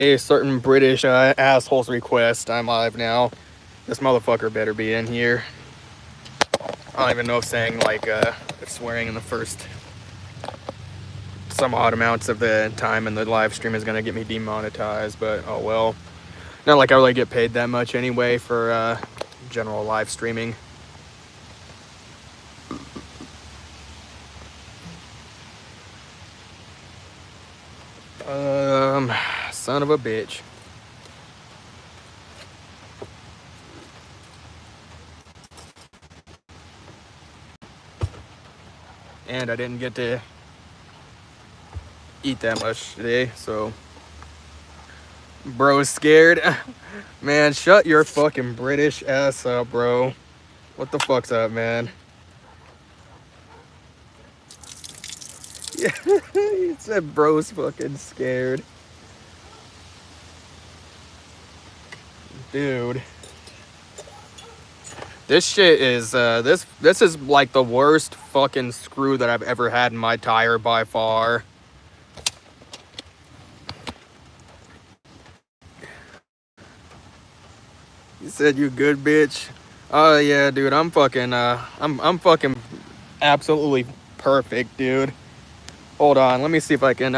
a certain British asshole's request, I'm live now. This motherfucker better be in here. I don't even know if saying if swearing in the first some odd amounts of the time in the live stream is gonna get me demonetized, but oh well. Not like I really get paid that much anyway for general live streaming. Son of a bitch. And I didn't get to eat that much today, so bro's scared. Man, shut your fucking British ass up, bro. What the fuck's up, man? Yeah, he said bro's fucking scared. Dude. This shit is, this is like the worst fucking screw that I've ever had in my tire by far. You said you good, bitch? Oh yeah, dude, I'm fucking, I'm fucking absolutely perfect, dude. Hold on, let me see if I can,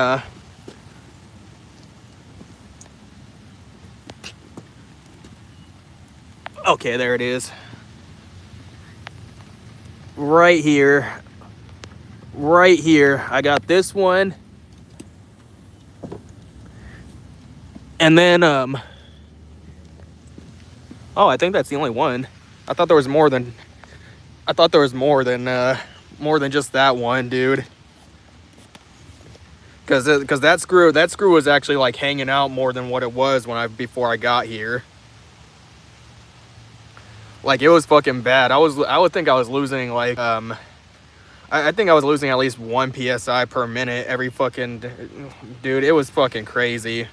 okay, there it is. Right here. Right here. I got this one. And then, oh, I think that's the only one. I thought there was more than, more than just that one, dude. Cause that screw was actually like hanging out more than what it was before I got here. Like it was fucking bad. I would think I was losing like I think I was losing at least 1 psi per minute every fucking, dude. It was fucking crazy,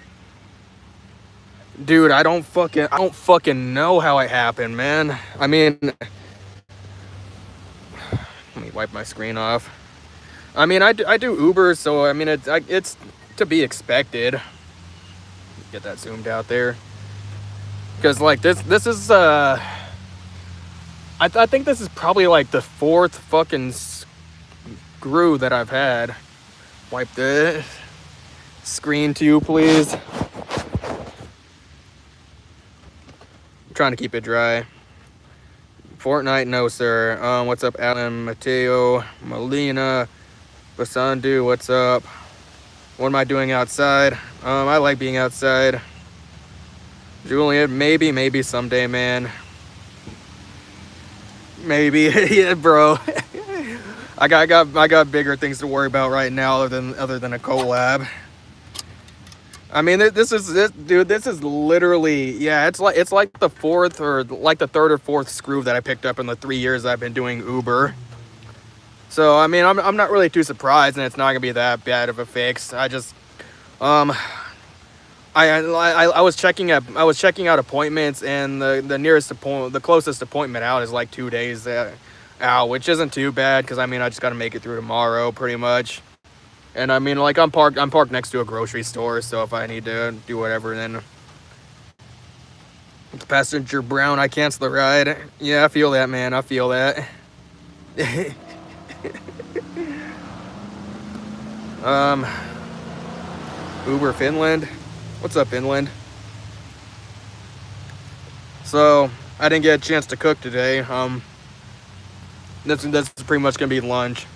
dude. I don't fucking know how it happened, man. I mean, let me wipe my screen off. I mean, I do Uber, so I mean it's to be expected. Get that zoomed out there, because like this is I think this is probably like the 4th fucking screw that I've had. Wipe the screen too, please. I'm trying to keep it dry. Fortnite, no sir. What's up, Alan, Mateo, Molina, Basandu? What's up? What am I doing outside? I like being outside. Julian, maybe someday, man. Maybe, yeah, bro. I got bigger things to worry about right now other than a collab. I mean, this is literally, yeah, it's like the 4th or like the 3rd or 4th screw that I picked up in the 3 years I've been doing Uber. So I mean, I'm not really too surprised, and it's not gonna be that bad of a fix. I just I was checking out appointments, and the closest appointment out is like 2 days out, which isn't too bad because I mean I just got to make it through tomorrow pretty much. And I mean, like I'm parked next to a grocery store, so if I need to do whatever, then it's passenger brown, I cancel the ride. Yeah, I feel that, man. I feel that. Uber Finland. What's up, Finland? So I didn't get a chance to cook today. That's pretty much gonna be lunch.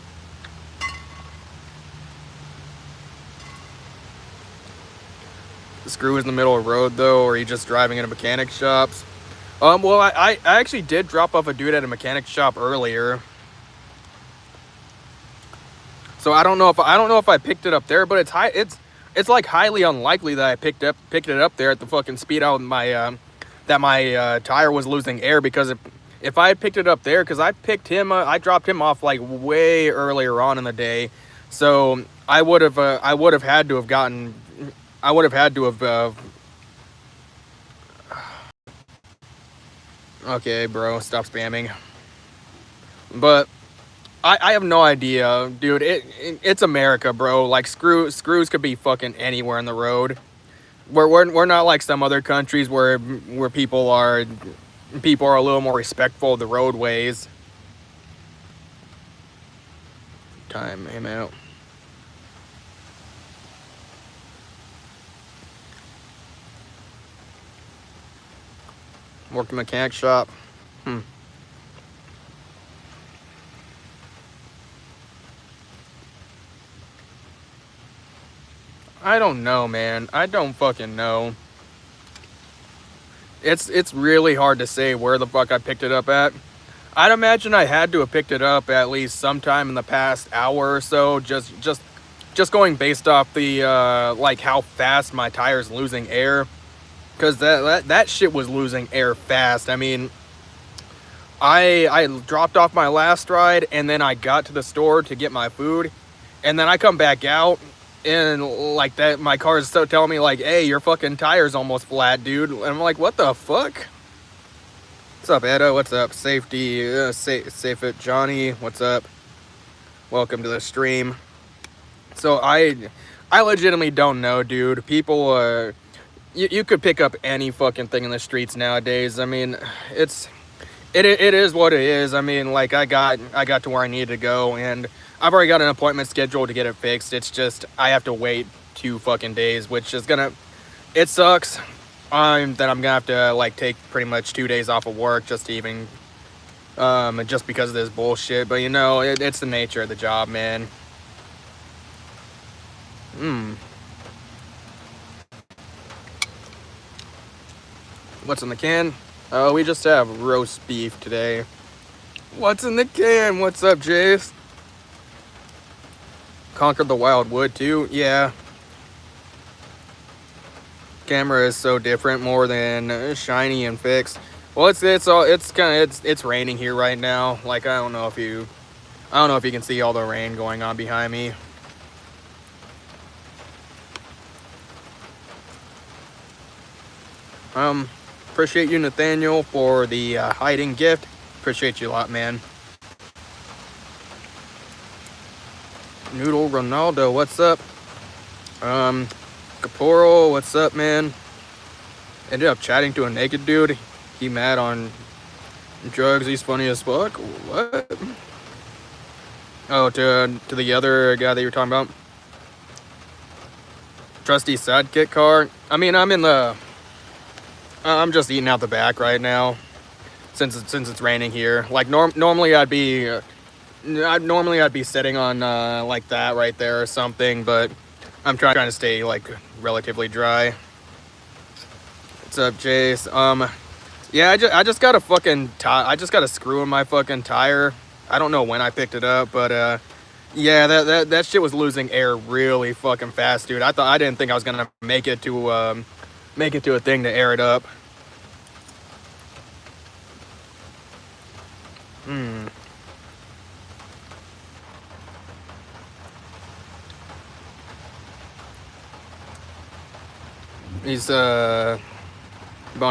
The screw is in the middle of the road though, or are you just driving into mechanic shops? Well, I actually did drop off a dude at a mechanic shop earlier. So I don't know if I picked it up there, but it's like highly unlikely that I picked it up there at the fucking speed out my that my tire was losing air, because if I had picked it up there, because I dropped him off like way earlier on in the day, so I would have had to have okay, bro, stop spamming. But I have no idea, dude. It's America, bro. Like screws could be fucking anywhere on the road. We're not like some other countries where people are a little more respectful of the roadways. Time him out. Work the mechanic shop. I don't know, man. I don't fucking know. It's really hard to say where the fuck I picked it up at. I'd imagine I had to have picked it up at least sometime in the past hour or so. Just going based off the like how fast my tire's losing air, because that shit was losing air fast. I mean, I dropped off my last ride and then I got to the store to get my food, and then I come back out and like that my car is so telling me like, hey, your fucking tire's almost flat, dude. And I'm like, what the fuck? What's up, Edo? What's up, safety? Safe it, Johnny. What's up? Welcome to the stream. So I legitimately don't know, dude. People, you could pick up any fucking thing in the streets nowadays. I mean, it is what it is. I mean, like I got to where I needed to go, and I've already got an appointment scheduled to get it fixed. It's just I have to wait 2 fucking days, which is it sucks. That I'm gonna have to like take pretty much 2 days off of work just to even just because of this bullshit. But you know, it's the nature of the job, man. What's in the can? Oh, we just have roast beef today. What's in the can? What's up, Jace? Conquered the wild wood too? Yeah. Camera is so different, more than shiny and fixed. Well, it's raining here right now. Like I don't know if you can see all the rain going on behind me. Appreciate you, Nathaniel, for the hiding gift. Appreciate you a lot, man. Noodle Ronaldo, what's up? Caporo, what's up, man? Ended up chatting to a naked dude. He mad on drugs. He's funny as fuck. What? Oh, to the other guy that you were talking about. Trusty sidekick car. I mean, I'm just eating out the back right now, since it's raining here. Like normally I'd be sitting on like that right there or something, but I'm trying to stay like relatively dry. What's up, Jace? Yeah, I just got a fucking I just got a screw in my fucking tire. I don't know when I picked it up, but yeah, that shit was losing air really fucking fast, dude. I didn't think I was gonna make it to a thing to air it up. He's bon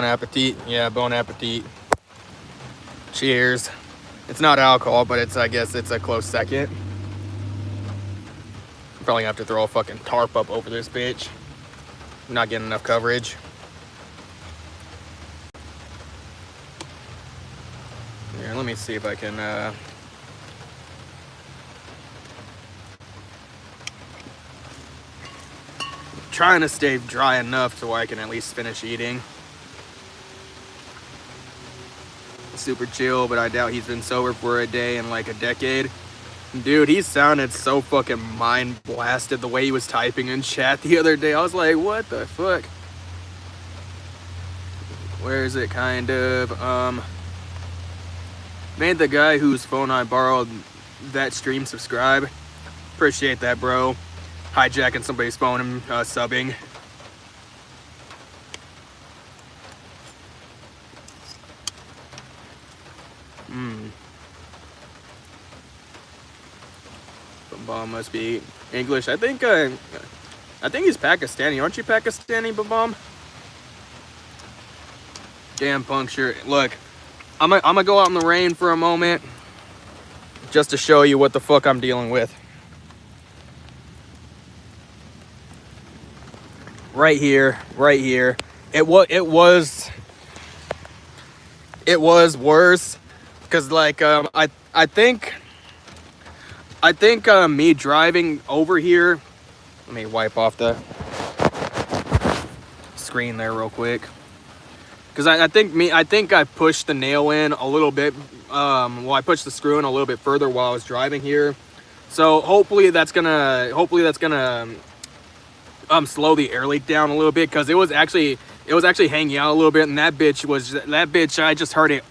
appetit. Yeah, bon appetit. Cheers. It's not alcohol, but I guess it's a close second. Probably gonna have to throw a fucking tarp up over this bitch. I'm not getting enough coverage. Here, let me see if I can trying to stay dry enough so I can at least finish eating. Super chill, but I doubt he's been sober for a day in like a decade. Dude, he sounded so fucking mind blasted the way he was typing in chat the other day. I was like, what the fuck? Where is it, kind of? Made the guy whose phone I borrowed that stream subscribe. Appreciate that, bro. Hijacking somebody's phone and subbing. Babam must be English. I think he's Pakistani. Aren't you Pakistani, Babam? Damn puncture. Look, I'm gonna go out in the rain for a moment just to show you what the fuck I'm dealing with. right here, right here. It was worse because like I think me driving over here. Let me wipe off the screen there real quick. Because I think I pushed the nail in a little bit. Well, I pushed the screw in a little bit further while I was driving here. So hopefully that's gonna slow the air leak down a little bit, because it was actually hanging out a little bit, and that bitch I just heard it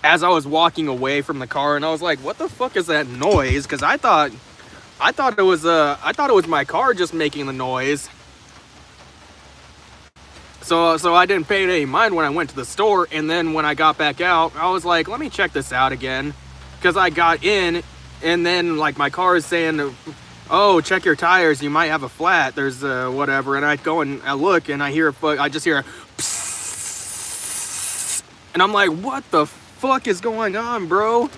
as I was walking away from the car, and I was like, what the fuck is that noise? Because I thought it was my car just making the noise. So I didn't pay any mind when I went to the store, and then when I got back out, I was like, let me check this out again, because I got in, and then like my car is saying, oh, check your tires, you might have a flat. There's whatever, and I go and I look, and I just hear a psst, and I'm like, what the fuck is going on, bro?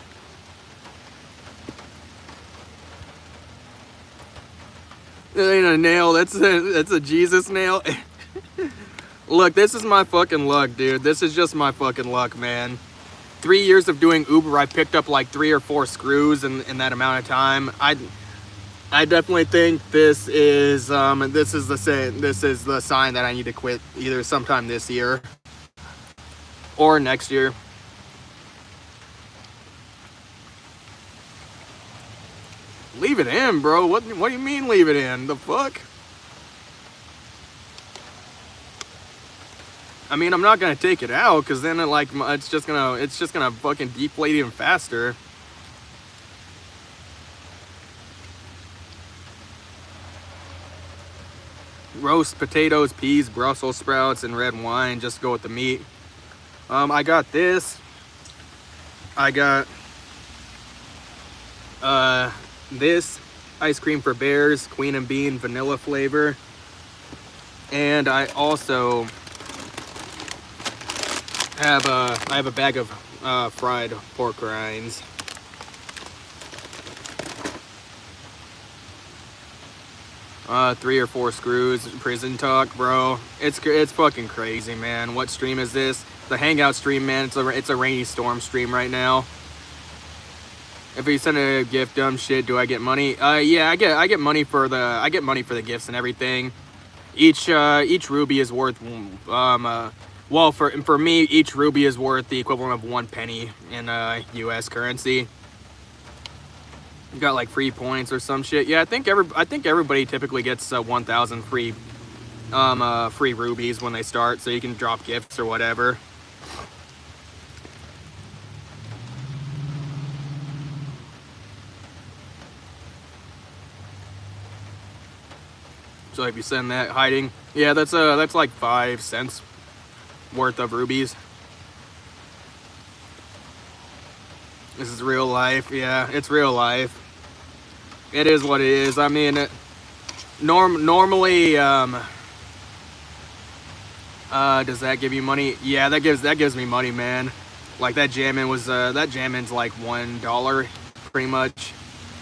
That ain't a nail. That's a Jesus nail. Look, this is my fucking luck, dude. This is just my fucking luck, man. 3 years of doing Uber, I picked up like 3 or 4 screws in that amount of time. I definitely think this is the sign that I need to quit either sometime this year or next year. Leave it in, bro. What do you mean leave it in? The fuck? I mean, I'm not gonna take it out, because then it's just gonna fucking deflate even faster. Roast potatoes, peas, Brussels sprouts, and red wine. Just go with the meat. I got this. I got this ice cream for bears, queen and bean vanilla flavor, and I also have a bag of fried pork rinds. Three or four screws. Prison talk, bro. It's fucking crazy, man. What stream is this? The hangout stream, man. It's a rainy storm stream right now. If you send a gift, dumb shit, do I get money? Yeah, I get money for the gifts and everything. Each ruby is worth well, for me, each ruby is worth the equivalent of 1 penny in U.S. currency. You got like free points or some shit. Yeah, I think everybody typically gets 1,000 free rubies when they start, so you can drop gifts or whatever. So if you send that hiding, yeah, that's like 5 cents worth of rubies. This is real life. Yeah, it's real life. It is what it is. I mean, normally, does that give you money? Yeah, that gives me money, man. Like that jammin' that jammin's like $1 pretty much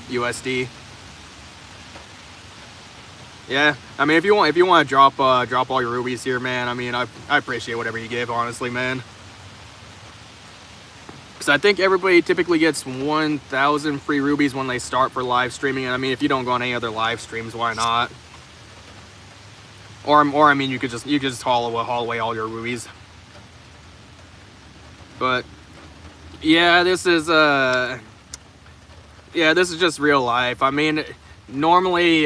USD. Yeah, I mean, if you want to drop all your rubies here, man, I mean, I appreciate whatever you give, honestly, man. Because I think everybody typically gets 1,000 free rubies when they start for live streaming. And I mean, if you don't go on any other live streams, why not? Or I mean, you could just haul away all your rubies. But yeah, this is just real life. I mean, normally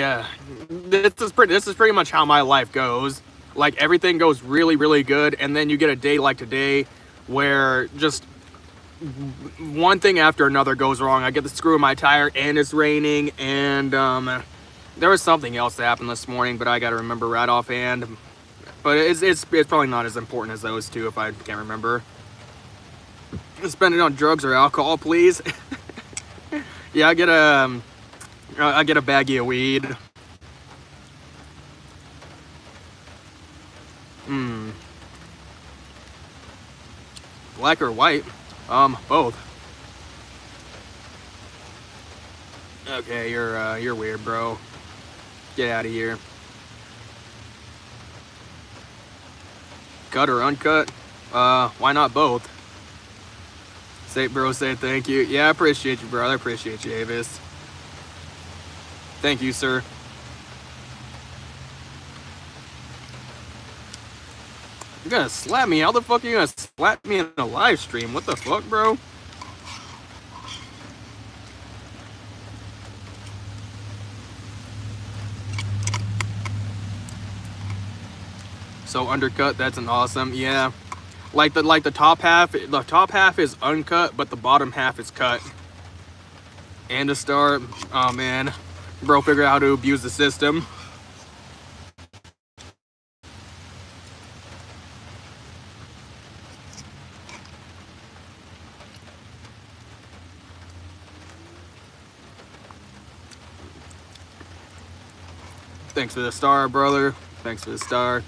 this is pretty much how my life goes. Like, everything goes really, really good, and then you get a day like today where just one thing after another goes wrong. I get the screw in my tire, and it's raining, and there was something else that happened this morning, but I gotta remember right offhand. But it's probably not as important as those two if I can't remember. Spend it on drugs or alcohol, please. Yeah, I get a baggie of weed. Black or white? Both. Okay, you're weird, bro. Get out of here. cut or uncut? Why not both? Say, bro, say thank you. Yeah, I appreciate you, brother. I appreciate you, Avis. Thank you, sir. You're gonna slap me? How the fuck are you gonna slap me in a live stream? What the fuck, bro? So undercut, that's an awesome, yeah. Like the top half is uncut, but the bottom half is cut. And a star, oh man, bro, figure out how to abuse the system. Thanks for the star, brother. Thanks for the star.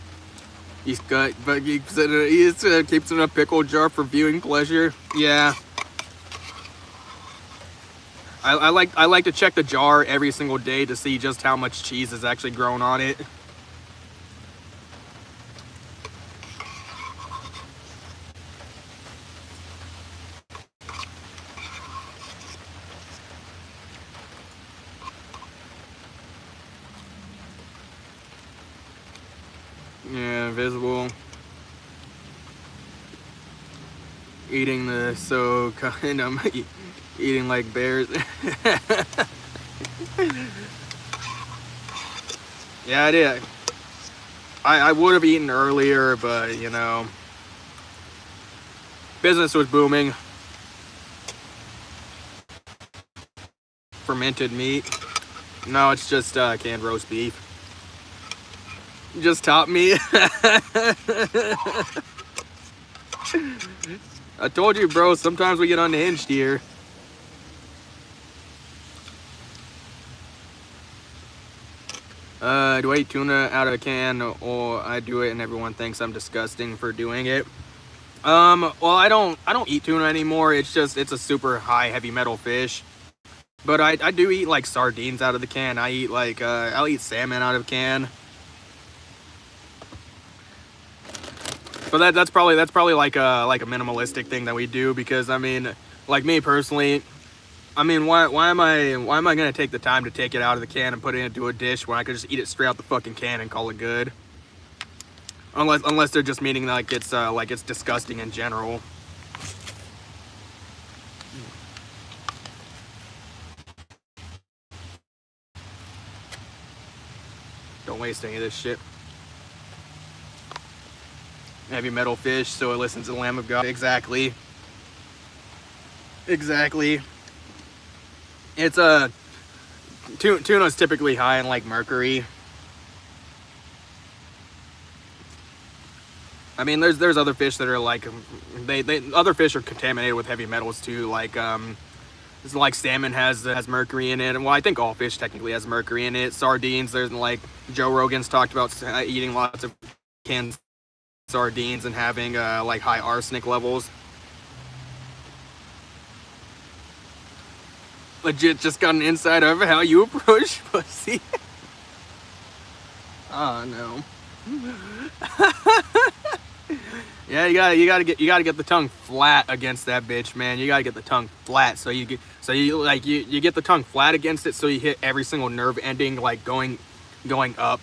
He's cut, but he keeps it in a pickle jar for viewing pleasure. Yeah. I like to check the jar every single day to see just how much cheese is actually grown on it. Yeah, invisible. Eating the so kind of eating like bears. Yeah, I did. I would have eaten earlier, but you know, business was booming. Fermented meat. No, it's just canned roast beef. Just top me. I told you, bro, sometimes we get unhinged here. Do I eat tuna out of a can, or I do it and everyone thinks I'm disgusting for doing it? Well, I don't eat tuna anymore. It's a super high heavy metal fish. But I do eat like sardines out of the can. I eat like I'll eat salmon out of a can. But that's probably like a minimalistic thing that we do, because I mean, like me personally, I mean, why am I gonna take the time to take it out of the can and put it into a dish when I could just eat it straight out the fucking can and call it good? Unless they're just meaning like it's disgusting in general. Don't waste any of this shit. Heavy metal fish, so it listens to the Lamb of God. Exactly. Exactly. It's tuna's typically high in like mercury. I mean, there's other fish that are like other fish are contaminated with heavy metals too. Like it's like salmon has mercury in it, and well, I think all fish technically has mercury in it. Sardines, there's like Joe Rogan's talked about eating lots of canned sardines and having like high arsenic levels. Legit just got an insight of how you approach pussy. Oh no. Yeah, you gotta get the tongue flat against that bitch, man. You gotta get the tongue flat so you get the tongue flat against it, so you hit every single nerve ending like going up.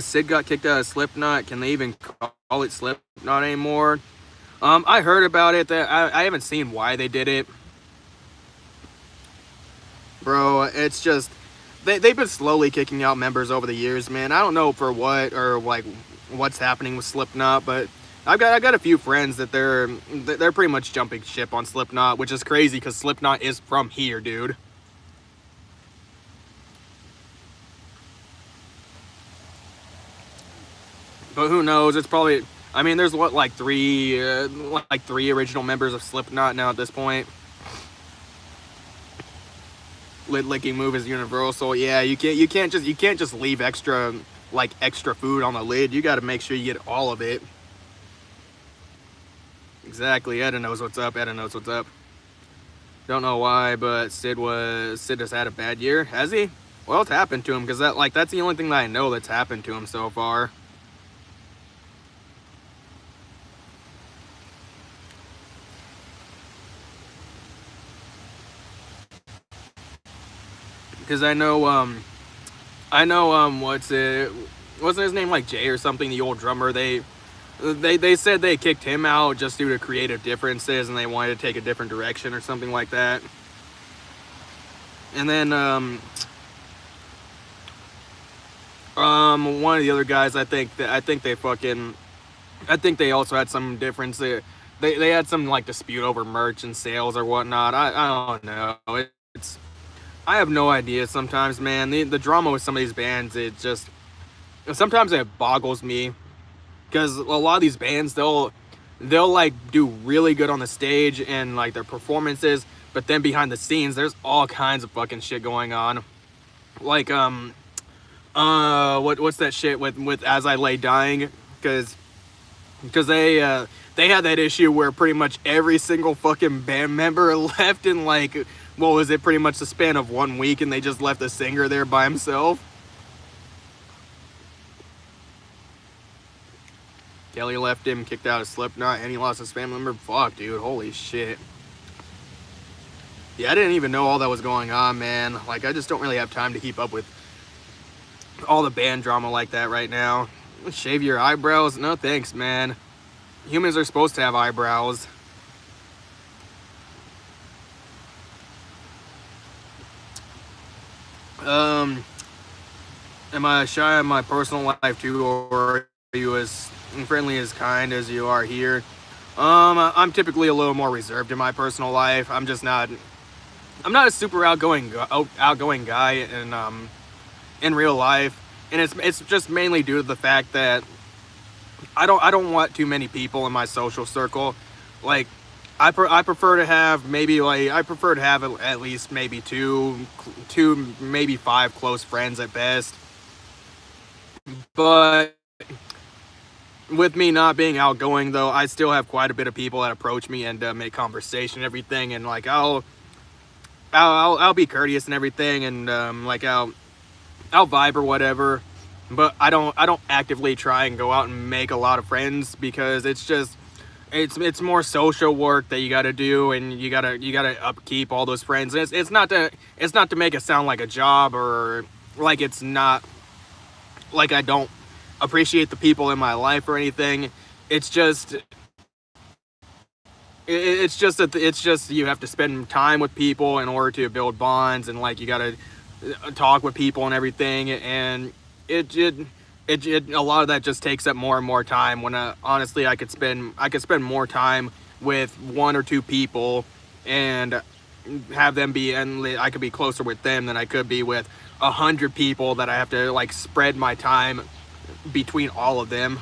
Sid got kicked out of Slipknot. Can they even call it Slipknot anymore? I heard about it. That I haven't seen why they did it. Bro, it's just they've been slowly kicking out members over the years, man. I don't know for what, or like what's happening with Slipknot, but I got a few friends that they're pretty much jumping ship on Slipknot, which is crazy because Slipknot is from here, dude. But who knows? It's probably, I mean, there's what, like three original members of Slipknot now at this point. Lid licking move is universal. Yeah, you can't just leave extra food on the lid. You got to make sure you get all of it. Exactly. Edda knows what's up. Don't know why, but Sid has had a bad year. Has he? Well, it's happened to him, because that's the only thing that I know that's happened to him so far. because wasn't his name like Jay or something, the old drummer. They said they kicked him out just due to creative differences, and they wanted to take a different direction or something like that. And then one of the other guys, I think they also had some difference. They had some like dispute over merch and sales or whatnot. I don't know. It's I have no idea sometimes, man. The drama with some of these bands, it just sometimes it boggles me, because a lot of these bands, they'll like do really good on the stage and like their performances, but then behind the scenes there's all kinds of fucking shit going on. Like what's that shit with As I Lay Dying, because they had that issue where pretty much every single fucking band member left in like, what was it, pretty much the span of 1 week, and they just left the singer there by himself. Kelly left him, kicked out of Slipknot, and he lost his family member. Fuck, dude, holy shit. Yeah, I didn't even know all that was going on, man. Like, I just don't really have time to keep up with all the band drama like that right now. Shave your eyebrows? No thanks, man. Humans are supposed to have eyebrows. Am I shy in my personal life too, or are you as friendly, as kind as you are here? I'm typically a little more reserved in my personal life. I'm not a super outgoing guy in real life, and it's just mainly due to the fact that I don't want too many people in my social circle. Like, I prefer to have at least maybe two maybe 5 close friends at best. But with me not being outgoing, though, I still have quite a bit of people that approach me and make conversation and everything, and like I'll be courteous and everything, and like I'll vibe or whatever. But I don't actively try and go out and make a lot of friends, because it's more social work that you got to do, and you gotta upkeep all those friends. And it's not to make it sound like a job, or like it's not like I don't appreciate the people in my life or anything. It's just you have to spend time with people in order to build bonds, and like you gotta talk with people and everything, and it a lot of that just takes up more and more time, when honestly I could spend more time with 1 or 2 people and have them be, and I could be closer with them than I could be with 100 people that I have to like spread my time between all of them.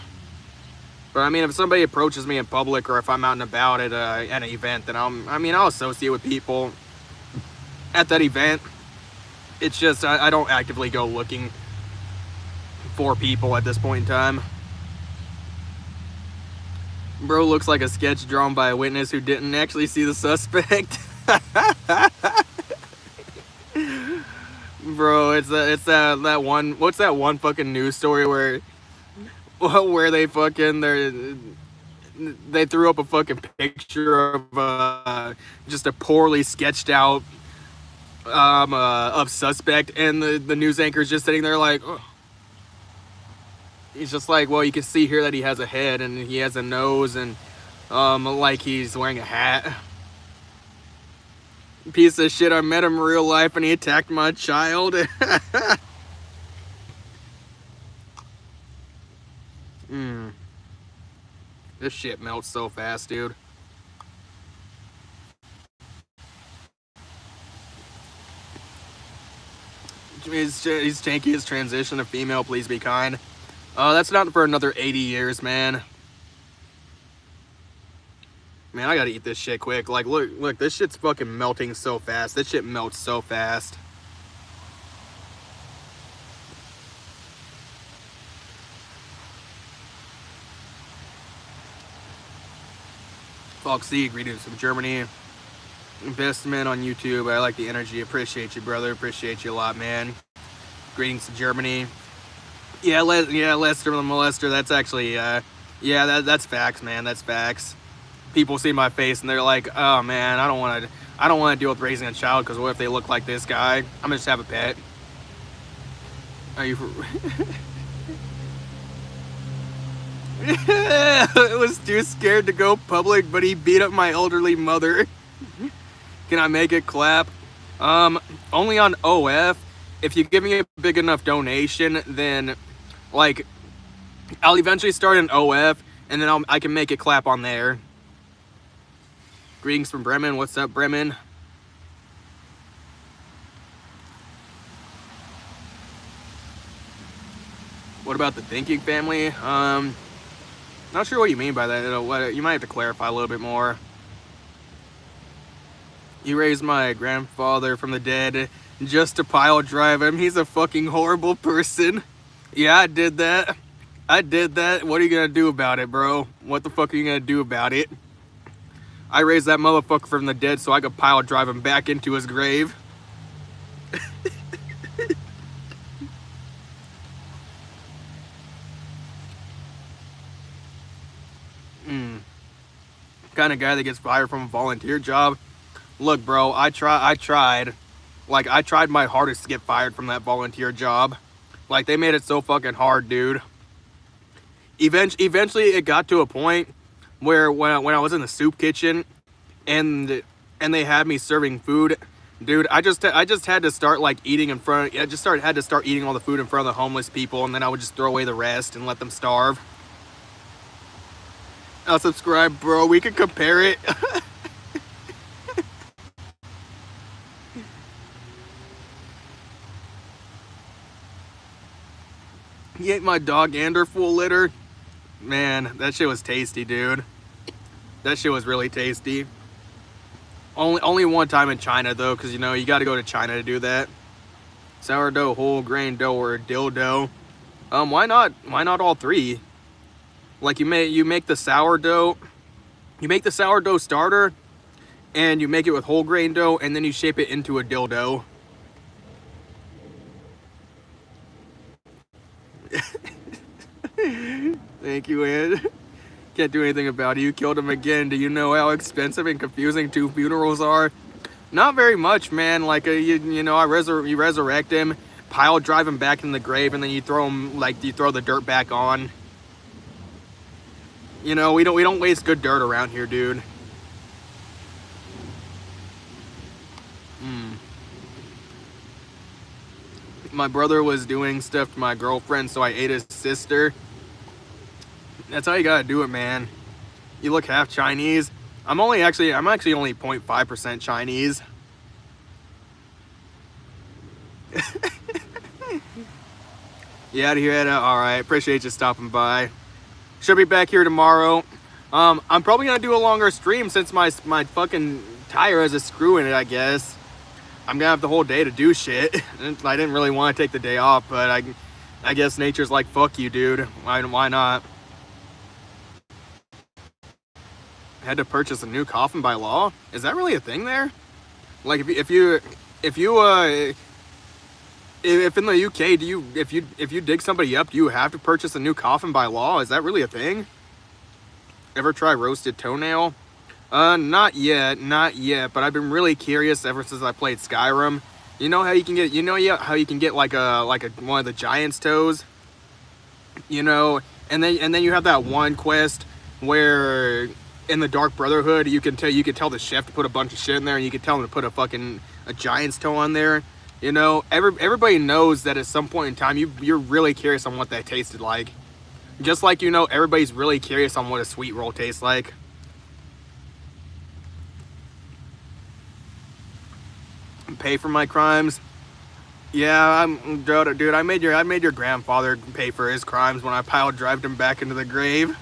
But I mean, if somebody approaches me in public, or if I'm out and about at an event, then I'll associate with people at that event. It's just I don't actively go looking for people at this point in time. Bro looks like a sketch drawn by a witness who didn't actually see the suspect. Bro, it's that one. What's that one fucking news story where they threw up a fucking picture of just a poorly sketched out of suspect, and the news anchor's just sitting there like, oh. He's just like, well, you can see here that he has a head and he has a nose, and like he's wearing a hat. Piece of shit, I met him in real life and he attacked my child. This shit melts so fast, dude. He's tanky, his transition to female, please be kind. That's not for another 80 years, man. Man, I gotta eat this shit quick. Like, look, this shit's fucking melting so fast. This shit melts so fast. Foxy, greetings from Germany. Investment on YouTube. I like the energy. Appreciate you, brother. Appreciate you a lot, man. Greetings to Germany. Yeah, Lester the Molester. That's actually, that's facts, man. That's facts. People see my face and they're like, "Oh man, I don't want I don't want to deal with raising a child because what if they look like this guy? I'm gonna just have a pet. Are you? I was too scared to go public, but he beat up my elderly mother. Can I make it clap? Only on OF. If you give me a big enough donation, then like I'll eventually start an OF, and then I can make it clap on there. Greetings from Bremen. What's up, Bremen? What about the thinking family? Not sure what you mean by that. You might have to clarify a little bit more. You raised my grandfather from the dead just to pile drive him. He's a fucking horrible person. Yeah, I did that. I did that. What are you gonna do about it, bro? What the fuck are you gonna do about it? I raised that motherfucker from the dead so I could pile drive him back into his grave. Kind of guy that gets fired from a volunteer job. Look, bro, I tried. Like, I tried my hardest to get fired from that volunteer job. Like, they made it so fucking hard, dude. Eventually, it got to a point where when I was in the soup kitchen and they had me serving food, dude, I just had to start like eating in front. I just had to start eating all the food in front of the homeless people, and then I would just throw away the rest and let them starve. I'll subscribe, bro. We can compare it. He ate my dog Ander full litter. Man, that shit was tasty, dude. That shit was really tasty. Only one time in China though, because you know you got to go to China to do that. Sourdough, whole grain dough, or dildo. Why not? Why not all three? Like you make the sourdough. You make the sourdough starter, and you make it with whole grain dough, and then you shape it into a dildo. Thank you, Ed. Can't do anything about it. You killed him again. Do you know how expensive and confusing 2 funerals are? Not very much, man. Like you know, you resurrect him, pile drive him back in the grave, and then you throw the dirt back on. You know, we don't waste good dirt around here, dude. My brother was doing stuff to my girlfriend, so I ate his sister. That's how you gotta do it, man. You look half Chinese. I'm actually only 0.5% Chinese. Yeah, to hear that. All right, appreciate you stopping by. Should be back here tomorrow. I'm probably gonna do a longer stream since my fucking tire has a screw in it, I guess. I'm gonna have the whole day to do shit. I didn't really want to take the day off, but I guess nature's like, fuck you, dude. Why not? Had to purchase a new coffin by law? Is that really a thing there? Like if in the UK, if you dig somebody up, do you have to purchase a new coffin by law? Is that really a thing? Ever try roasted toenail? Not yet, but I've been really curious ever since I played Skyrim. You know how you can get like one of the giant's toes? You know, and then you have that one quest where in the Dark Brotherhood you can tell the chef to put a bunch of shit in there, and you can tell him to put a giant's toe on there. You know, everybody knows that at some point in time you're really curious on what that tasted like. Just like, you know, everybody's really curious on what a sweet roll tastes like. Pay for my crimes. Yeah, dude, I made your grandfather pay for his crimes when I pile drived him back into the grave.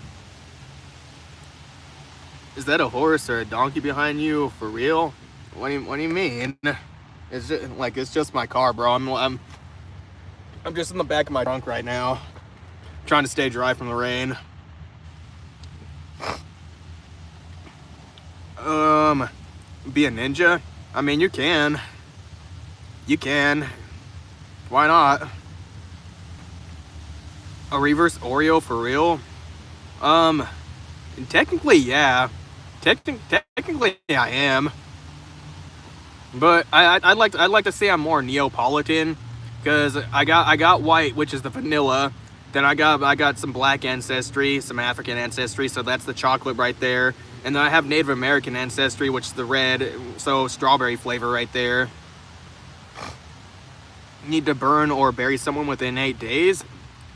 Is that a horse or a donkey behind you? For real? What do you mean? It's just my car, bro. I'm just in the back of my trunk right now, trying to stay dry from the rain. Be a ninja? I mean, you can. Why not? A reverse Oreo for real? Technically, yeah. Technically, I am. But I'd like to say I'm more Neapolitan, because I got white, which is the vanilla. Then I got some black ancestry, some African ancestry, so that's the chocolate right there. And then I have Native American ancestry, which is the red, so strawberry flavor right there. Need to burn or bury someone within 8 days?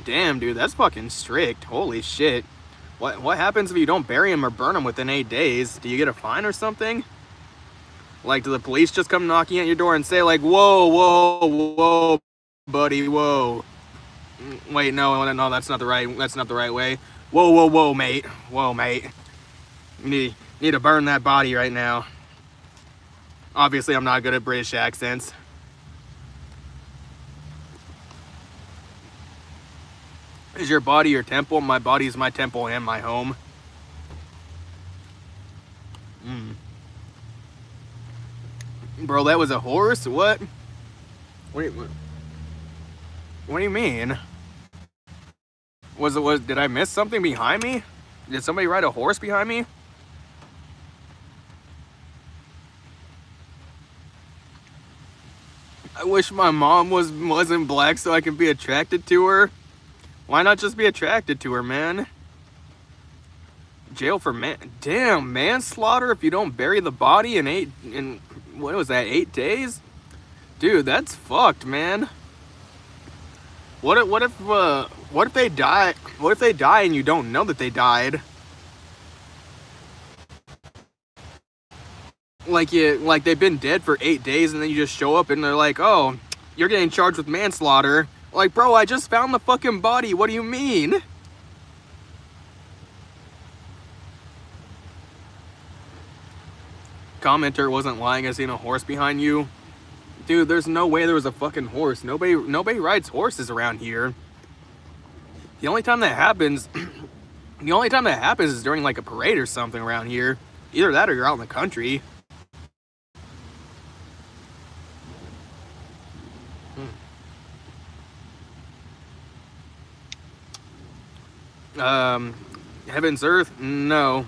Damn, dude, that's fucking strict. Holy shit. What happens if you don't bury them or burn them within 8 days? Do you get a fine or something? Like, do the police just come knocking at your door and say, like, whoa, whoa, whoa, buddy, whoa. Wait, no, that's not the right way. Whoa, whoa, whoa, mate. Whoa, mate. You need to burn that body right now. Obviously, I'm not good at British accents. Is your body your temple? My body is my temple and my home. Bro, that was a horse? What? What do you mean? Did I miss something behind me? Did somebody ride a horse behind me? I wish my mom wasn't black so I could be attracted to her. Why not just be attracted to her, man? Jail for damn, manslaughter if you don't bury the body in what was that, 8 days? Dude, that's fucked, man. What if they die? What if they die and you don't know that they died? Like they've been dead for 8 days and then you just show up and they're like, oh, you're getting charged with manslaughter. Like, bro, I just found the fucking body. What do you mean? Commenter wasn't lying. I seen a horse behind you. Dude, there's no way there was a fucking horse. Nobody rides horses around here. The only time that happens is during like a parade or something around here. Either that or you're out in the country. Heaven's Earth? No,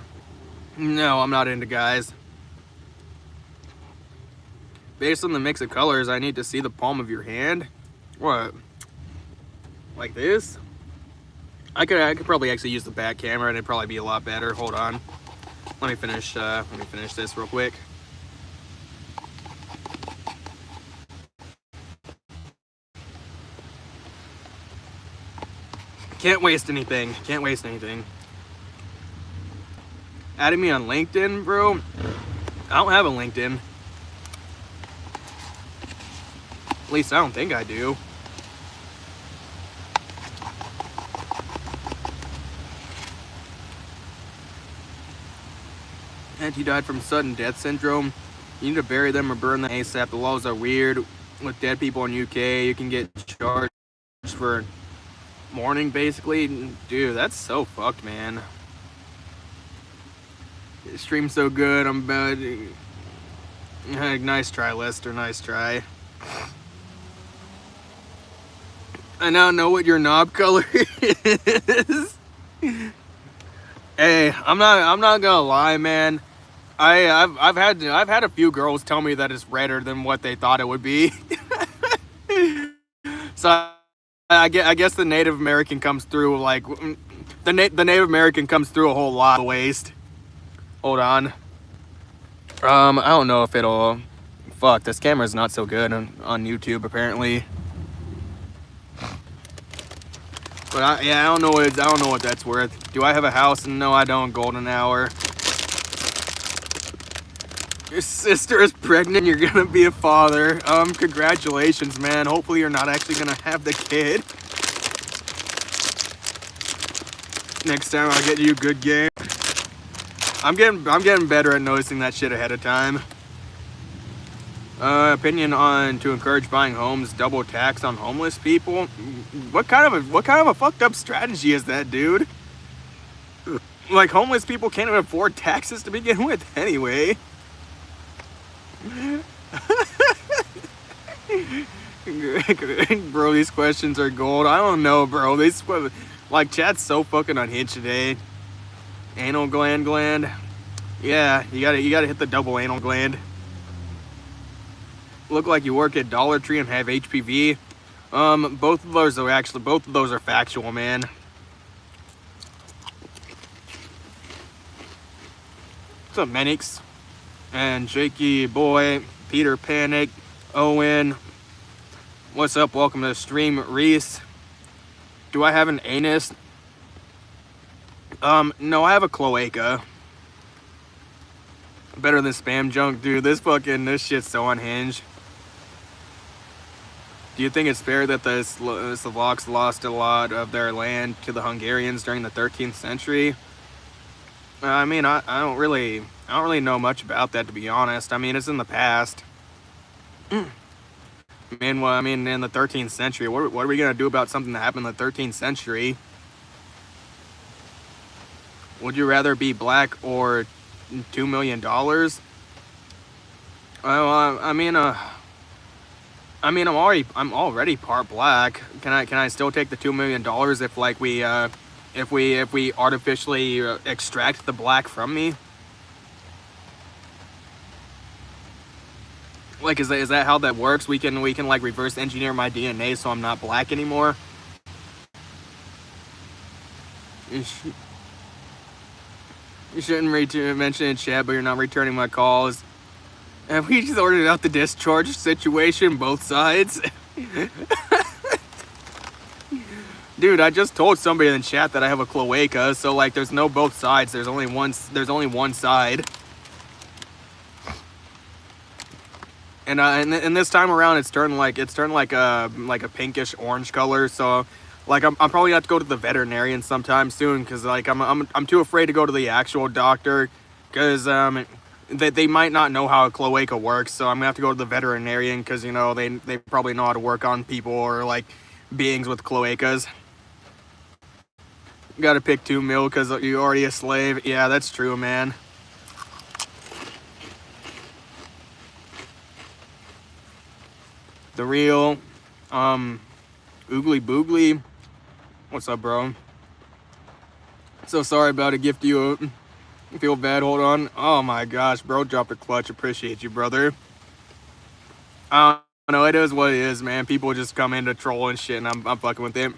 I'm not into guys. Based on the mix of colors, I need to see the palm of your hand. What? Like this? I could probably actually use the back camera and it'd probably be a lot better. Hold on. Let me finish this real quick. Can't waste anything. Adding me on LinkedIn, bro? I don't have a LinkedIn. At least I don't think I do. And he died from sudden death syndrome. You need to bury them or burn them ASAP. The laws are weird. With dead people in UK, you can get charged for mourning, basically. Dude, that's so fucked, man. The stream's so good. I'm bad. Nice try, Lester. Nice try. I now know what your knob color is. Hey, I'm not gonna lie, man. I've had a few girls tell me that it's redder than what they thought it would be. So I guess the Native American comes through like the Native American comes through a whole lot of waste. Hold on. I don't know if it'll. Fuck, this camera's not so good on YouTube apparently. But I don't know what that's worth. Do I have a house? No, I don't. Golden hour. Your sister is pregnant. You're gonna be a father. Congratulations, man. Hopefully, you're not actually gonna have the kid. Next time, I'll get you a good game. I'm getting better at noticing that shit ahead of time. Opinion on to encourage buying homes, double tax on homeless people. What kind of a fucked up strategy is that, dude? Like, homeless people can't even afford taxes to begin with anyway. Bro, these questions are gold. I don't know, bro. Like, chat's so fucking unhinged today. Anal gland. Yeah, you gotta hit the double anal gland. Look like you work at Dollar Tree and have HPV. Both of those are factual, man. What's up, Menix? And Jakey Boy, Peter Panic, Owen. What's up? Welcome to the stream, Reese. Do I have an anus? No, I have a cloaca. Better than spam junk, dude. This shit's so unhinged. Do you think it's fair that the Slovaks lost a lot of their land to the Hungarians during the 13th century? I mean, I don't really know much about that, to be honest. I mean, it's in the past. I mean, in the 13th century, what are we gonna do about something that happened in the 13th century? Would you rather be black or $2 million? I'm already part black. Can I still take the $2 million if we artificially extract the black from me? Like, is that how that works? We can like reverse engineer my DNA so I'm not black anymore. You shouldn't mention in chat, but you're not returning my calls. Have we sorted out the discharge situation, both sides? Dude, I just told somebody in the chat that I have a cloaca, so like there's no both sides. There's only one side. And this time around it's turned like a pinkish orange color, so like I'm probably gonna have to go to the veterinarian sometime soon, because like I'm too afraid to go to the actual doctor, because they might not know how a cloaca works, so I'm gonna have to go to the veterinarian, because you know they probably know how to work on people or like beings with cloacas. You gotta pick 2 mil because you're already a slave. Yeah, that's true, man. The real Oogly Boogly. What's up, bro? So sorry about a gift you. Feel bad, hold on. Oh my gosh, bro, dropped a clutch. Appreciate you, brother. I don't know, it is what it is, man. People just come in to troll and shit, and I'm fucking with it.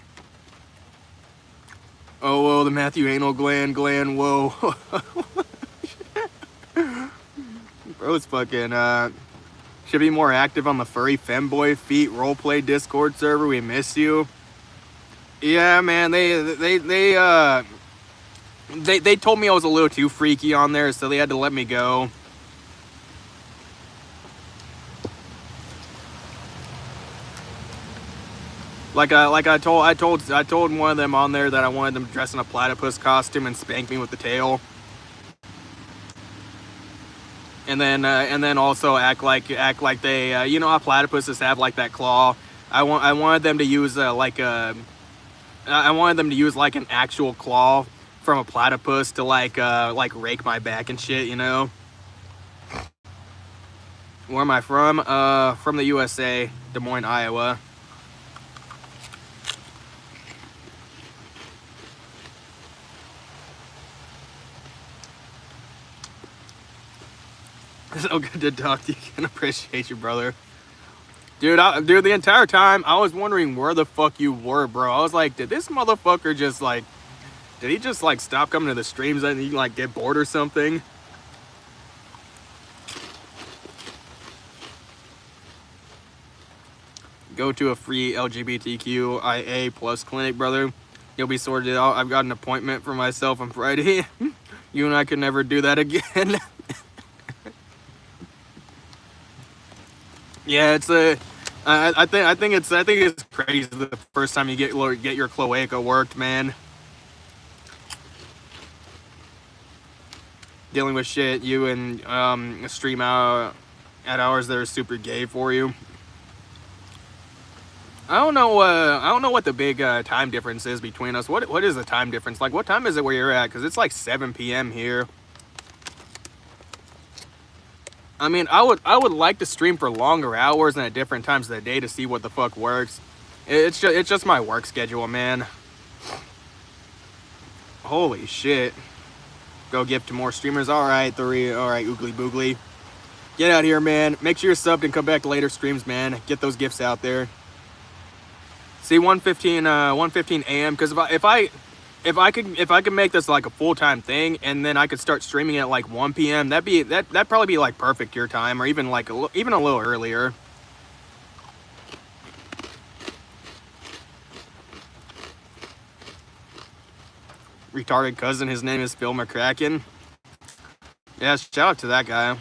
Oh, whoa, the Matthew anal gland, whoa. Bro's fucking, should be more active on the furry femboy feet roleplay Discord server. We miss you. Yeah, man, they told me I was a little too freaky on there, so they had to let me go. I told one of them on there that I wanted them to dress in a platypus costume and spank me with the tail. And then also act like they you know how platypuses have like that claw. I wanted them to use like an actual claw from a platypus to like rake my back and shit, you know. Where am I from? From the USA, Des Moines, Iowa. So good to talk to you. Can appreciate you, brother. Dude, the entire time I was wondering where the fuck you were, bro. I was like, did this motherfucker just like, did he just like stop coming to the streams and he like get bored or something? Go to a free LGBTQIA plus clinic, brother. You'll be sorted out. I've got an appointment for myself on Friday. You and I could never do that again. Yeah, it's I think it's crazy the first time you get your cloaca worked, man. Dealing with shit you and stream out at hours that are super gay for you. I don't know what the big time difference is between us. What is the time difference? Like, what time is it where you're at? Because it's like 7 p.m. here. I mean, I would like to stream for longer hours and at different times of the day to see what the fuck works. It's just my work schedule, man. Holy shit. Go gift to more streamers. All right, Oogly Boogly. Get out here, man. Make sure you're subbed and come back to later streams, man. Get those gifts out there. See, 1:15 a.m. Because if I could make this like a full-time thing, and then I could start streaming at like 1 p.m. That'd probably be like perfect your time, or even like even a little earlier. Retarded cousin, his name is Phil McCracken. Yeah, shout out to that guy.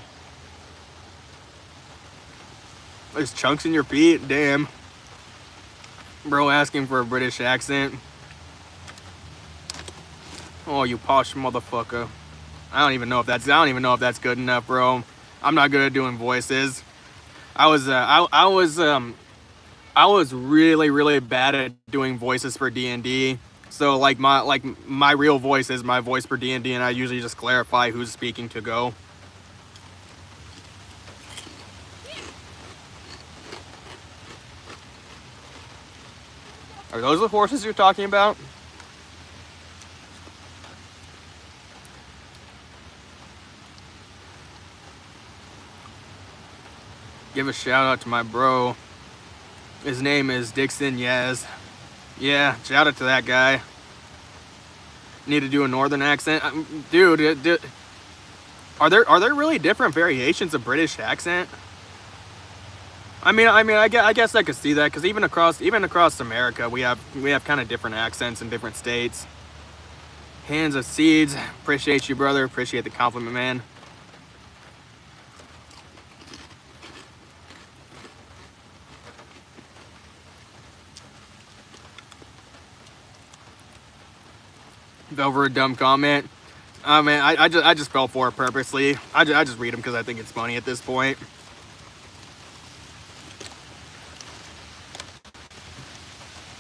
There's chunks in your feet, damn. Bro asking for a British accent. Oh, you posh motherfucker. I don't even know if that's good enough, bro. I'm not good at doing voices. I was really bad at doing voices for D&D. So like my real voice is my voice for D&D, and I usually just clarify who's speaking to go. Are those the horses you're talking about? Give a shout out to my bro. His name is Dixon Yaz. Yeah, shout out to that guy. Need to do a northern accent, dude. Are there really different variations of British accent? I guess I could see that, because even across America, we have kind of different accents in different states. Hands of seeds. Appreciate you, brother. Appreciate the compliment, man. Over a dumb comment. Oh man, I just fell for it purposely. I just read them because I think it's funny at this point.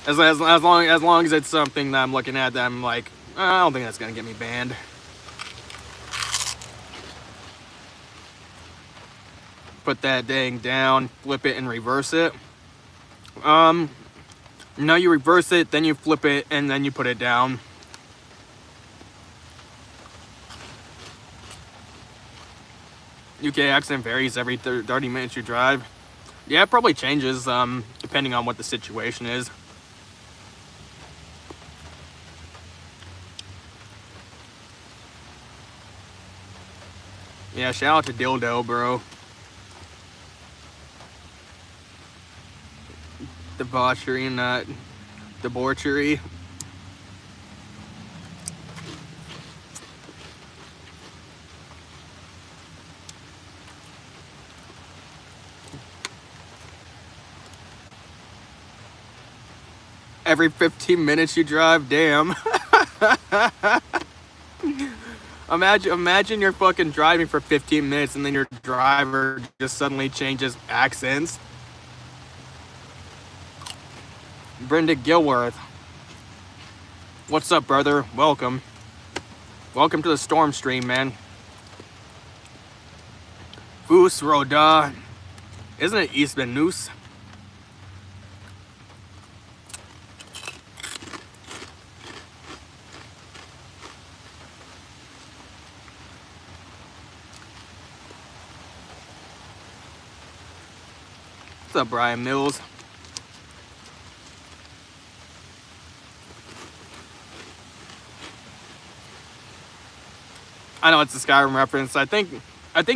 As long as it's something that I'm looking at that I'm like, I don't think that's gonna get me banned. Put that dang down, flip it and reverse it. No, you reverse it, then you flip it, and then you put it down. UK accent varies every 30 minutes you drive. Yeah, it probably changes depending on what the situation is. Yeah, shout out to Dildo, bro. Debauchery, not debauchery. Every 15 minutes you drive, damn. Imagine you're fucking driving for 15 minutes and then your driver just suddenly changes accents. Brenda Gilworth. What's up, brother? Welcome. Welcome to the Storm stream, man. Fus Roda. Isn't it Eastman Noose? What's up, Brian Mills? I know it's a Skyrim reference. I think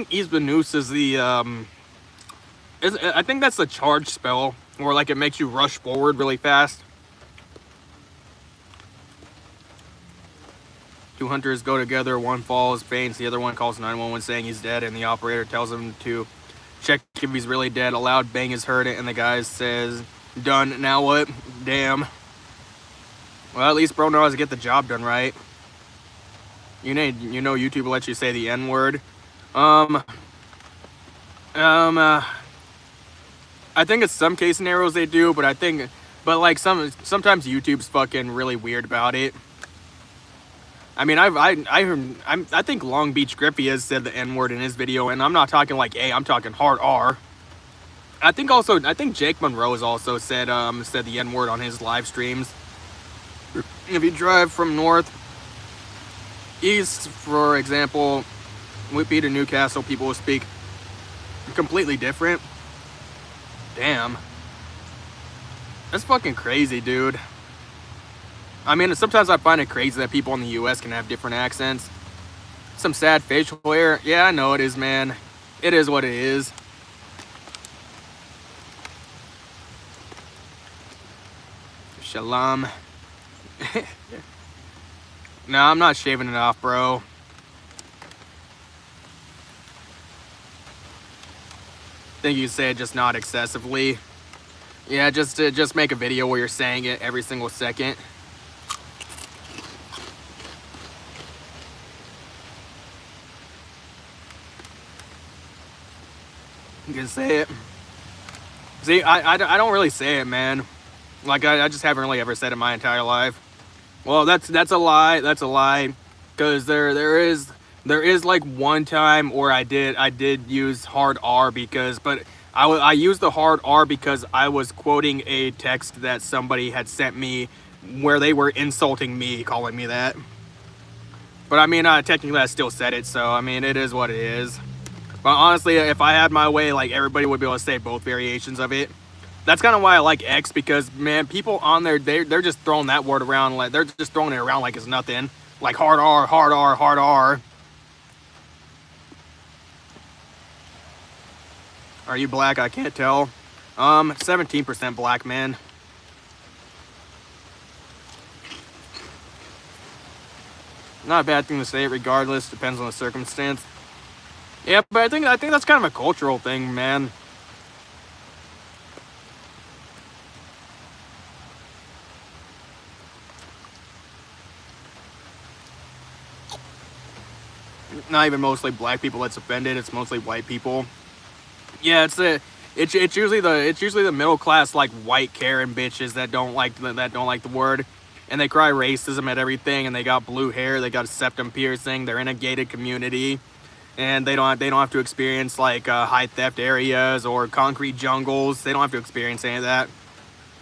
Eastman Noose is the I think that's the charge spell, where like it makes you rush forward really fast. Two hunters go together, one falls, faints, the other one calls 911 saying he's dead, and the operator tells him to check if he's really dead. A loud bang is heard, and the guy says, "Done, now what?" Damn. Well, at least bro knows how to get the job done right. You know YouTube will let you say the N-word. I think in some case scenarios they do, but sometimes YouTube's fucking really weird about it. I mean, I think Long Beach Griffey has said the N-word in his video, and I'm not talking like A, I'm talking hard R. I think Jake Monroe has also said the N-word on his live streams. If you drive from north east, for example, Whitby to Newcastle, people will speak completely different. Damn. That's fucking crazy, dude. I mean, sometimes I find it crazy that people in the US can have different accents. Some sad facial hair. Yeah, I know it is, man. It is what it is. Shalom. No, I'm not shaving it off, bro. Think you say it, just not excessively. Yeah, just make a video where you're saying it every single second. You can say it. See, I don't really say it, man. Like, I just haven't really ever said it my entire life. Well, that's a lie. That's a lie. Because there is like one time where I did use hard R because, but I used the hard R because I was quoting a text that somebody had sent me where they were insulting me, calling me that. But I mean, technically I still said it, so I mean, it is what it is. But honestly, if I had my way, like, everybody would be able to say both variations of it. That's kind of why I like X, because, man, people on there, they're just throwing that word around, like, they're just throwing it around like it's nothing. Like, hard R, hard R, hard R. Are you black? I can't tell. 17% black, man. Not a bad thing to say, regardless. Depends on the circumstance. Yeah, but I think that's kind of a cultural thing, man. Not even mostly black people that's offended. It's mostly white people. Yeah, it's usually the middle class, like, white Karen bitches that don't like the word, and they cry racism at everything. And they got blue hair. They got a septum piercing. They're in a gated community. And they don't have to experience, like, high theft areas or concrete jungles. They don't have to experience any of that.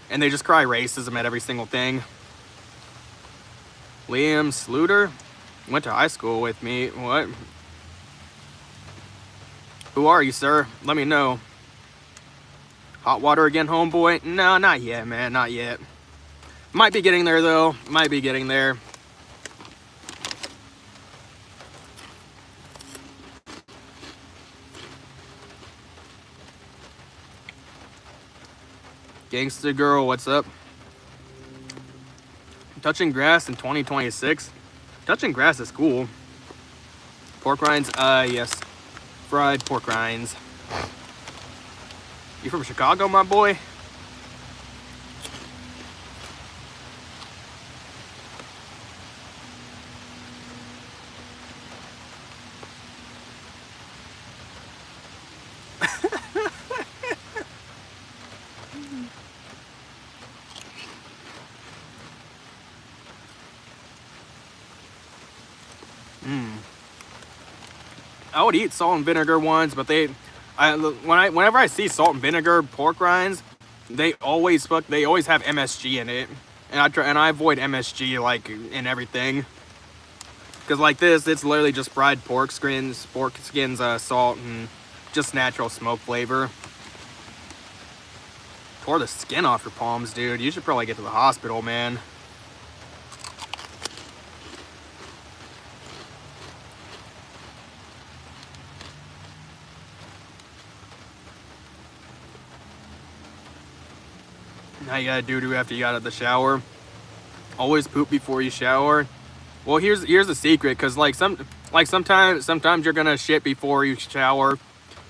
And they just cry racism at every single thing. Liam Sluter went to high school with me. What? Who are you, sir? Let me know. Hot water again, homeboy? No, not yet, man. Not yet. Might be getting there, though. Might be getting there. Gangsta girl, what's up? Touching grass in 2026. Touching grass is cool. Pork rinds, yes. Fried pork rinds. You from Chicago, my boy? I would eat salt and vinegar ones, but whenever I see salt and vinegar pork rinds, they always have MSG in it, and I avoid MSG, like, in everything. Cause like this, it's literally just fried pork skins, salt, and just natural smoke flavor. Tore the skin off your palms, dude. You should probably get to the hospital, man. Now you gotta do after you got out of the shower. Always poop before you shower. Well, here's the secret, cause sometimes you're gonna shit before you shower,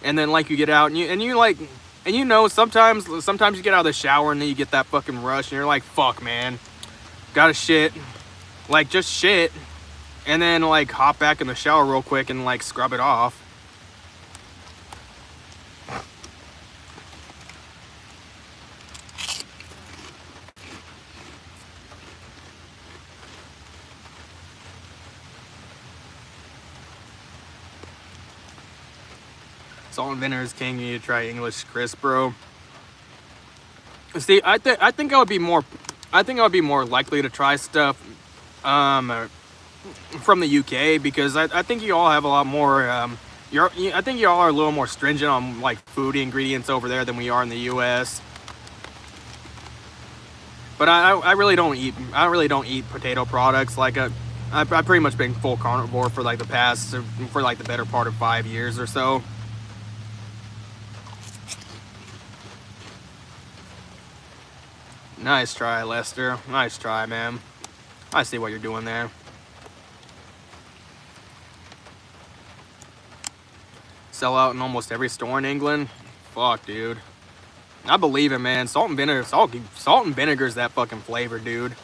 and then, like, you get out and you know sometimes you get out of the shower and then you get that fucking rush and you're like, fuck, man, gotta shit. Like, just shit, and then, like, hop back in the shower real quick and, like, scrub it off. Salt and vinegar is king. You need to try English crisp, bro. See, I think I would be more likely to try stuff from the UK, because I think you all have a lot more I think y'all are a little more stringent on like food ingredients over there than we are in the U.S. But I really don't eat. I really don't eat potato products. Like I've pretty much been full carnivore for like the better part of 5 years or so. Nice try, Lester. Nice try, man. I see what you're doing there. Sell out in almost every store in England. Fuck, dude. I believe it, man. Salt and vinegar. Salt and vinegar is that fucking flavor, dude.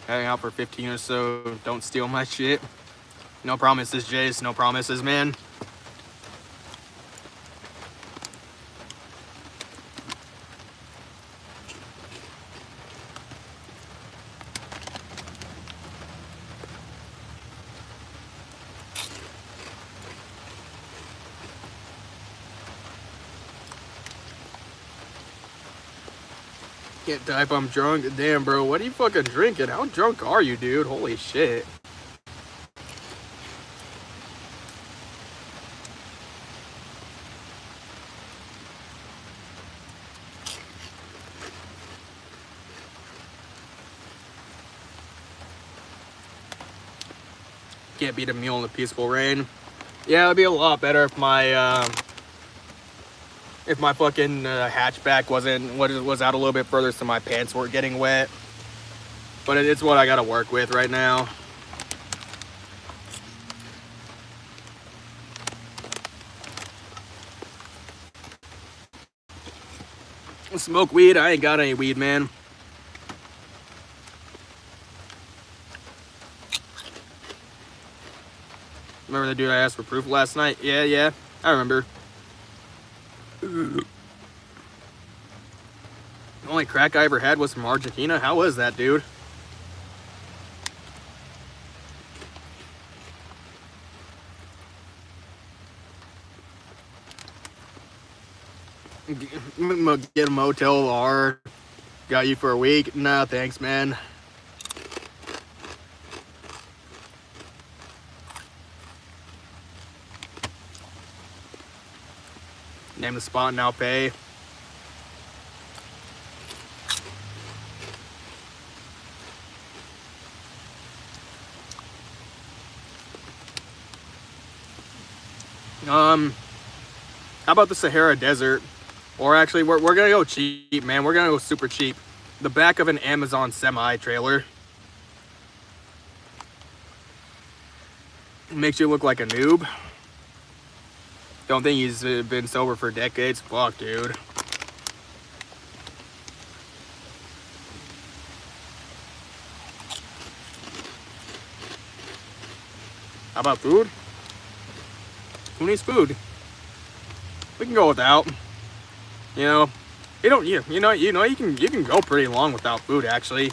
Hang out for 15 or so. Don't steal my shit. No promises, Jace. No promises, man. Can't type I'm drunk. Damn, bro. What are you fucking drinking? How drunk are you, dude? Holy shit. Can't beat a meal in the peaceful rain. Yeah, it'd be a lot better if my fucking hatchback was out a little bit further, so my pants weren't getting wet. But it's what I gotta work with right now. Smoke weed? I ain't got any weed, man. Remember the dude I asked for proof last night? Yeah, I remember. The only crack I ever had was from Argentina. How was that, dude? Get a motel bar. Got you for a week? Nah, thanks, man. Name the spot and I'll pay. How about the Sahara Desert? Or actually, we're gonna go cheap, man. We're gonna go super cheap. The back of an Amazon semi-trailer. Makes you look like a noob. Don't think he's been sober for decades. Fuck, dude. How about food? Who needs food? We can go without. You know, you can go pretty long without food. Actually,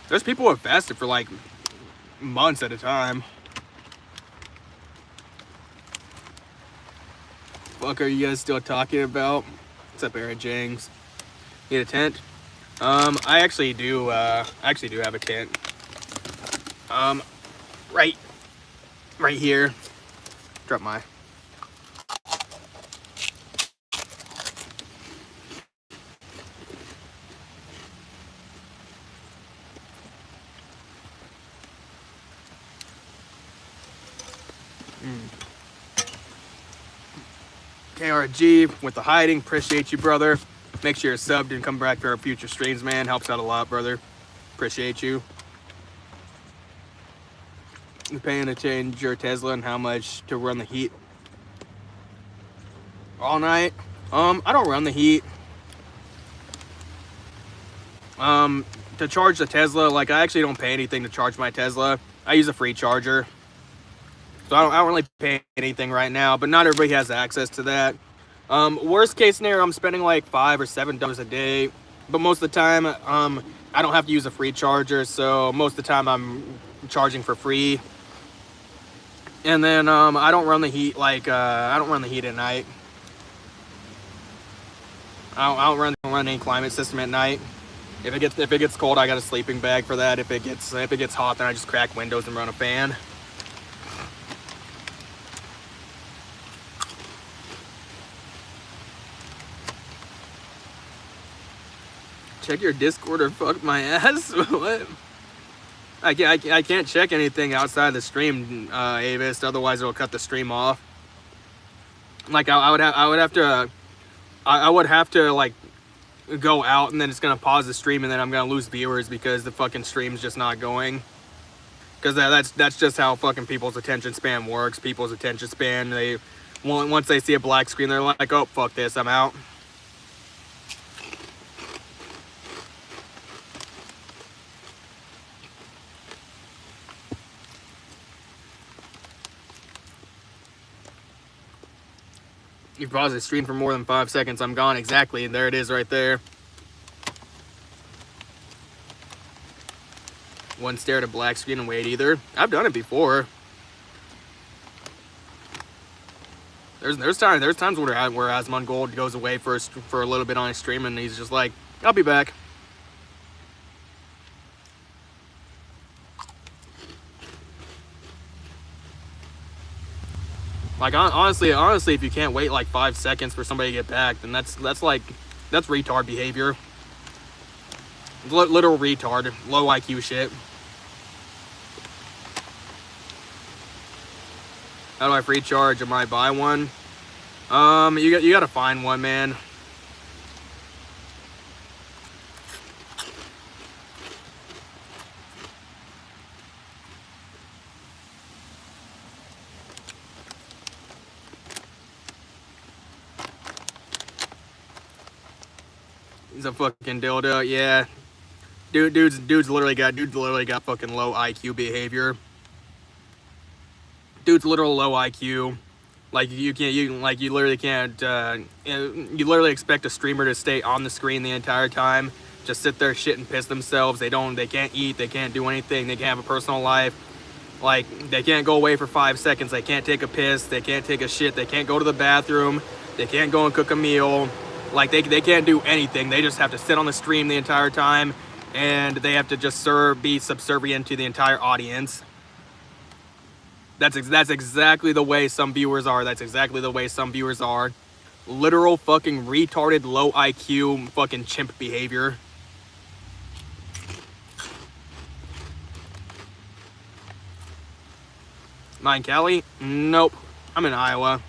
there's people who have fasted for like months at a time. Fuck are you guys still talking about? What's up, Aaron James? Need a tent? I actually do have a tent. Right here. Drop my. KRG with the hiding. Appreciate you, brother. Make sure you're subbed and come back for our future streams, man. Helps out a lot, brother. Appreciate you. You're paying to change your Tesla and how much to run the heat all night. I don't run the heat. To charge the Tesla, like I actually don't pay anything to charge my Tesla. I use a free charger. So I don't really pay anything right now, but not everybody has access to that. Worst case scenario, I'm spending like $5 or $7 a day, but most of the time, I don't have to use a free charger, so most of the time I'm charging for free. And then I don't run the heat I don't run the heat at night. I don't run any climate system at night. If it gets cold, I got a sleeping bag for that. If it gets hot, then I just crack windows and run a fan. Check your Discord or fuck my ass. What? I can't check anything outside the stream, Avis. Otherwise, it'll cut the stream off. Like I would have to like go out, and then it's gonna pause the stream, and then I'm gonna lose viewers because the fucking stream's just not going. Because that's just how fucking people's attention span works. People's attention span, once they see a black screen, they're like, oh fuck this, I'm out. You pause the stream for more than 5 seconds, I'm gone. Exactly, and there it is right there. One stare at a black screen and wait either. I've done it before. There's times where Asmongold goes away for a little bit on his stream, and he's just like, I'll be back. Like honestly, if you can't wait like 5 seconds for somebody to get back, then that's retard behavior. Literal retard, low IQ shit. How do I free charge? Am I buy one? You gotta find one, man. He's a fucking dildo, yeah. Dude's literally got fucking low IQ behavior. Dude's literal low IQ. Like you literally can't. You literally expect a streamer to stay on the screen the entire time, just sit there, shit and piss themselves. They can't eat. They can't do anything. They can't have a personal life. Like they can't go away for 5 seconds. They can't take a piss. They can't take a shit. They can't go to the bathroom. They can't go and cook a meal. Like they can't do anything. They just have to sit on the stream the entire time, and they have to just be subservient to the entire audience. That's exactly the way some viewers are. That's exactly the way some viewers are. Literal fucking retarded low IQ fucking chimp behavior. Am I in Cali? Nope. I'm in Iowa.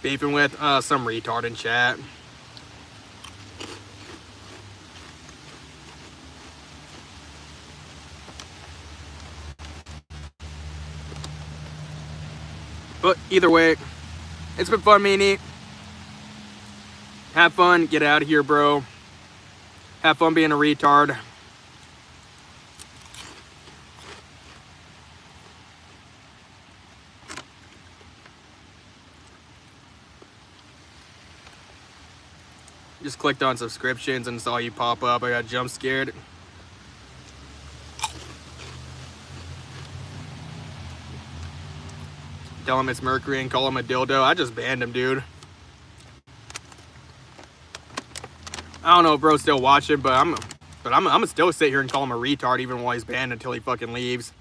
Beefing with some retard in chat. But either way, it's been fun, Meanie. Have fun, get out of here, bro. Have fun being a retard. Just clicked on subscriptions and saw you pop up. I got jump scared. Tell him it's Mercury and call him a dildo. I just banned him, dude. I don't know if bro's still watching, but I'm gonna still sit here and call him a retard even while he's banned until he fucking leaves.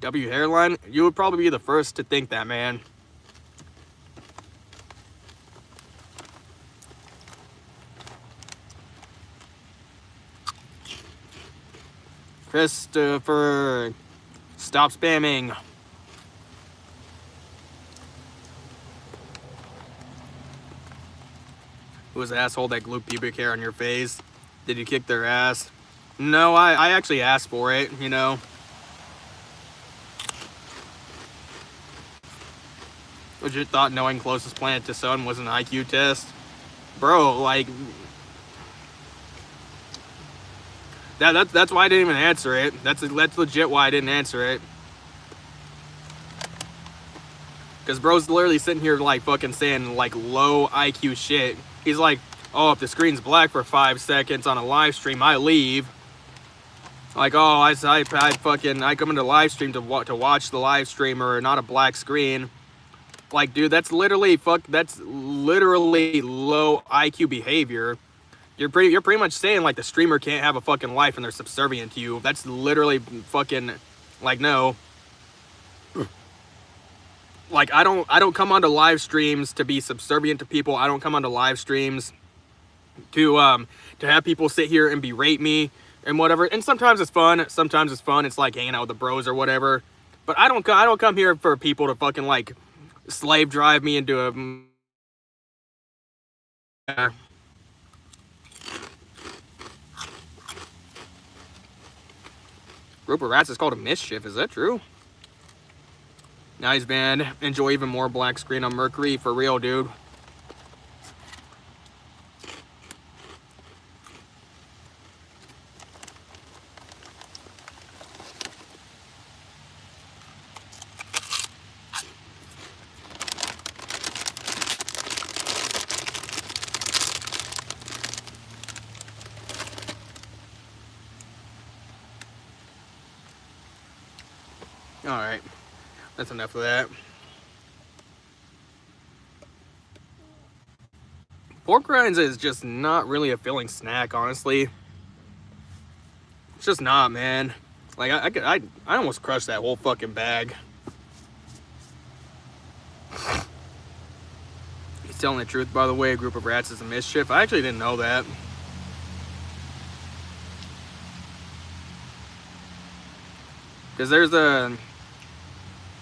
W hairline? You would probably be the first to think that, man. Christopher, stop spamming. Who was the asshole that glued pubic hair on your face? Did you kick their ass? No, I actually asked for it, you know. Legit thought knowing closest planet to sun was an IQ test. Bro, like... That's why I didn't even answer it. That's legit why I didn't answer it. Because bro's literally sitting here like fucking saying like low IQ shit. He's like, oh, if the screen's black for 5 seconds on a live stream, I leave. Like, oh, I come into live stream to watch the live stream or not a black screen. Like, dude, that's literally low IQ behavior. You're pretty much saying like the streamer can't have a fucking life and they're subservient to you. That's literally fucking like, no. Like, I don't come onto live streams to be subservient to people. I don't come onto live streams to have people sit here and berate me and whatever. And sometimes it's fun. It's like hanging out with the bros or whatever. But I don't come here for people to fucking like slave drive me into a group of rats is called a mischief. Is that true? Nice, band. Enjoy even more black screen on Mercury. For real, dude. Alright. That's enough of that. Pork rinds is just not really a filling snack, honestly. It's just not, man. Like, I almost crushed that whole fucking bag. He's telling the truth, by the way. A group of rats is a mischief. I actually didn't know that. Because there's a...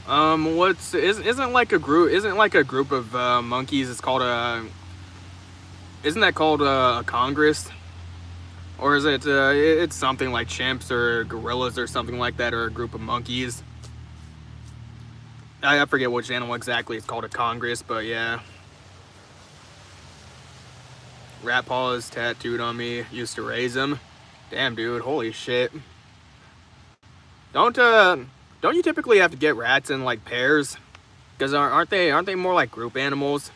isn't like a group of monkeys, it's called a... Isn't that called a congress? Or is it, it's something like chimps or gorillas or something like that, or a group of monkeys. I forget which animal exactly it's called a congress, but yeah. Rat paws tattooed on me, used to raise them. Damn, dude, holy shit. Don't you typically have to get rats in like pairs? Because aren't they more like group animals?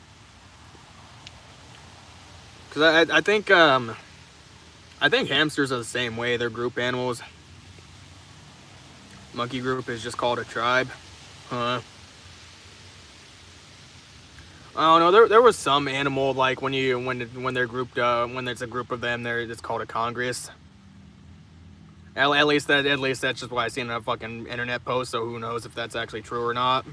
Because I think hamsters are the same way. They're group animals. Monkey group is just called a tribe. Huh. Oh no, there was some animal like when they're grouped when there's a group of them, it's called a congress. At least that's just what I seen in a fucking internet post, so who knows if that's actually true or not.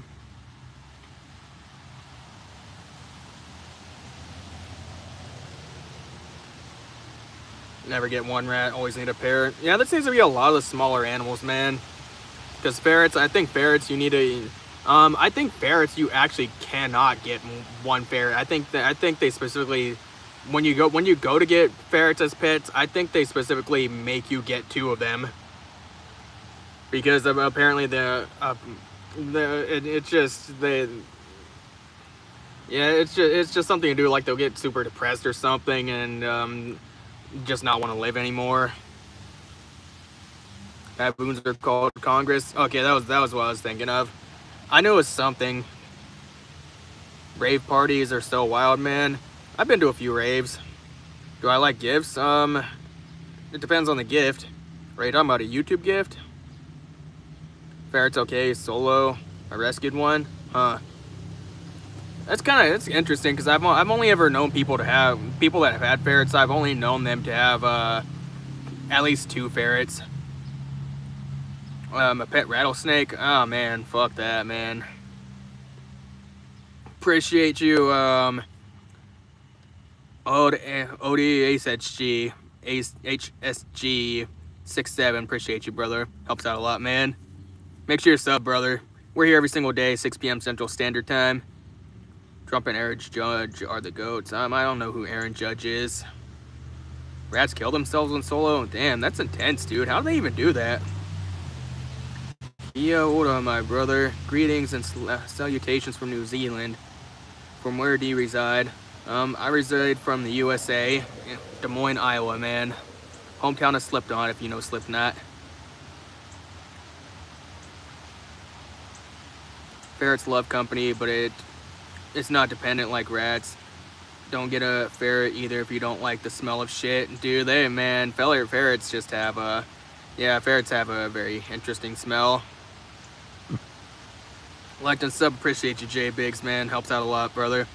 Never get one rat, always need a pair. Yeah, that seems to be a lot of the smaller animals, man. Because ferrets, I think ferrets you actually cannot get one ferret. I think they specifically, when you go to get ferrets as pets, I think they specifically make you get 2 of them. Because apparently it's just something to do, like they'll get super depressed or something and just not want to live anymore. Baboons are called Congress. Okay, that was what I was thinking of. I knew it was something. Rave parties are so wild, man. I've been to a few raves. Do I like gifts? It depends on the gift. Are you talking about a YouTube gift? Ferret's okay, solo. I rescued one. Huh. It's interesting because I've only ever known people that have had ferrets. I've only known them to have at least 2 ferrets. A pet rattlesnake. Oh man, fuck that, man. Appreciate you, HSG67. Appreciate you, brother. Helps out a lot, man. Make sure you're sub, brother. We're here every single day, 6 p.m. Central Standard Time. Trump and Aaron Judge are the GOATs. I don't know who Aaron Judge is. Rats kill themselves in solo? Damn, that's intense, dude. How do they even do that? Yo, hold on, my brother. Greetings and salutations from New Zealand. From where do you reside? I reside from the USA, Des Moines, Iowa, man. Hometown of Slipknot, if you know Slipknot. Ferrets love company, but it's not dependent like rats. Don't get a ferret either if you don't like the smell of shit. Dude, ferrets just have a, yeah, ferrets have a very interesting smell. Liked and sub, appreciate you, J Biggs, man. Helps out a lot, brother.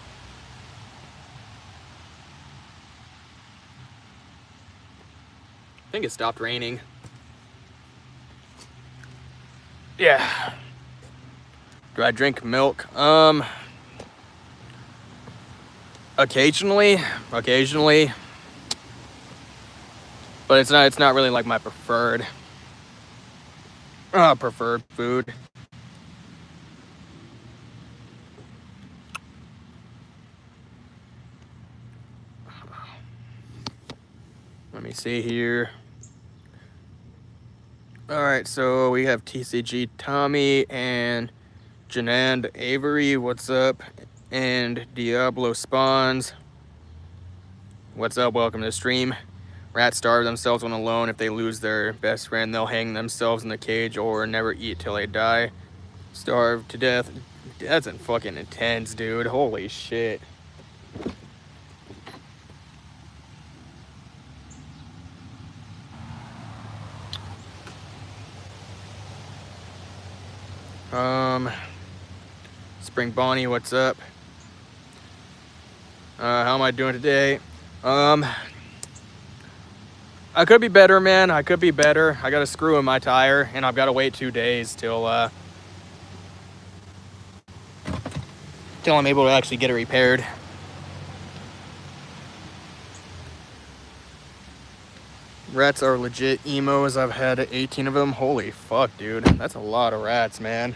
I think it stopped raining. Yeah. Do I drink milk? Occasionally, but it's not really like my preferred food. Let me see here. All right, so we have TCG Tommy and Janand Avery. What's up? And Diablo Spawns. What's up? Welcome to the stream. Rats starve themselves when alone. If they lose their best friend, they'll hang themselves in the cage or never eat till they die. Starve to death. That's fucking intense, dude. Holy shit. Spring Bonnie, what's up? How am I doing today? I could be better, man. I could be better. I got a screw in my tire, and I've got to wait 2 days till I'm able to actually get it repaired. Rats are legit emos. I've had 18 of them. Holy fuck, dude. That's a lot of rats, man.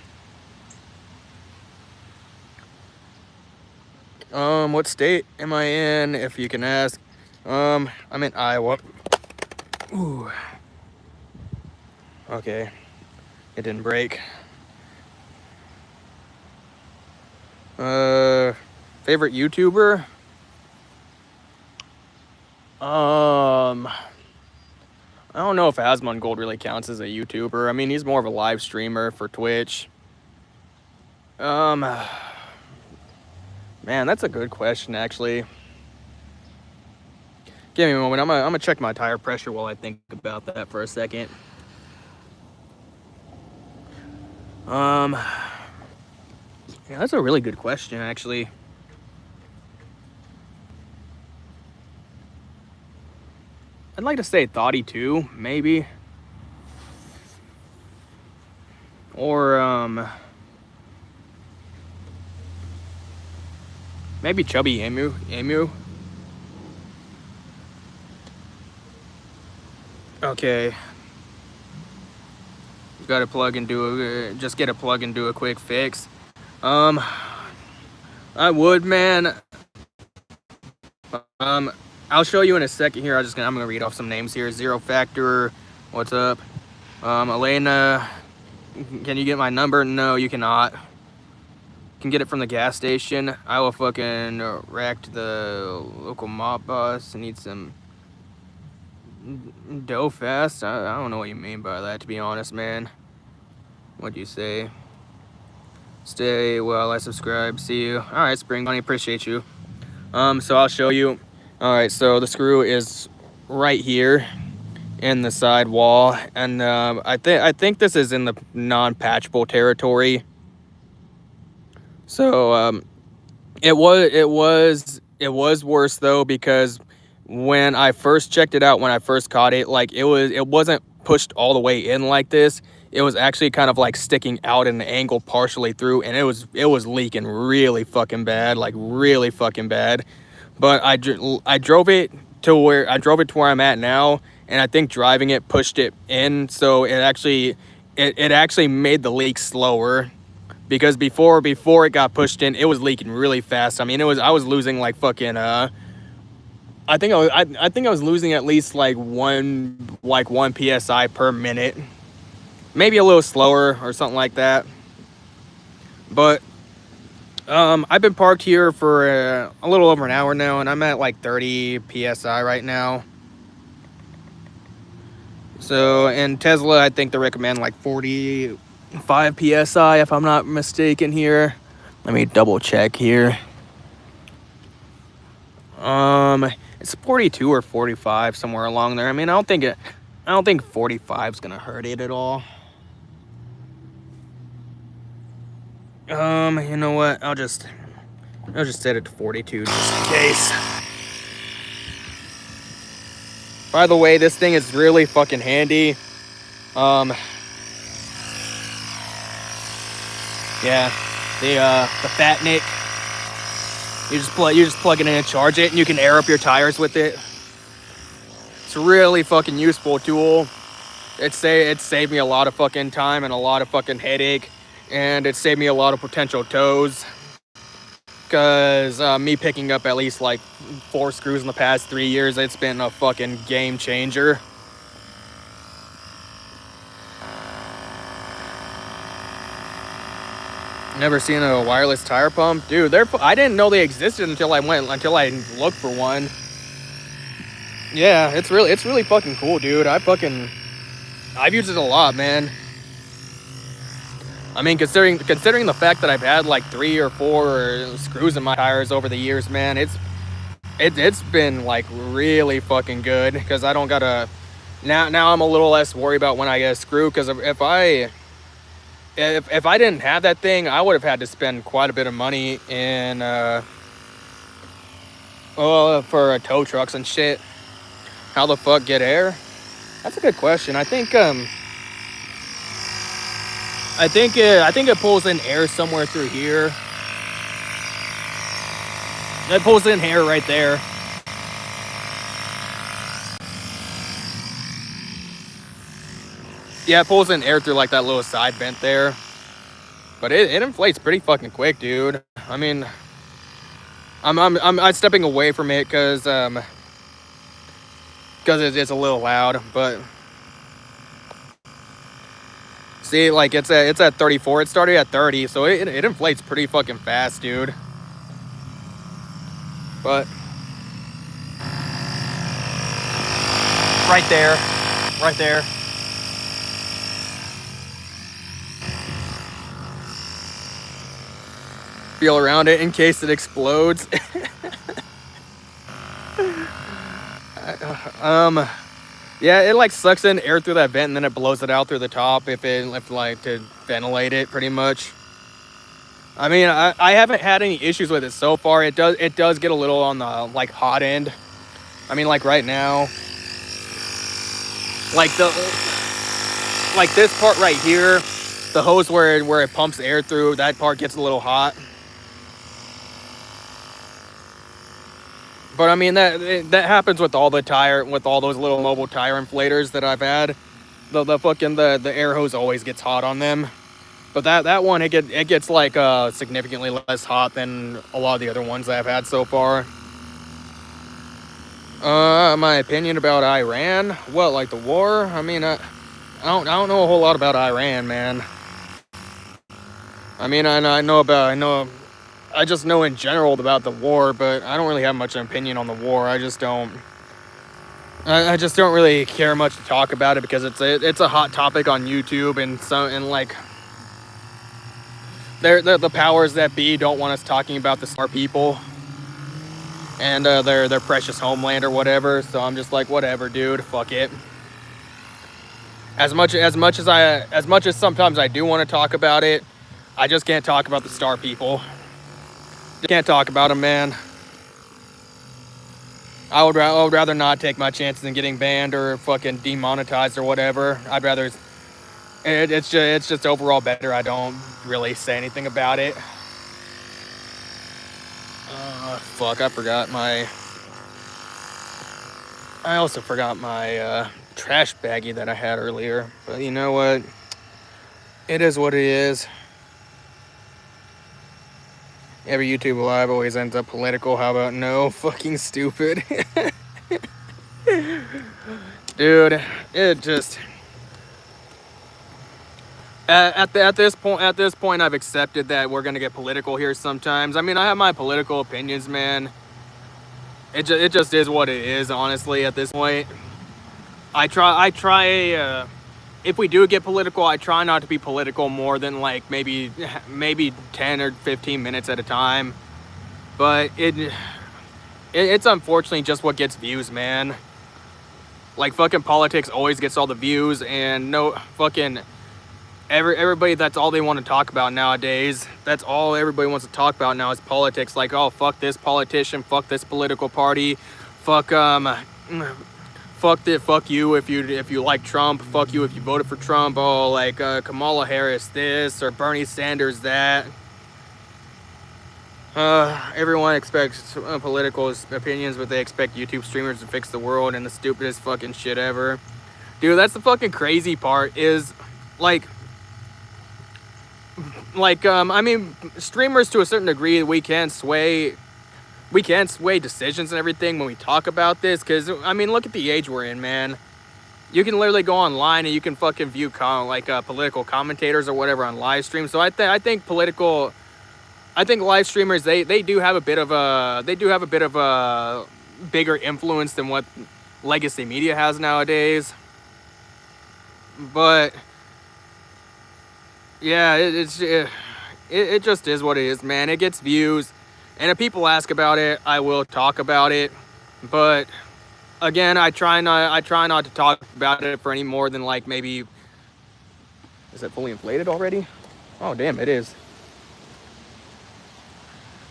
What state am I in, if you can ask? I'm in Iowa. Ooh. Okay. It didn't break. Favorite YouTuber? I don't know if Asmongold really counts as a YouTuber. I mean, he's more of a live streamer for Twitch. Man, that's a good question, actually. Give me a moment. I'm gonna check my tire pressure while I think about that for a second. Yeah, that's a really good question, actually. I'd like to say Thoughty 2, maybe. Or, maybe Chubby Emu. Okay. Got to plug and do just get a plug and do a quick fix. I would, man. I'll show you in a second here. I'm gonna read off some names here. Zero Factor, what's up? Elena, can you get my number? No, you cannot. You can get it from the gas station. I will fucking rack to the local mob boss. I need some dough fast. I don't know what you mean by that, to be honest, man. What'd you say? Stay well, I subscribe. See you. All right, Spring Bunny, appreciate you. So I'll show you. All right, so the screw is right here in the side wall, and I think this is in the non-patchable territory. So it was worse though, because when I first checked it out, when I first caught it, like it wasn't pushed all the way in like this. It was actually kind of like sticking out at an angle partially through, and it was leaking really fucking bad, like really fucking bad. But I drove it to where I'm at now, and I think driving it pushed it in, so it actually made the leak slower. Because before it got pushed in, it was leaking really fast. I mean, I was losing like fucking I think I was losing at least like one PSI per minute. Maybe a little slower or something like that. But I've been parked here for a little over an hour now, and I'm at like 30 PSI right now. So in Tesla, I think they recommend like 40 5 psi if I'm not mistaken here. Let me double check here. It's 42 or 45, somewhere along there. I mean, I don't think 45 is gonna hurt it at all. You know what? I'll just set it to 42 just in case. By the way, this thing is really fucking handy. Yeah, the Fat Nick. You just plug it in and charge it, and you can air up your tires with it. It's a really fucking useful tool. It saved me a lot of fucking time and a lot of fucking headache, and it saved me a lot of potential tows. Cause me picking up at least like 4 screws in the past 3 years, it's been a fucking game changer. Never seen a wireless tire pump, dude. I didn't know they existed until I looked for one. Yeah, it's really fucking cool, dude. I've used it a lot, man. I mean, considering the fact that I've had like 3 or 4 screws in my tires over the years, man, it's been like really fucking good, because I don't gotta. Now I'm a little less worried about when I get a screw, because if I didn't have that thing, I would have had to spend quite a bit of money in for tow trucks and shit. How the fuck get air? That's a good question. I think it pulls in air somewhere through here. It pulls in air right there. Yeah, it pulls in air through like that little side vent there. But it inflates pretty fucking quick, dude. I mean, I'm stepping away from it because it's a little loud, but see, like it's at 34. It started at 30, so it inflates pretty fucking fast, dude. But right there. Feel around it in case it explodes. Yeah, it like sucks in air through that vent and then it blows it out through the top if like to ventilate it, pretty much. I mean, I haven't had any issues with it so far. It does get a little on the like hot end. I mean, like right now, like this part right here, the hose where it pumps air through, that part gets a little hot. But I mean, that happens with all those little mobile tire inflators that I've had. The air hose always gets hot on them. But that one, it gets like significantly less hot than a lot of the other ones that I've had so far. My opinion about Iran? What, like the war? I mean, I don't know a whole lot about Iran, man. I mean, I just know in general about the war, but I don't really have much opinion on the war. I just don't really care much to talk about it, because it's a hot topic on YouTube, and like the powers that be don't want us talking about our people and their precious homeland or whatever. So I'm just like, whatever, dude, fuck it. As much as sometimes I do want to talk about it, I just can't talk about the star people. Can't talk about them, man. I would rather not take my chances in getting banned or fucking demonetized or whatever. I'd rather. It's just overall better I don't really say anything about it. Fuck, I also forgot my trash baggie that I had earlier. But you know what? It is what it is. Every YouTube live always ends up political. How about no? Fucking stupid. Dude, it just... At this point, I've accepted that we're gonna get political here sometimes. I mean, I have my political opinions, man. It just is what it is, honestly. At this point, I try. if we do get political, I try not to be political more than like maybe 10 or 15 minutes at a time. But it's unfortunately just what gets views, man. Like fucking politics always gets all the views, and no fucking everybody, that's all they want to talk about nowadays. That's all everybody wants to talk about now is politics. Like, oh, fuck this politician, fuck this political party, fuck fuck you if you like Trump, fuck you if you voted for Trump. Oh, like Kamala Harris this or Bernie Sanders that. Everyone expects political opinions, but they expect YouTube streamers to fix the world and the stupidest fucking shit ever. Dude, that's the fucking crazy part is like I mean, streamers to a certain degree, we can sway decisions and everything when we talk about this, because I mean, look at the age we're in, man. You can literally go online and you can fucking view political commentators or whatever on live stream. So I think live streamers, they do have a bit of a bigger influence than what legacy media has nowadays. But yeah, it just is what it is, man. It gets views, and if people ask about it, I will talk about it. But again, I try not to talk about it for any more than like maybe. Is it fully inflated already? Oh damn, it is.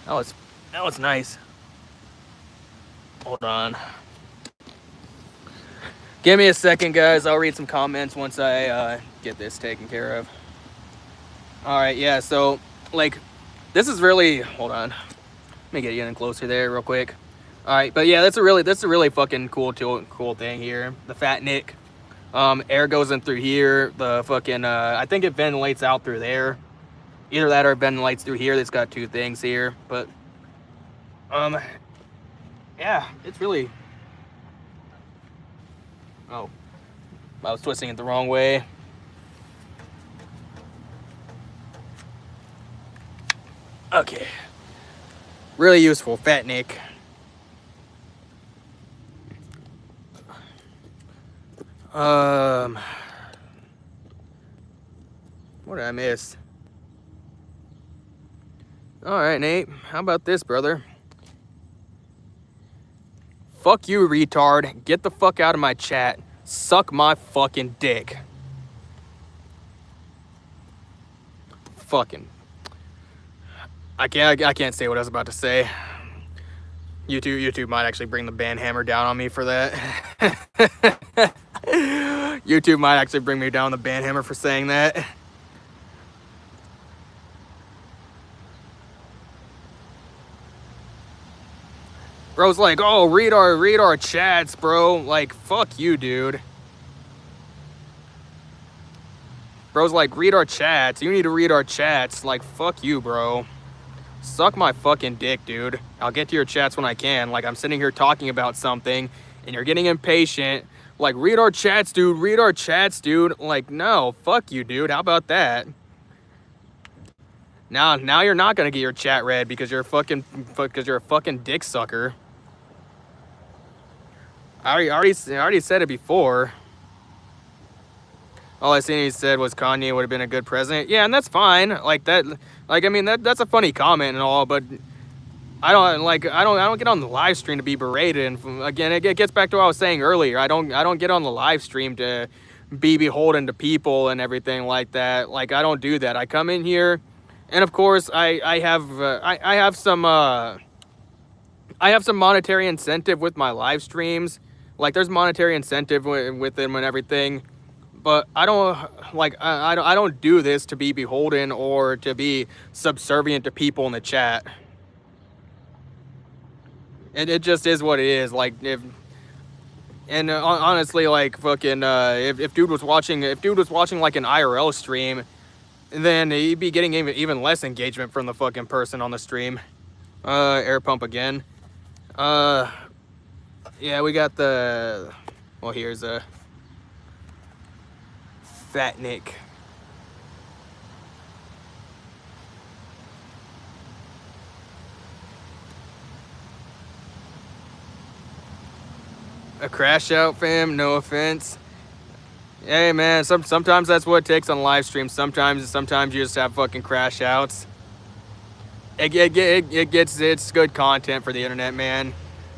That was nice. Hold on. Give me a second, guys. I'll read some comments once I get this taken care of. All right, yeah. So, like, this is really. Hold on. Let me get you in closer there, real quick. All right, but yeah, that's a really fucking cool thing here. The fat nick. Air goes in through here. The fucking I think it ventilates out through there. Either that or it ventilates through here. It's got two things here, but yeah, it's really. Oh, I was twisting it the wrong way. Okay. Really useful, fat nick. What did I miss? All right, Nate. How about this, brother? Fuck you, retard. Get the fuck out of my chat. Suck my fucking dick. Fucking. I can't say what I was about to say. YouTube might actually bring the ban hammer down on me for that. YouTube might actually bring me down the ban hammer for saying that. Bro's like, oh, read our chats, bro. Like, fuck you, dude. Bro's like, read our chats. You need to read our chats. Like, fuck you, bro. Suck my fucking dick, dude. I'll get to your chats when I can. Like, I'm sitting here talking about something, and you're getting impatient. Like, read our chats, dude. Read our chats, dude. Like, no, fuck you, dude. How about that? Now you're not gonna get your chat read because you're a fucking dick sucker. I already said it before. All I seen he said was Kanye would have been a good president. Yeah, and that's fine. Like that. Like, I mean, that's a funny comment and all, but I don't get on the live stream to be berated. And again, it gets back to what I was saying earlier. I don't get on the live stream to be beholden to people and everything like that. Like, I don't do that. I come in here, and of course, I have some monetary incentive with my live streams. Like, there's monetary incentive with them and everything. But I don't do this to be beholden or to be subservient to people in the chat. It just is what it is. Like, honestly, like, fucking if dude was watching like an IRL stream, then he'd be getting even less engagement from the fucking person on the stream. Air pump again. Yeah, we got the. Well, here's a. Fat Nick. A crash out, fam, no offense. Hey man, sometimes that's what it takes on live streams. Sometimes you just have fucking crash outs. It's good content for the internet, man.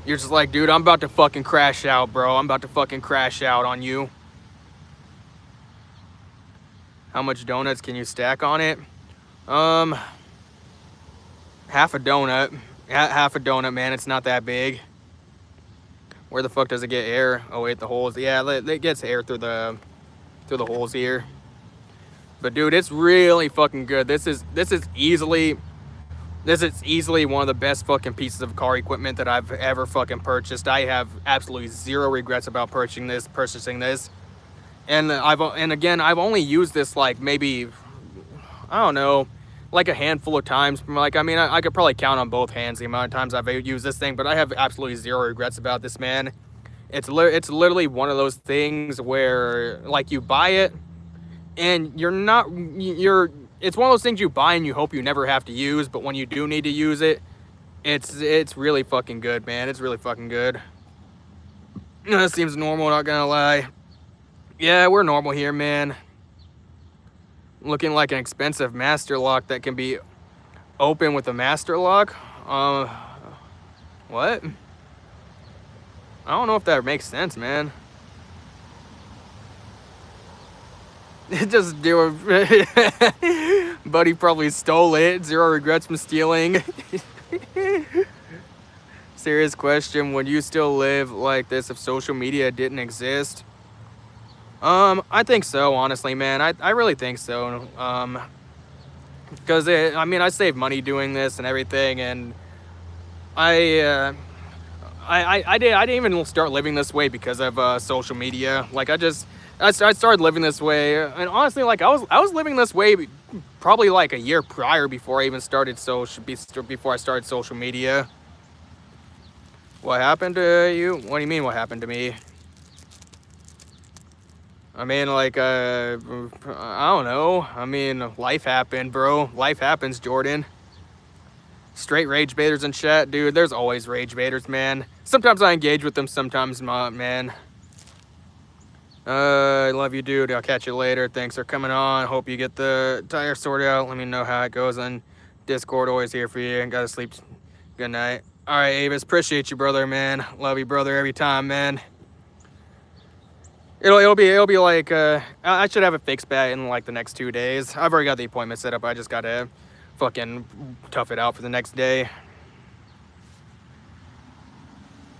You're just like, dude, I'm about to fucking crash out, bro. I'm about to fucking crash out on you. How much donuts can you stack on it? Um, half a donut. Half a donut, man. It's not that big. Where the fuck does it get air? Oh wait, the holes. Yeah, it gets air through the holes here. But dude, it's really fucking good. This is easily one of the best fucking pieces of car equipment that I've ever fucking purchased. I have absolutely zero regrets about purchasing this. And again, I've only used this like maybe, I don't know, like a handful of times. Like, I mean, I could probably count on both hands the amount of times I've used this thing, but I have absolutely zero regrets about this, man. It's literally one of those things where like you buy it and it's one of those things you buy and you hope you never have to use, but when you do need to use it, it's really fucking good, man. It's really fucking good. That seems normal, not gonna lie. Yeah, we're normal here, man. Looking like an expensive master lock that can be open with a master lock. What? I don't know if that makes sense, man. Just do it. Buddy probably stole it. Zero regrets from stealing. Serious question. Would you still live like this if social media didn't exist? I think so, honestly, man. I really think so. Because I mean, I save money doing this and everything, and I didn't even start living this way because of social media. Like I started living this way, and honestly, like I was living this way probably like a year prior before I even started before I started social media. What happened to you? What do you mean? What happened to me? I mean, like, I don't know. I mean, life happened, bro. Life happens, Jordan. Straight rage baiters in chat, dude. There's always rage baiters, man. Sometimes I engage with them, sometimes not, man. I love you, dude. I'll catch you later. Thanks for coming on. Hope you get the tire sorted out. Let me know how it goes on Discord. Always here for you. Gotta sleep. Good night. All right, Avis. Appreciate you, brother, man. Love you, brother, every time, man. It'll be like I should have it fixed back in like the next 2 days. I've already got the appointment set up. I just gotta fucking tough it out for the next day.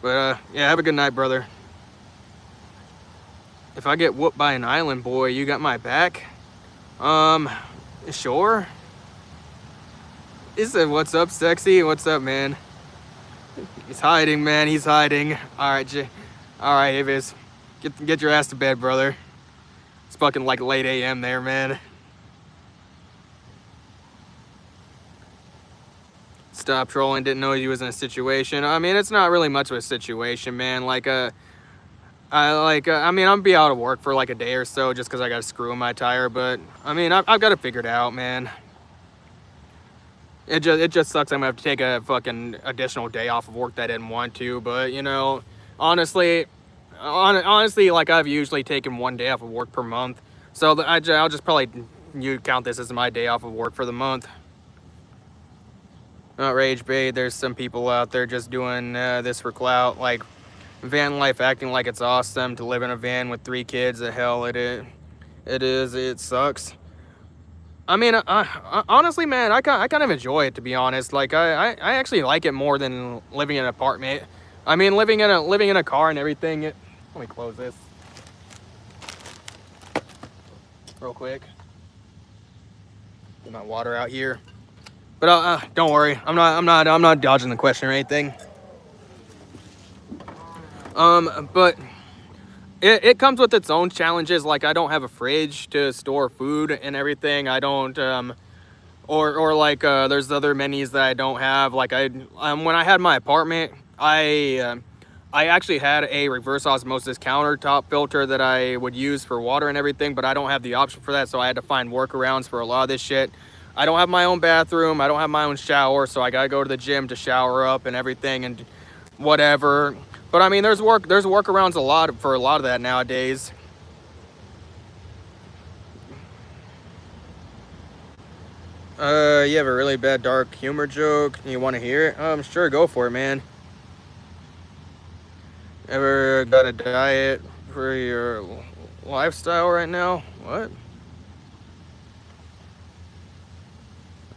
But yeah, have a good night, brother. If I get whooped by an island boy, you got my back? Sure. He said, "What's up, sexy? What's up, man?" He's hiding, man. He's hiding. All right, all right, Avis. Get your ass to bed, brother. It's fucking like late AM there, man. Stop trolling. Didn't know you was in a situation. I mean, it's not really much of a situation, man. Like, I mean, I'm gonna be out of work for like a day or so just because I got a screw in my tire. But I mean, I've got it figured out, man. It just sucks. I'm gonna have to take a fucking additional day off of work that I didn't want to. But you know, honestly, like I've usually taken 1 day off of work per month, so I'll just probably count this as my day off of work for the month. Not rage bait. There's some people out there just doing this for clout, like van life, acting like it's awesome to live in a van with 3 kids. The hell it is. It sucks. I mean, honestly, man, I kind of enjoy it, to be honest. Like I actually like it more than living in an apartment. I mean, living in a car and everything. Let me close this real quick. Get my water out here. But don't worry, I'm not dodging the question or anything. But it comes with its own challenges. Like I don't have a fridge to store food and everything. I don't or like there's other menus that I don't have. Like when I had my apartment, I actually had a reverse osmosis countertop filter that I would use for water and everything, but I don't have the option for that, so I had to find workarounds for a lot of this shit. I don't have my own bathroom. I don't have my own shower, so I gotta go to the gym to shower up and everything and whatever. But I mean, there's workarounds for a lot of that nowadays. You have a really bad dark humor joke. You want to hear it? Sure, go for it, man. Ever got a diet for your lifestyle right now? What?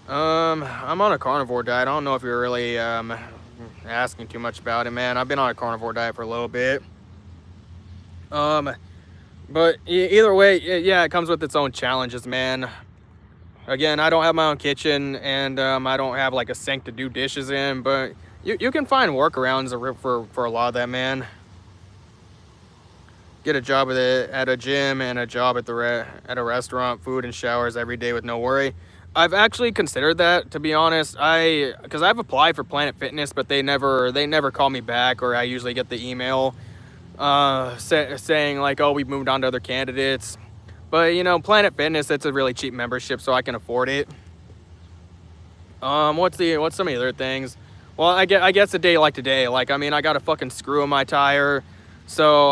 I'm on a carnivore diet. I don't know if you're really asking too much about it, man. I've been on a carnivore diet for a little bit. Um, but either way, yeah, it comes with its own challenges, man. Again, I don't have my own kitchen, and I don't have like a sink to do dishes in, but you can find workarounds for a lot of that, man. Get a job at a gym and a job at a restaurant, food and showers every day with no worry. I've actually considered that, to be honest. Because I've applied for Planet Fitness, but they never call me back, or I usually get the email saying like, oh, we've moved on to other candidates. But Planet Fitness, it's a really cheap membership, so I can afford it. What's some of the other things? Well, I guess a day like today, like, I mean, I got a fucking screw in my tire, so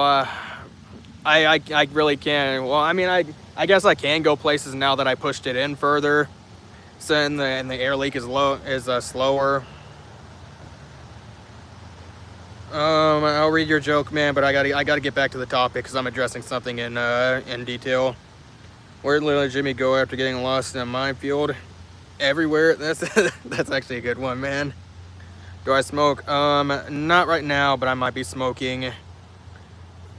I really can. Well, I mean, I guess I can go places now that I pushed it in further. So and the air leak is slower. I'll read your joke, man, but I gotta get back to the topic because I'm addressing something in detail. Where'd little Jimmy go after getting lost in a minefield? Everywhere. That's actually a good one, man. Do I smoke? Not right now, but I might be smoking.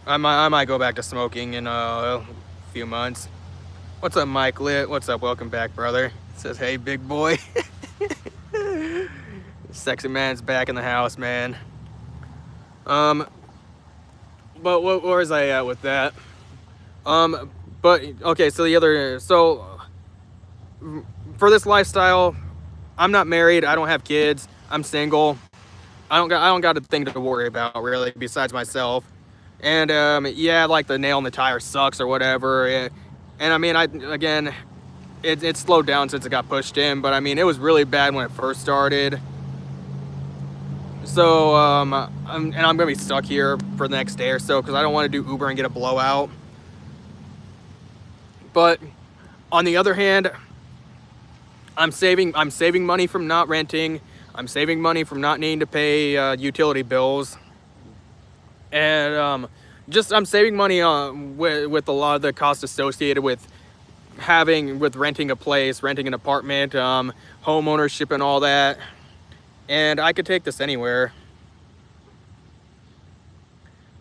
I might go back to smoking in a few months. What's up, Mike Lit? What's up? Welcome back, brother. Says, hey, big boy. Sexy man's back in the house, man. But where was I at with that? But okay, so for this lifestyle, I'm not married. I don't have kids. I'm single. I don't got a thing to worry about really besides myself. And yeah, like the nail in the tire sucks or whatever. And I mean, it's slowed down since it got pushed in, but I mean, it was really bad when it first started. So I'm gonna be stuck here for the next day or so because I don't want to do Uber and get a blowout. But on the other hand, I'm saving money from not renting. I'm saving money from not needing to pay utility bills, and I'm saving money with a lot of the costs associated with renting a place, renting an apartment, home ownership, and all that. And I could take this anywhere.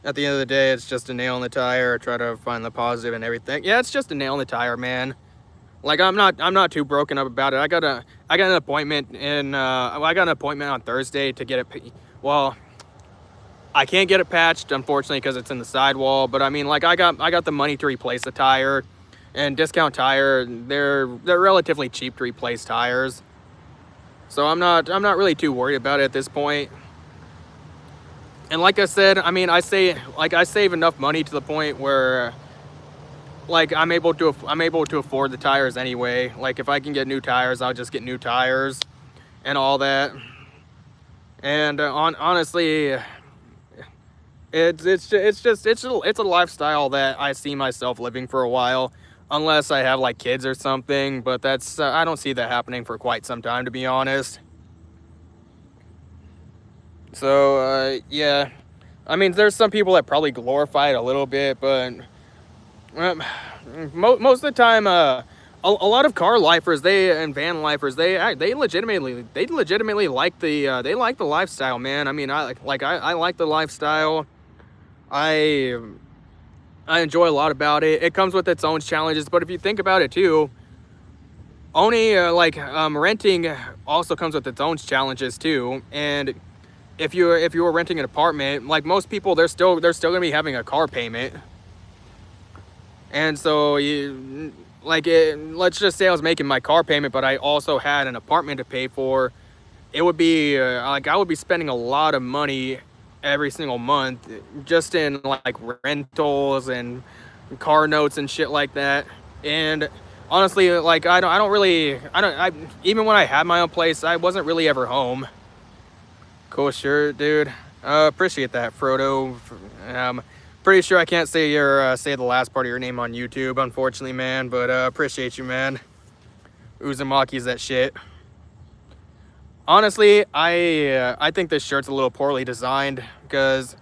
At the end of the day, it's just a nail in the tire. Try to find the positive and everything. Yeah, it's just a nail in the tire, man. Like, I'm not too broken up about it. I got an appointment on Thursday to get it. Well, I can't get it patched, unfortunately, because it's in the sidewall. But I mean, like, I got the money to replace the tire, and Discount Tire, they're relatively cheap to replace tires. So I'm not really too worried about it at this point. And like I said, I mean, I save enough money to the point where, like, I'm able to afford the tires anyway. Like, if I can get new tires, I'll just get new tires and all that. And honestly, it's a lifestyle that I see myself living for a while, unless I have like kids or something. But that's I don't see that happening for quite some time, to be honest. So yeah, I mean, there's some people that probably glorify it a little bit, but most of the time, a lot of car lifers, and van lifers, they legitimately like the lifestyle, man. I mean, I like the lifestyle. I enjoy a lot about it. It comes with its own challenges, but if you think about it too, renting also comes with its own challenges too. And if you were renting an apartment, like most people, they're still gonna be having a car payment. And so let's just say I was making my car payment, but I also had an apartment to pay for. It would be I would be spending a lot of money every single month just in like rentals and car notes and shit like that. And honestly, like I even when I had my own place, I wasn't really ever home. Cool shirt, dude. Appreciate that, Frodo. Pretty sure I can't say the last part of your name on YouTube, unfortunately, man. But appreciate you, man. Uzumaki's that shit. Honestly, I think this shirt's a little poorly designed because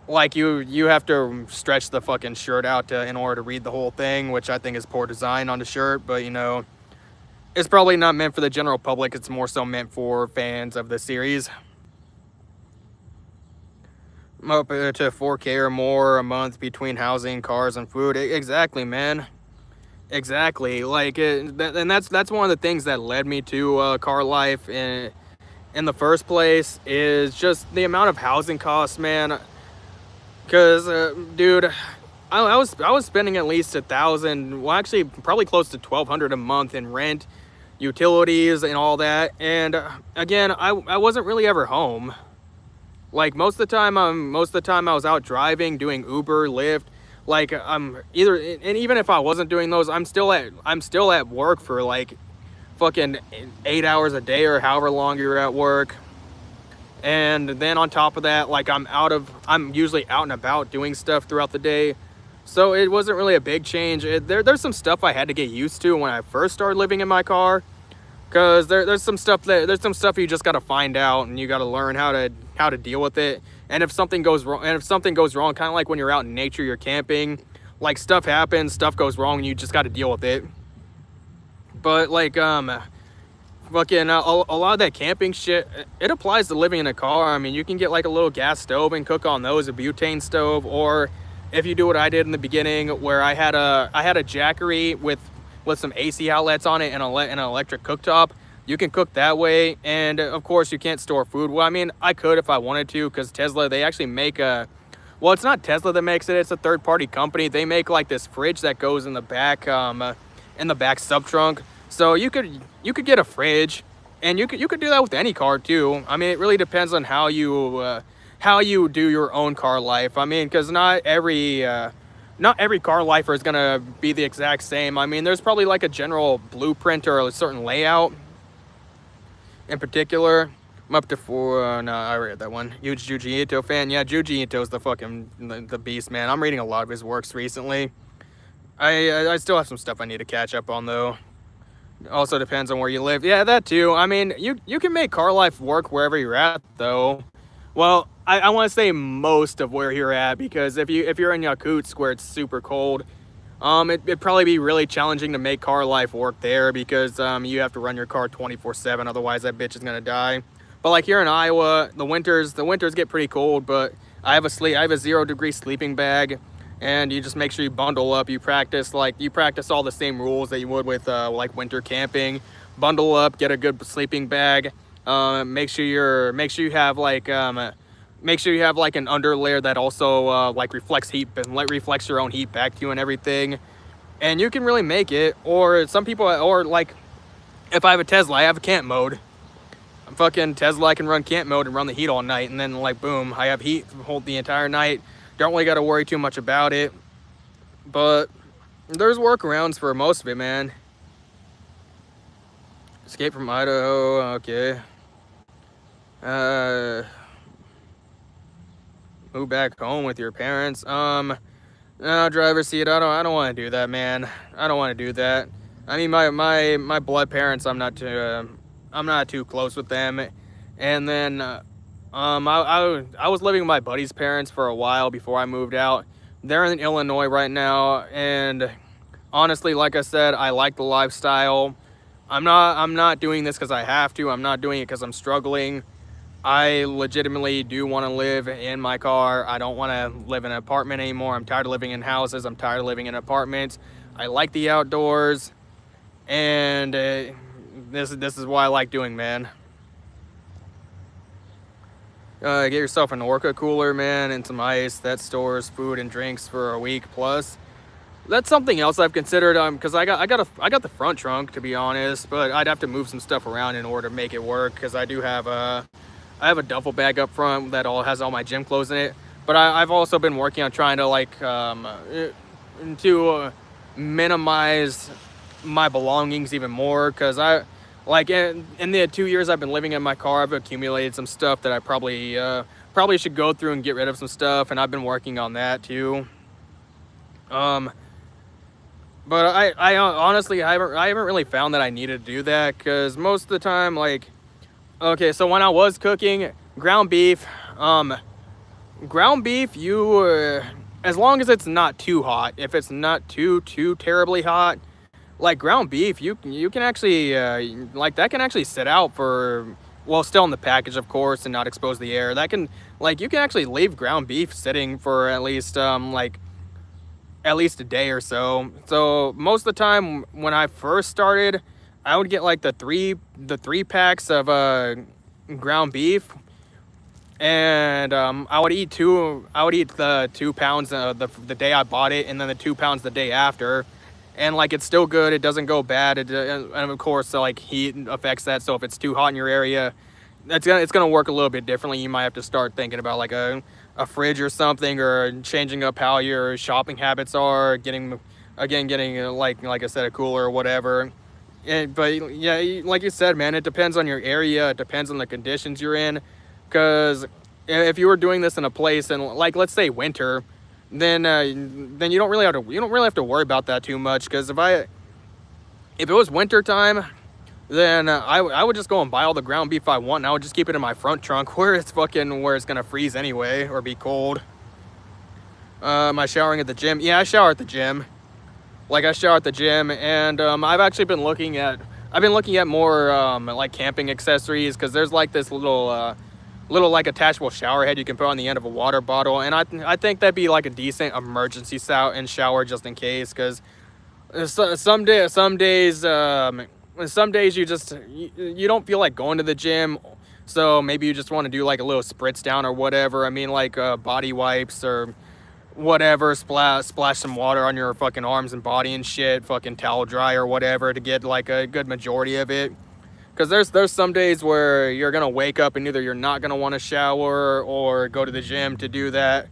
like you have to stretch the fucking shirt out in order to read the whole thing, which I think is poor design on the shirt. But you know, it's probably not meant for the general public. It's more so meant for fans of the series. Up to 4K or more a month between housing, cars, and food. Exactly, man. Exactly. Like, and that's one of the things that led me to car life in the first place is just the amount of housing costs, man. Cause, dude, I was spending at least 1,000. Well, actually, probably close to 1,200 a month in rent, utilities, and all that. And again, I wasn't really ever home. Like most of the time I was out driving, doing Uber, Lyft. Like I'm either, and even if I wasn't doing those, I'm still at work for like fucking 8 hours a day or however long you're at work. And then on top of that, like I'm usually out and about doing stuff throughout the day. So it wasn't really a big change. There's some stuff I had to get used to when I first started living in my car. Cause there's some stuff you just gotta find out, and you gotta learn how to deal with it. And if something goes wrong, kind of like when you're out in nature, you're camping, like stuff happens, stuff goes wrong, and you just gotta deal with it. But like fucking a lot of that camping shit, it applies to living in a car. I mean, you can get like a little gas stove and cook on those, a butane stove, or if you do what I did in the beginning, where I had a Jackery with some AC outlets on it and an electric cooktop. You can cook that way, and of course you can't store food. Well, I mean, I could if I wanted to, because Tesla, they actually make well, it's not Tesla that makes it, it's a third-party company. They make like this fridge that goes in the back sub trunk. So you could get a fridge, and you could do that with any car too. I mean, it really depends on how you do your own car life. I mean, because not every car lifer is gonna be the exact same. I mean, there's probably like a general blueprint or a certain layout. In particular, I'm up to 4. No, I read that one. Huge Junji Ito fan. Yeah, Junji Ito's the beast, man. I'm reading a lot of his works recently. I still have some stuff I need to catch up on though. Also depends on where you live. Yeah, that too. I mean, you can make car life work wherever you're at though. Well, I want to say most of where you're at, because if you're in Yakutsk where it's super cold, it'd probably be really challenging to make car life work there, because you have to run your car 24/7, otherwise that bitch is gonna die. But like here in Iowa, the winters get pretty cold, but I have a 0-degree sleeping bag, and you just make sure you bundle up. You practice all the same rules that you would with like winter camping. Bundle up, get a good sleeping bag. Make sure you have like an underlayer that also like reflects heat and reflects your own heat back to you and everything. And you can really make it. Or some people, or like if I have a Tesla, I have a camp mode. I'm fucking Tesla, I can run camp mode and run the heat all night, and then like boom, I have heat hold the entire night. Don't really got to worry too much about it. But there's workarounds for most of it, man. Escape from Idaho, okay. Move back home with your parents. No, driver's seat. I don't want to do that, man. I don't want to do that. I mean, my blood parents, I'm not too close with them. And then, I was living with my buddy's parents for a while before I moved out. They're in Illinois right now, and honestly, like I said, I like the lifestyle. I'm not doing this because I have to. I'm not doing it because I'm struggling. I legitimately do want to live in my car. I don't want to live in an apartment anymore. I'm tired of living in houses. I'm tired of living in apartments. I like the outdoors, and this is what I like doing, man. Get yourself an Orca cooler, man, and some ice that stores food and drinks for a week plus. That's something else I've considered, because I got the front trunk, to be honest, but I'd have to move some stuff around in order to make it work, because I have a duffel bag up front that has all my gym clothes in it. But I've also been working on trying to minimize my belongings even more, because in the 2 years I've been living in my car, I've accumulated some stuff that I probably should go through and get rid of some stuff, and I've been working on that too. But I honestly I haven't really found that I need to do that because most of the time, like, okay, so when I was cooking ground beef, um, ground beef, you as long as it's not too hot, if it's not too terribly hot, like ground beef, you can actually like that can actually sit out for, well, still in the package, of course, and not expose the air. That can, like, you can actually leave ground beef sitting for at least a day or so. So most of the time when I first started, I would get like the three packs of ground beef, and I would eat two. I would eat the 2 pounds the day I bought it, and then the 2 pounds the day after. And like it's still good. It doesn't go bad. And of course, like heat affects that. So if it's too hot in your area, it's gonna work a little bit differently. You might have to start thinking about like a fridge or something, or changing up how your shopping habits are. Getting like I said, a cooler or whatever. But yeah, like you said, man, it depends on your area. It depends on the conditions you're in. Because if you were doing this in a place, and like let's say winter, then you don't really have to worry about that too much. Because if it was winter time, then I would just go and buy all the ground beef I want, and I would just keep it in my front trunk where it's gonna freeze anyway or be cold. Am I showering at the gym? Yeah, I shower at the gym. Like I shower at the gym, and I've been looking at more like camping accessories, because there's like this little like attachable shower head you can put on the end of a water bottle, and I think that'd be like a decent emergency shower just in case, because some days you don't feel like going to the gym, so maybe you just want to do like a little spritz down or whatever. I mean, like body wipes or whatever, splash some water on your fucking arms and body and shit, fucking towel dry or whatever to get like a good majority of it. Because there's some days where you're gonna wake up and either you're not gonna want to shower or go to the gym to do that,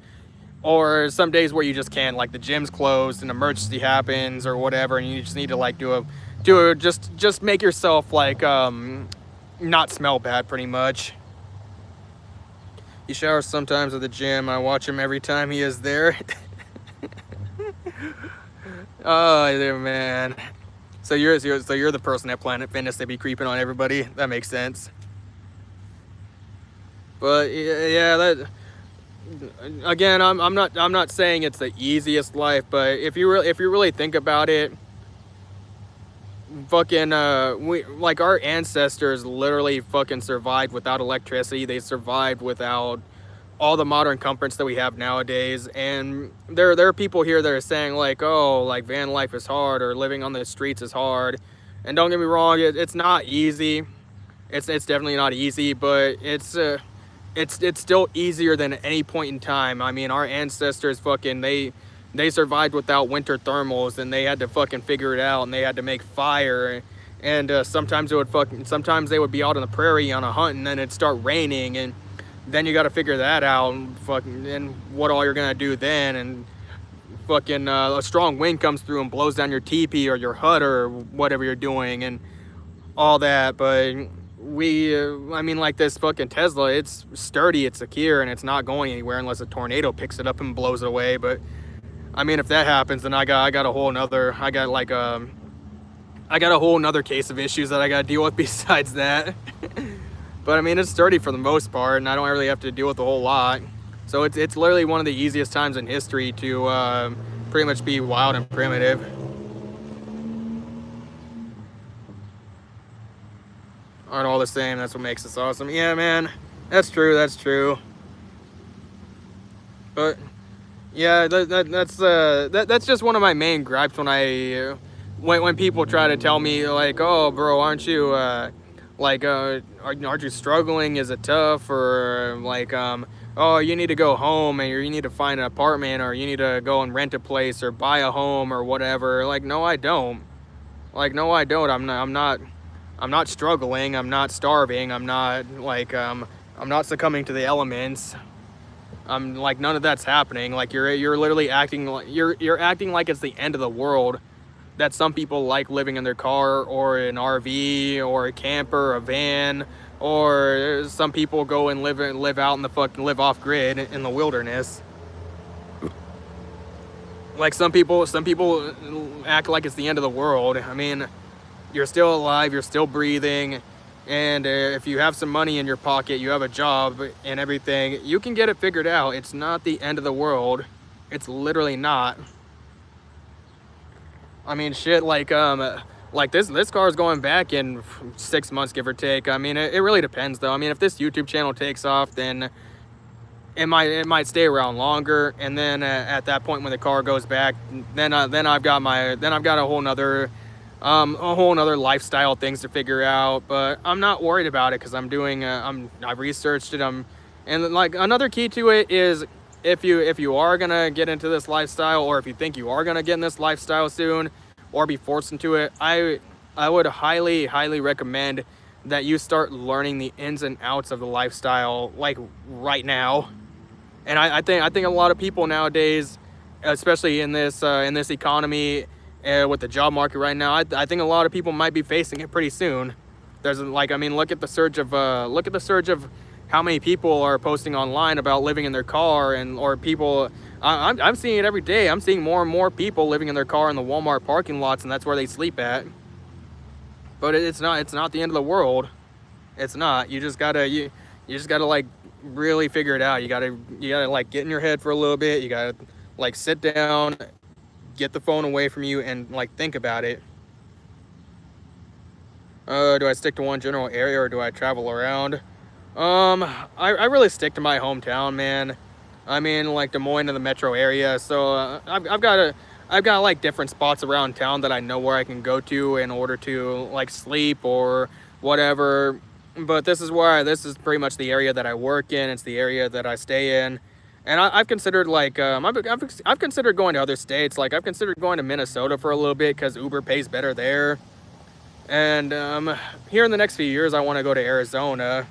or some days where you just can't, like the gym's closed, an emergency happens or whatever, and you just need to like just make yourself like not smell bad, pretty much. He showers sometimes at the gym. I watch him every time he is there. Oh, there, man. So you're the person at Planet Fitness that be creeping on everybody. That makes sense. But yeah, that again, I'm not saying it's the easiest life, but if you really think about it, fucking we, like, our ancestors literally fucking survived without electricity. They survived without all the modern comforts that we have nowadays. And there are people here that are saying like, oh, like van life is hard, or living on the streets is hard. And don't get me wrong, it's not easy. It's definitely not easy, but it's still easier than at any point in time. I mean, our ancestors fucking they survived without winter thermals, and they had to fucking figure it out, and they had to make fire. And sometimes they would be out on the prairie on a hunt, and then it'd start raining, and then you got to figure that out, and what all you're gonna do then. And fucking a strong wind comes through and blows down your teepee or your hut or whatever you're doing and all that. But I mean, like this fucking Tesla, it's sturdy, it's secure, and it's not going anywhere unless a tornado picks it up and blows it away. But I mean, if that happens, then I got a whole nother case of issues that I got to deal with besides that. But I mean, it's sturdy for the most part, and I don't really have to deal with a whole lot. So it's literally one of the easiest times in history to pretty much be wild and primitive. Aren't all the same. That's what makes us awesome. Yeah, man, that's true. That's true. But yeah, that's just one of my main gripes when people try to tell me like, oh, bro, aren't you aren't you struggling? Is it tough? Or like, oh, you need to go home, and you need to find an apartment, or you need to go and rent a place or buy a home or whatever. Like, no, I don't. Like, no, I don't. I'm not struggling. I'm not starving. I'm not succumbing to the elements. I'm like, none of that's happening. Like, you're literally acting like you're acting like it's the end of the world. That some people like living in their car or an RV or a camper, or a van, or some people go and live out in the fucking live off grid in the wilderness. Like some people act like it's the end of the world. I mean, you're still alive, you're still breathing, and if you have some money in your pocket, you have a job and everything, you can get it figured out. It's not the end of the world. It's literally not. I mean, shit, like this car is going back in 6 months, give or take. I mean, it really depends, though. I mean, if this YouTube channel takes off, then it might stay around longer, and then at that point when the car goes back, then I've got a whole nother lifestyle things to figure out. But I'm not worried about it because I've researched it. And like another key to it is, if you are gonna get into this lifestyle, or if you think you are gonna get in this lifestyle soon or be forced into it, I would highly recommend that you start learning the ins and outs of the lifestyle, like right now. And I think a lot of people nowadays, especially in this economy, with the job market right now, I think a lot of people might be facing it pretty soon. There's like, I mean, look at the surge of how many people are posting online about living in their car, or people. I'm seeing it every day. I'm seeing more and more people living in their car in the Walmart parking lots, and that's where they sleep at. But it's not the end of the world. It's not. You just gotta like really figure it out. You gotta like get in your head for a little bit. You gotta like sit down, get the phone away from you, and like think about it. Do I stick to one general area, or do I travel around? I really stick to my hometown, man. I mean, like Des Moines in the metro area. So I've got like different spots around town that I know where I can go to in order to like sleep or whatever. But this is pretty much the area that I work in. It's the area that I stay in. And I've considered like I've considered going to other states. Like I've considered going to Minnesota for a little bit because Uber pays better there. And here in the next few years, I want to go to Arizona.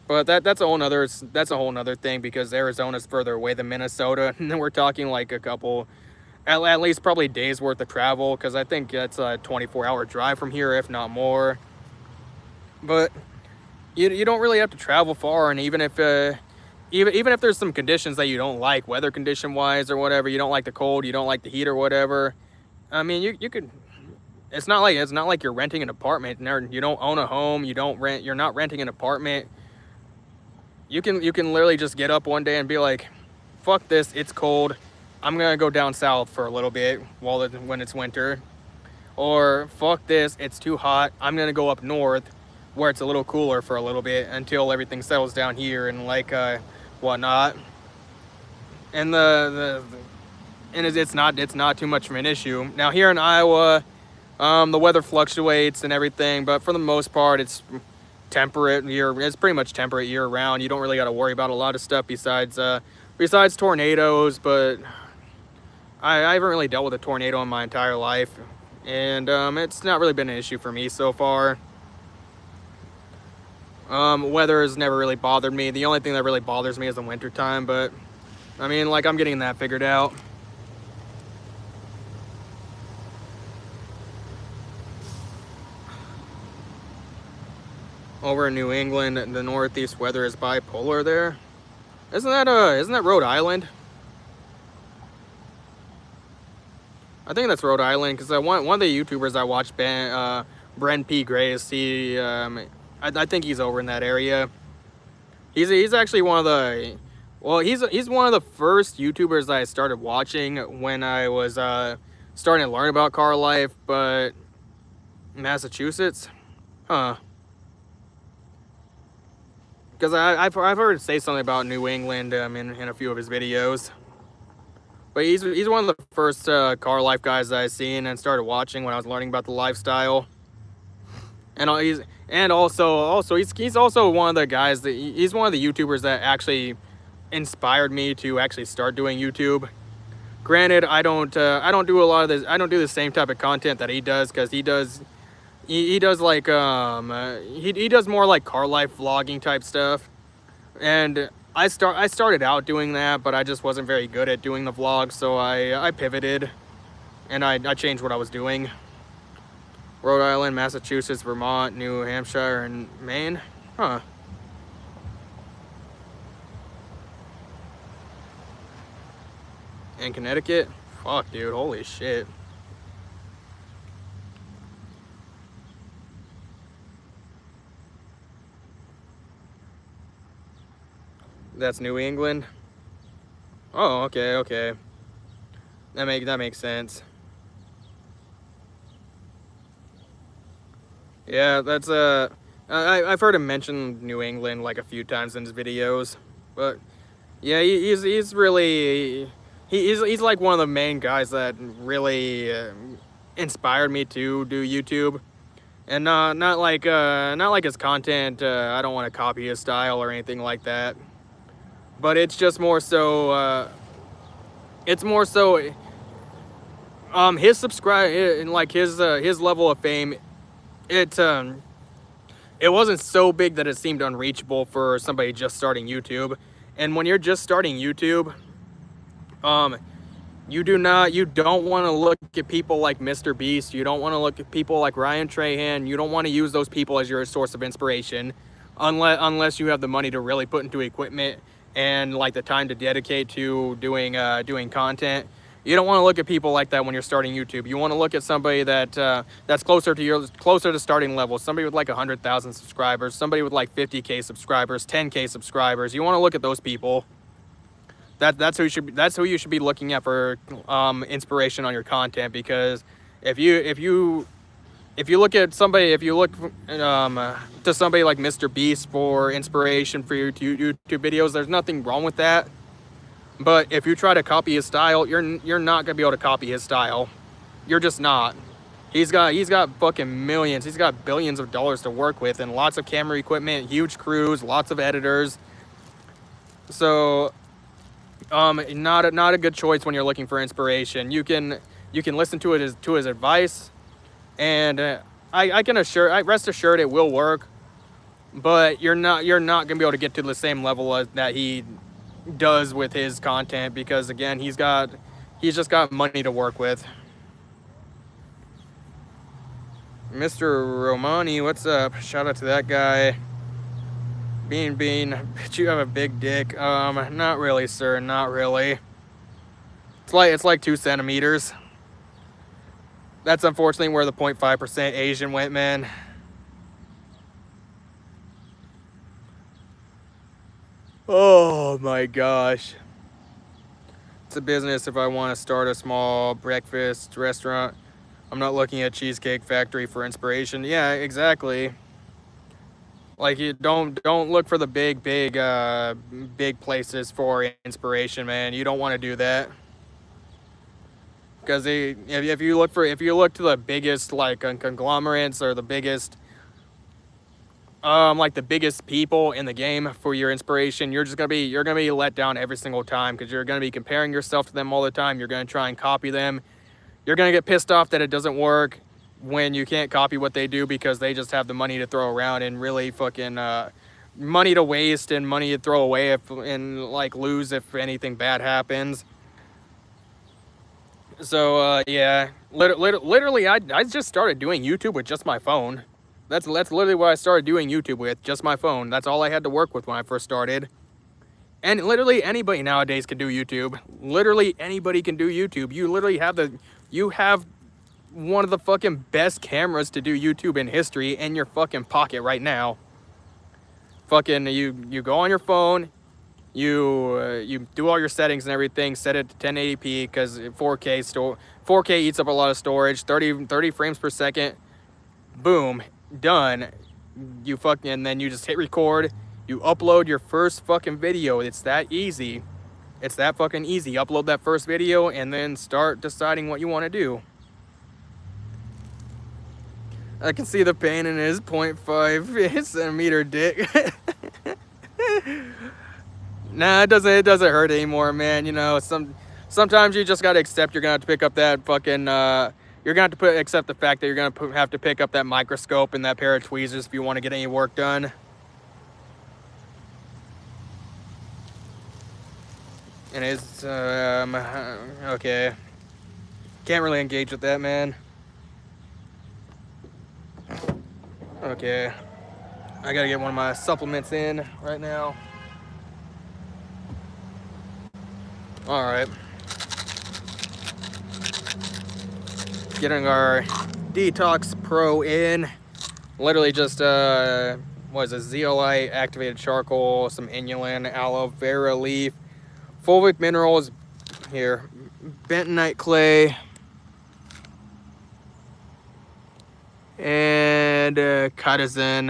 But that's a whole nother thing, because Arizona's further away than Minnesota. And then we're talking like a couple, at least probably days worth of travel, because I think that's a 24-hour drive from here, if not more. But you don't really have to travel far, and even if there's some conditions that you don't like, weather condition wise or whatever, you don't like the cold, you don't like the heat or whatever, I mean, you could. It's not like you're renting an apartment. You don't own a home. You're not renting an apartment. You can literally just get up one day and be like, fuck this, it's cold, I'm gonna go down south for a little bit when it's winter. Or fuck this, it's too hot, I'm gonna go up north where it's a little cooler for a little bit until everything settles down here and like whatnot. And it's not too much of an issue. Now here in Iowa, the weather fluctuates and everything, but for the most part, it's pretty much temperate year round. You don't really got to worry about a lot of stuff besides tornadoes. But I haven't really dealt with a tornado in my entire life, and it's not really been an issue for me so far. Weather has never really bothered me. The only thing that really bothers me is the winter time, but I mean, like, I'm getting that figured out. Over in New England, the northeast weather is bipolar there. Isn't that Rhode Island? I think that's Rhode Island, because one of the YouTubers I watched, Bren P. Grace, I think he's over in that area. He's actually one of the, well, he's one of the first YouTubers that I started watching when I was starting to learn about car life. But Massachusetts, huh? Because I've heard say something about New England in a few of his videos. But he's one of the first car life guys that I've seen and started watching when I was learning about the lifestyle. And he's also one of the guys he's one of the YouTubers that actually inspired me to actually start doing YouTube. Granted, I don't do a lot of this. I don't do the same type of content that he does, because he does like he does more like car life vlogging type stuff. And I started out doing that, but I just wasn't very good at doing the vlogs, so I pivoted and I changed what I was doing. Rhode Island, Massachusetts, Vermont, New Hampshire, and Maine. Huh. And Connecticut. Fuck, dude. Holy shit. That's New England. Oh, okay, okay. That makes sense. Yeah, that's I've heard him mention New England like a few times in his videos, but yeah, he's really he's like one of the main guys that really inspired me to do YouTube, and not like his content. I don't want to copy his style or anything like that, but it's just more so. It's more so his subscribe and like his level of fame. It it wasn't so big that it seemed unreachable for somebody just starting YouTube. And when you're just starting YouTube, you don't want to look at people like Mr. Beast. You don't want to look at people like Ryan Trahan. You don't want to use those people as your source of inspiration, unless you have the money to really put into equipment and like the time to dedicate to doing content. You don't want to look at people like that when you're starting YouTube. You want to look at somebody that's closer to starting level. Somebody with like 100,000 subscribers, somebody with like 50K subscribers, 10K subscribers. You want to look at those people. That's who you should be looking at for inspiration on your content. Because if you look at somebody, if you look to somebody like Mr. Beast for inspiration for your YouTube videos, there's nothing wrong with that. But if you try to copy his style, you're not gonna be able to copy his style. You're just not. He's got fucking millions. He's got billions of dollars to work with, and lots of camera equipment, huge crews, lots of editors. So, not a good choice when you're looking for inspiration. You can listen to his advice, and I can rest assured it will work. But you're not gonna be able to get to the same level that he does with his content, because again, he's just got money to work with. Mr. Romani, what's up? Shout out to that guy. Bean, bitch, you have a big dick. Not really, sir, not really. It's like 2 centimeters. That's unfortunately where the 0.5% Asian went, man. Oh my gosh. It's a business if I want to start a small breakfast restaurant. I'm not looking at Cheesecake Factory for inspiration. Yeah, exactly. Like, you don't look for the big places for inspiration, man. You don't want to do that. Because if you look to the biggest like conglomerates, or the biggest like the biggest people in the game for your inspiration, you're gonna be let down every single time, because you're gonna be comparing yourself to them all the time. You're gonna try and copy them. You're gonna get pissed off that it doesn't work when you can't copy what they do, because they just have the money to throw around, and really fucking money to waste and money to throw away and like lose if anything bad happens. So yeah, literally, I just started doing YouTube with just my phone. That's literally what I started doing YouTube with, just my phone. That's all I had to work with when I first started. And literally anybody nowadays can do YouTube. Literally anybody can do YouTube. You have one of the fucking best cameras to do YouTube in history in your fucking pocket right now. Fucking you go on your phone, you do all your settings and everything, set it to 1080p, because 4K eats up a lot of storage, 30 frames per second. Boom, done. And then you just hit record. You upload your first fucking video. It's that easy. It's that fucking easy. Upload that first video and then start deciding what you want to do. I can see the pain in his 0.5 centimeter dick. Nah, it doesn't hurt anymore, man. You know, sometimes you just gotta accept you're gonna have to pick up that fucking you're gonna have to accept the fact that you're gonna have to pick up that microscope and that pair of tweezers if you want to get any work done. And it's okay. Can't really engage with that, man. Okay, I gotta get one of my supplements in right now. All right. getting our Detox Pro in. Literally just, what is it, zeolite, activated charcoal, some inulin, aloe vera leaf, fulvic minerals, here, bentonite clay, and chitosan.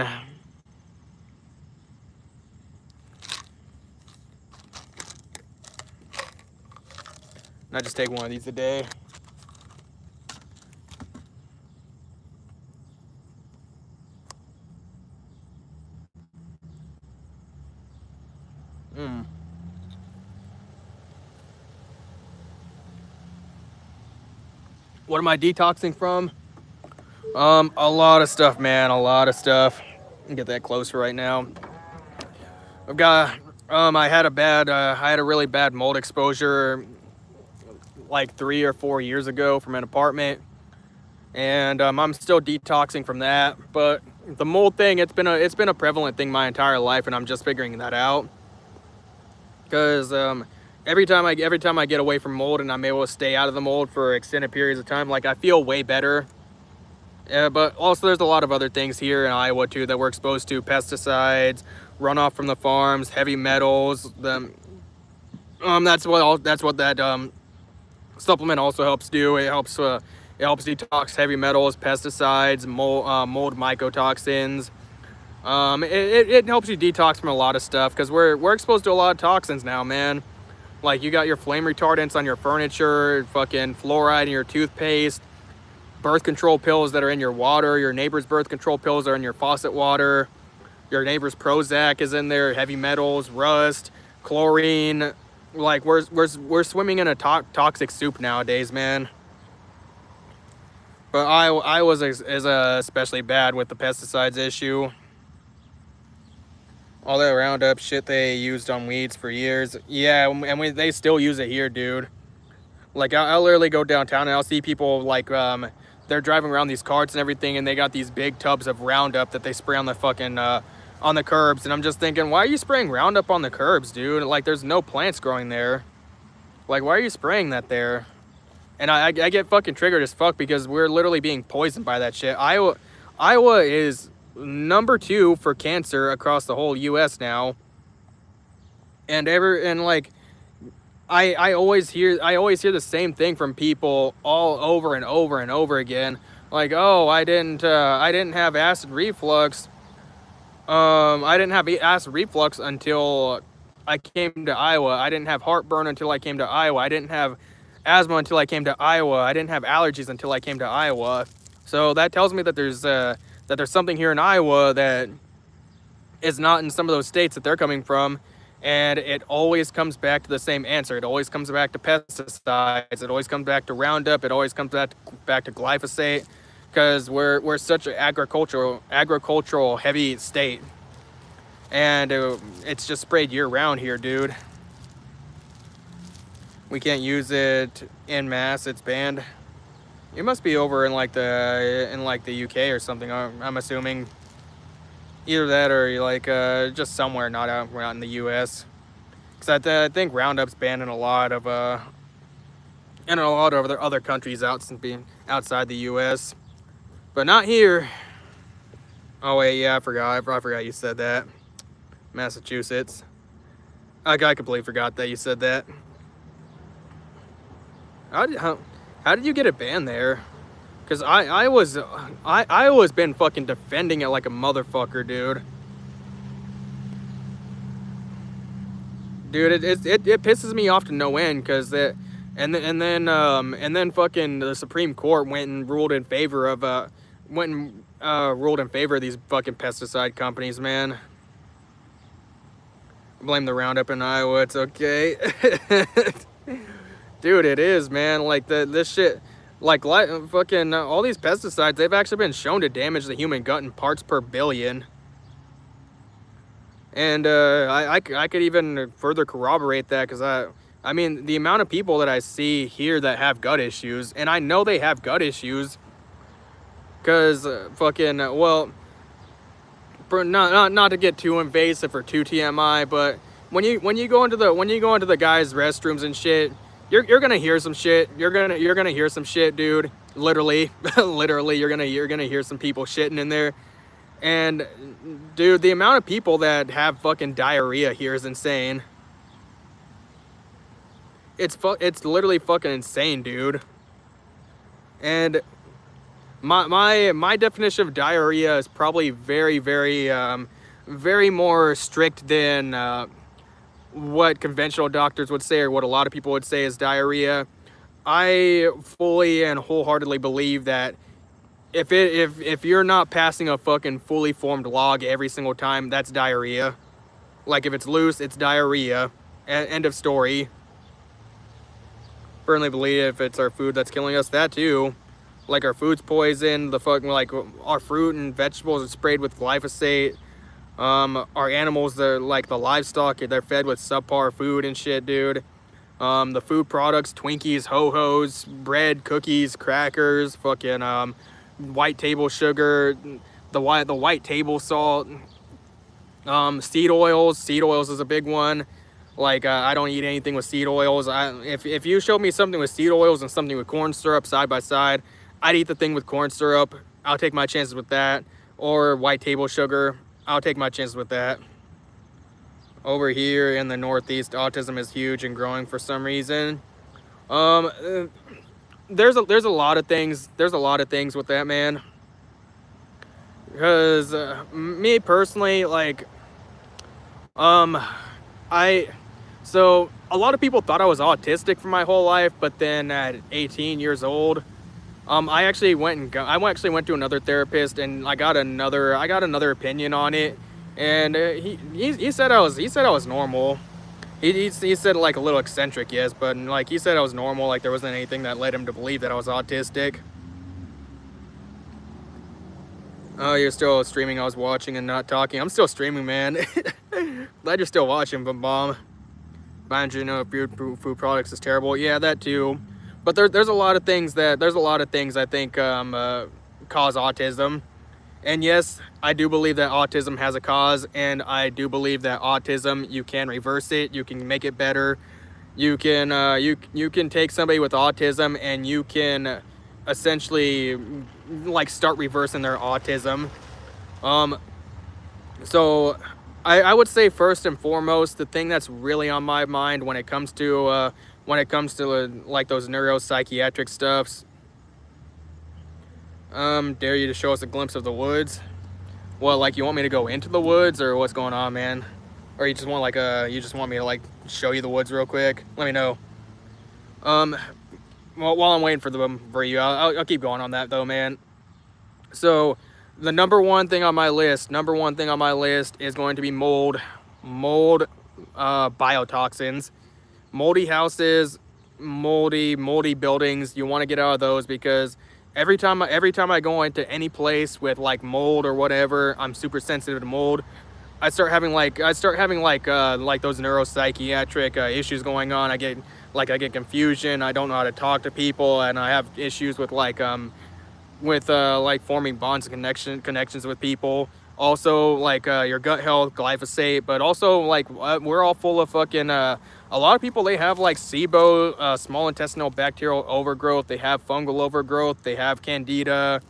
And I just take one of these a day. What am I detoxing from? A lot of stuff, man. A lot of stuff. Get that closer right now. I've got. I had a really bad mold exposure, like 3 or 4 years ago from an apartment, and I'm still detoxing from that. But the mold thing, it's been a prevalent thing my entire life, and I'm just figuring that out. Because every time I get away from mold and I'm able to stay out of the mold for extended periods of time, like I feel way better. But also there's a lot of other things here in Iowa too that we're exposed to: pesticides, runoff from the farms, heavy metals. That's what that supplement also helps do. It helps detox heavy metals, pesticides, mold mycotoxins. It helps you detox from a lot of stuff, because we're exposed to a lot of toxins now, man. Like, you got your flame retardants on your furniture, fucking fluoride in your toothpaste, birth control pills that are in your water, your neighbor's birth control pills are in your faucet water, your neighbor's Prozac is in there, heavy metals, rust, chlorine. Like, we're swimming in a toxic soup nowadays, man. But I was especially bad with the pesticides issue. All that Roundup shit they used on weeds for years. Yeah, and they still use it here, dude. Like, I'll literally go downtown and I'll see people, like, they're driving around these carts and everything, and they got these big tubs of Roundup that they spray on the fucking, on the curbs. And I'm just thinking, why are you spraying Roundup on the curbs, dude? Like, there's no plants growing there. Like, why are you spraying that there? And I get fucking triggered as fuck, because we're literally being poisoned by that shit. Iowa is number 2 for cancer across the whole U.S. now. And like, I always hear the same thing from people all over and over and over again. Like, oh, I didn't have acid reflux. I didn't have acid reflux until I came to Iowa. I didn't have heartburn until I came to Iowa. I didn't have asthma until I came to Iowa. I didn't have allergies until I came to Iowa. So that tells me that there's something here in Iowa that is not in some of those states that they're coming from. And it always comes back to the same answer. It always comes back to pesticides. It always comes back to Roundup. It always comes back to glyphosate, because we're such an agricultural heavy state, and it's just sprayed year round here, dude. We can't use it en masse. It's banned. It must be over in like the UK or something. I'm assuming. Either that or like just somewhere not in the U.S. Because I think Roundup's banned in a lot of other countries outside the U.S. But not here. Oh wait, yeah, I forgot you said that. Massachusetts. I completely forgot that you said that. How did you get it banned there? Because I was been fucking defending it like a motherfucker, dude. Dude, it pisses me off to no end, because and then fucking the Supreme Court went and ruled in favor of these fucking pesticide companies, man. Blame the Roundup in Iowa. It's okay. Dude, it is, man. Like, this shit. Like fucking all these pesticides, they've actually been shown to damage the human gut in parts per billion. And I could even further corroborate that, because I mean, the amount of people that I see here that have gut issues, and I know they have gut issues, because fucking, well, not to get too invasive or too TMI, but when you go into the guys' restrooms and shit, you're gonna hear some shit. You're gonna hear some shit, dude. Literally, literally, you're gonna hear some people shitting in there. And dude, the amount of people that have fucking diarrhea here is insane. It's literally fucking insane, dude. And my definition of diarrhea is probably very more strict than what conventional doctors would say, or what a lot of people would say is diarrhea. I fully and wholeheartedly believe that if you're not passing a fucking fully formed log every single time, that's diarrhea. Like if it's loose, it's diarrhea. End of story. Firmly believe if it's our food that's killing us, that too. Like our food's poisoned, the fucking like our fruit and vegetables are sprayed with glyphosate. Our animals, they're like the livestock, they're fed with subpar food and shit, dude. The food products, Twinkies, Ho-Hos, bread, cookies, crackers, fucking white table sugar, the white table salt, seed oils. Seed oils is a big one. Like I don't eat anything with seed oils. If you showed me something with seed oils and something with corn syrup side by side, I'd eat the thing with corn syrup. I'll take my chances with that. Or white table sugar. I'll take my chances with that. Over here in the Northeast, autism is huge and growing for some reason. There's a lot of things. There's a lot of things with that, man. Because me personally, like, so a lot of people thought I was autistic for my whole life, but then at 18 years old, I actually went to another therapist, and I got another opinion on it, and he said I was normal. He said like a little eccentric, yes, but like he said I was normal, like there wasn't anything that led him to believe that I was autistic. Oh, you're still streaming. I was watching and not talking. I'm still streaming, man. Glad you're still watching, but bomb. Mind you, know, food products is terrible. Yeah, that too. But there's a lot of things I think cause autism. And yes, I do believe that autism has a cause, and I do believe that autism, you can reverse it, you can make it better. You can you can take somebody with autism and you can essentially like start reversing their autism. So I would say first and foremost, the thing that's really on my mind when it comes to like those neuropsychiatric stuffs. Dare you to show us a glimpse of the woods? Well, like you want me to go into the woods, or what's going on, man? Or you just want me to like show you the woods real quick? Let me know. Well, while I'm waiting for you, I'll keep going on that though, man. So the number one thing on my list is going to be mold biotoxins. Moldy houses, moldy buildings. You want to get out of those, because every time I go into any place with like mold or whatever, I'm super sensitive to mold. I start having like those neuropsychiatric issues going on. I get confusion. I don't know how to talk to people, and I have issues with like forming bonds and connections with people. Also, like your gut health, glyphosate, but also like we're all full of fucking. A lot of people, they have like SIBO, small intestinal bacterial overgrowth. They have fungal overgrowth. They have candida,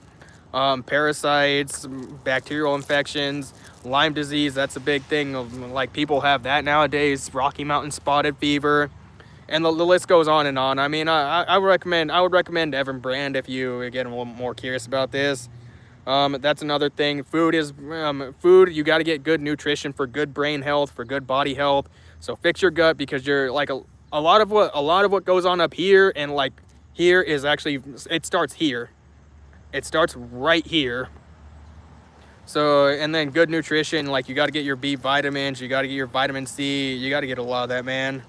parasites, bacterial infections, Lyme disease. That's a big thing. Like people have that nowadays. Rocky Mountain spotted fever, and the list goes on and on. I mean, I would recommend Evan Brand if you get a little more curious about this. That's another thing. Food. You got to get good nutrition for good brain health, for good body health. So fix your gut, because you're like a lot of what goes on up here and like here is actually, it starts here. It starts right here. So, and then good nutrition, like you got to get your B vitamins, you got to get your vitamin C, you got to get a lot of that, man.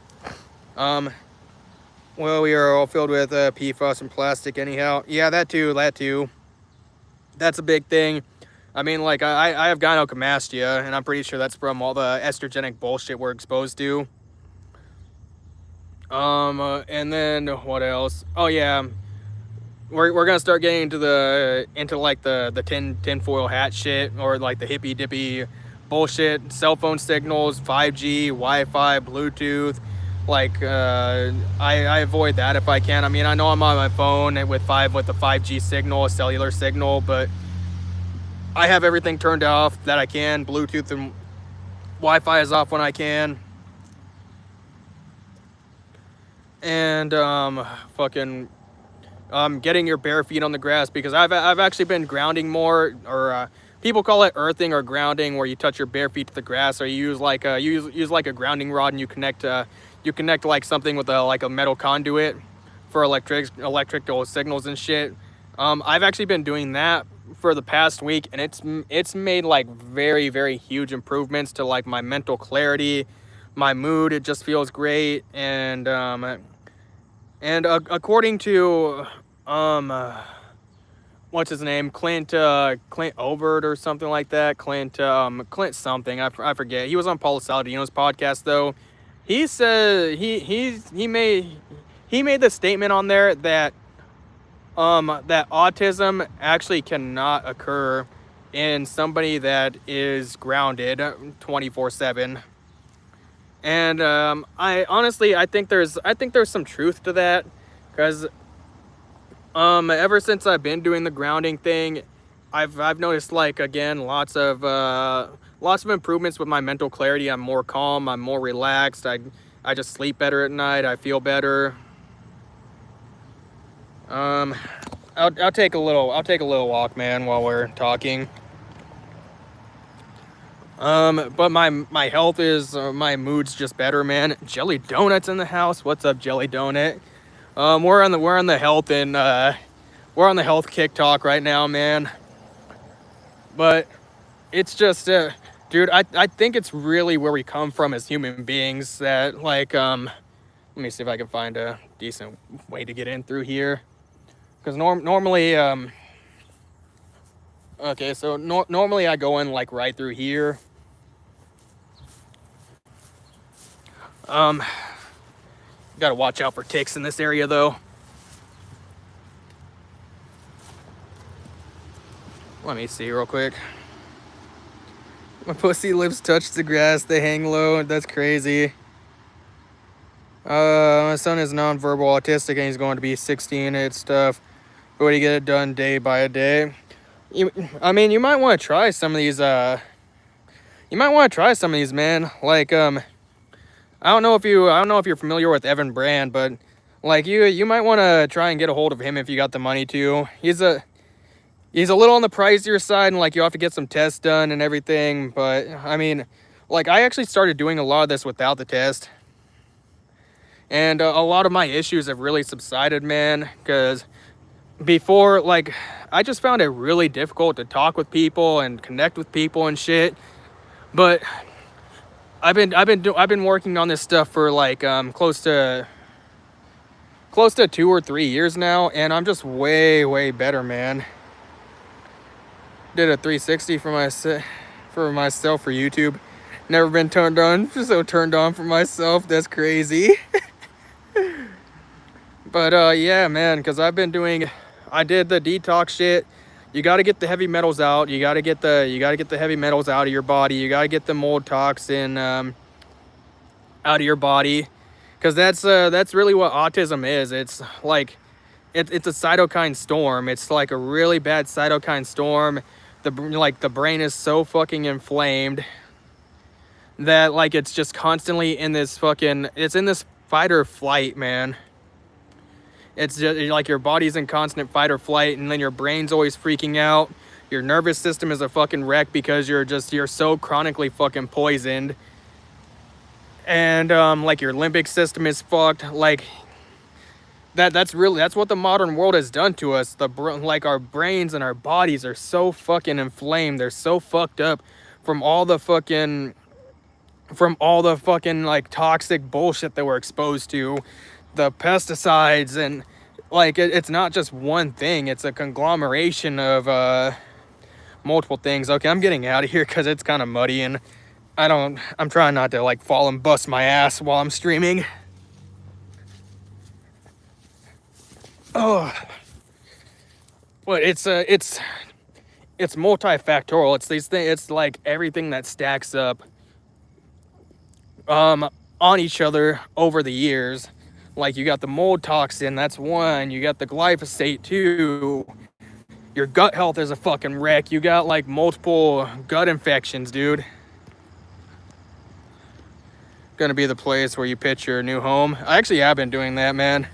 Well, we are all filled with PFAS and plastic anyhow. Yeah, that too. That's a big thing. I mean, like, I have gynecomastia, and I'm pretty sure that's from all the estrogenic bullshit we're exposed to. And then what else? Oh yeah, we're gonna start getting into the tinfoil hat shit, or like the hippy dippy bullshit. Cell phone signals, 5G, Wi-Fi, Bluetooth. Like I avoid that if I can. I mean, I know I'm on my phone with the 5G signal, a cellular signal, but I have everything turned off that I can. Bluetooth and Wi-Fi is off when I can. And fucking getting your bare feet on the grass, because I've actually been grounding more, or people call it earthing or grounding, where you touch your bare feet to the grass, or you use like use like a grounding rod, and you connect like something with a metal conduit for electrical signals and shit. I've actually been doing that for the past week, and it's made like very, very huge improvements to like my mental clarity, my mood. It just feels great. And according to what's his name, Clint Overt or something like that, Clint something, I forget. He was on Paulo Saladino's podcast though. He said he made the statement on there that that autism actually cannot occur in somebody that is grounded 24/7. And I think there's some truth to that, because ever since I've been doing the grounding thing, I've noticed, like, again, lots of improvements with my mental clarity. I'm more calm, I'm more relaxed, I just sleep better at night, I feel better. I'll take a little walk, man, while we're talking. But my health is, my mood's just better, man. Jelly Donut's in the house. What's up, Jelly Donut? We're on the health and we're on the health kick talk right now, man. But it's just, dude, I think it's really where we come from as human beings that, like, let me see if I can find a decent way to get in through here. Because normally, okay, so normally I go in, like, right through here. Gotta watch out for ticks in this area, though. Let me see real quick. My pussy lips touch the grass, they hang low. That's crazy. My son is nonverbal autistic, and he's going to be 16. It's tough, but we get it done day by day. I mean, you might want to try some of these. Man. Like, I don't know if you're familiar with Evan Brand, but like you might want to try and get a hold of him if you got the money to. He's a little on the pricier side, and like you have to get some tests done and everything. But I mean, like, I actually started doing a lot of this without the test, and a lot of my issues have really subsided, man. Because before, like, I just found it really difficult to talk with people and connect with people and shit. But I've been working on this stuff for like close to 2 or 3 years now, and I'm just way better, man. Did a 360 for myself for YouTube. Never been turned on for myself. That's crazy. But yeah, man, because I did the detox shit. You got to get the heavy metals out. You got to get the heavy metals out of your body. You got to get the mold toxin out of your body, because that's really what autism is. It's like it's a cytokine storm. It's like a really bad cytokine storm. The brain is so fucking inflamed that, like, it's just constantly in this fight or flight, man. It's just like your body's in constant fight or flight, and then your brain's always freaking out. Your nervous system is a fucking wreck because you're so chronically fucking poisoned. And like, your limbic system is fucked. Like, that's what the modern world has done to us. Like, our brains and our bodies are so fucking inflamed. They're so fucked up from all the fucking like toxic bullshit that we're exposed to, the pesticides, and like it's not just one thing. It's a conglomeration of multiple things. Okay, I'm getting out of here because it's kind of muddy, and I'm trying not to like fall and bust my ass while I'm streaming. Oh, but it's multifactorial. It's these things. It's like everything that stacks up. On on each other over the years. Like you got the mold toxin, that's one. You got the glyphosate two. Your gut health is a fucking wreck. You got like multiple gut infections, dude. Gonna be the place where you pitch your new home. I actually have been doing that, man.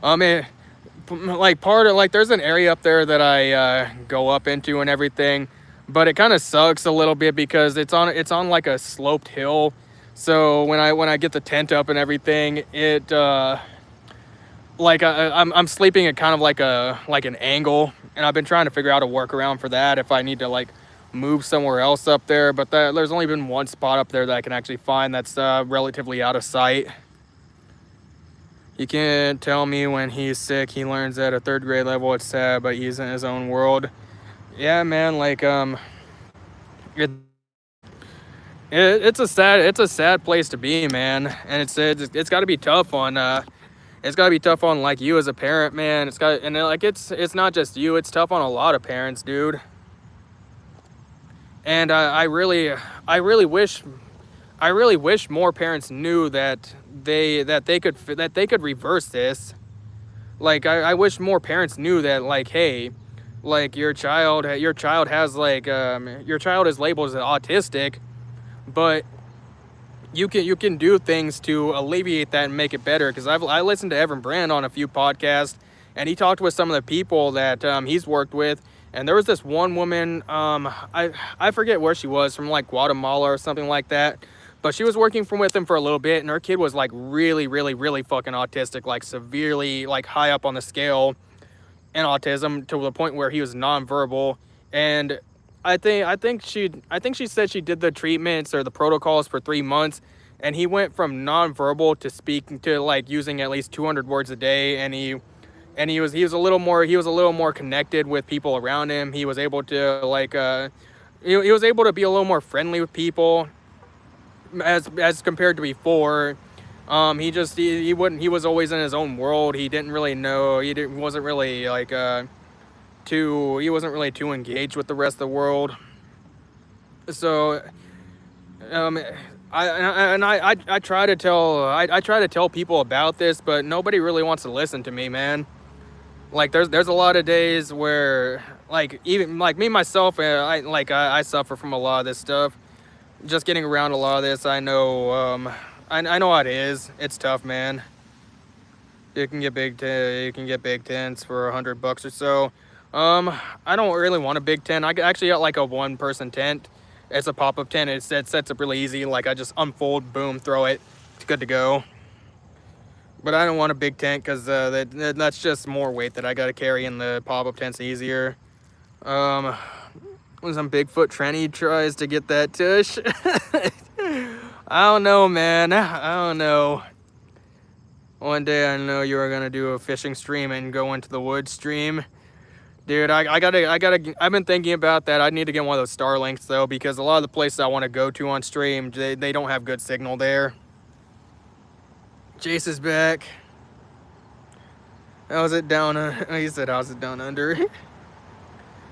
Like part of like there's an area up there that I go up into and everything, but it kind of sucks a little bit because it's on like a sloped hill. So when I get the tent up and everything, it like I'm sleeping at kind of like an angle, and I've been trying to figure out a workaround for that if I need to like move somewhere else up there. But there's only been one spot up there that I can actually find that's relatively out of sight. You can't tell me when he's sick he learns at a 3rd grade level. It's sad, but he's in his own world. Yeah, man. Like it's a sad place to be, man. And it's got to be tough on like you as a parent, man. It's not just you. It's tough on a lot of parents, dude. And I really wish more parents knew that they could reverse this. Like I wish more parents knew that, like, hey, like your child has like your child is labeled as autistic, but you can do things to alleviate that and make it better. Because I listened to Evan Brand on a few podcasts, and he talked with some of the people that he's worked with. And there was this one woman, I forget where she was, from like Guatemala or something like that. But she was working with him for a little bit, and her kid was like really, really, really fucking autistic, like severely, like high up on the scale in autism, to the point where he was nonverbal. And I think she said she did the treatments or the protocols for 3 months, and he went from nonverbal to speaking to like using at least 200 words a day, and he was a little more connected with people around him. He was able to like he was able to be a little more friendly with people as compared to before. He was always in his own world. He didn't really know. He wasn't really too engaged with the rest of the world. So I try to tell people about this, but nobody really wants to listen to me, man. Like there's a lot of days where like even like me myself, I suffer from a lot of this stuff. Just getting around a lot of this, I know I know how it is. It's tough, man. You can get big tents for $100 or so. I don't really want a big tent. I actually got like a 1-person tent. It's a pop-up tent. It sets up really easy. Like I just unfold, boom, throw it. It's good to go. But I don't want a big tent because that's just more weight that I got to carry, and the pop-up tent's easier. When some Bigfoot tranny tries to get that tush. I don't know, man. I don't know. One day I know you are gonna do a fishing stream and go into the woods stream. Dude, I've been thinking about that. I need to get one of those Starlinks though, because a lot of the places I want to go to on stream, they don't have good signal there. Jace is back. How's it down? He said, how's it down under?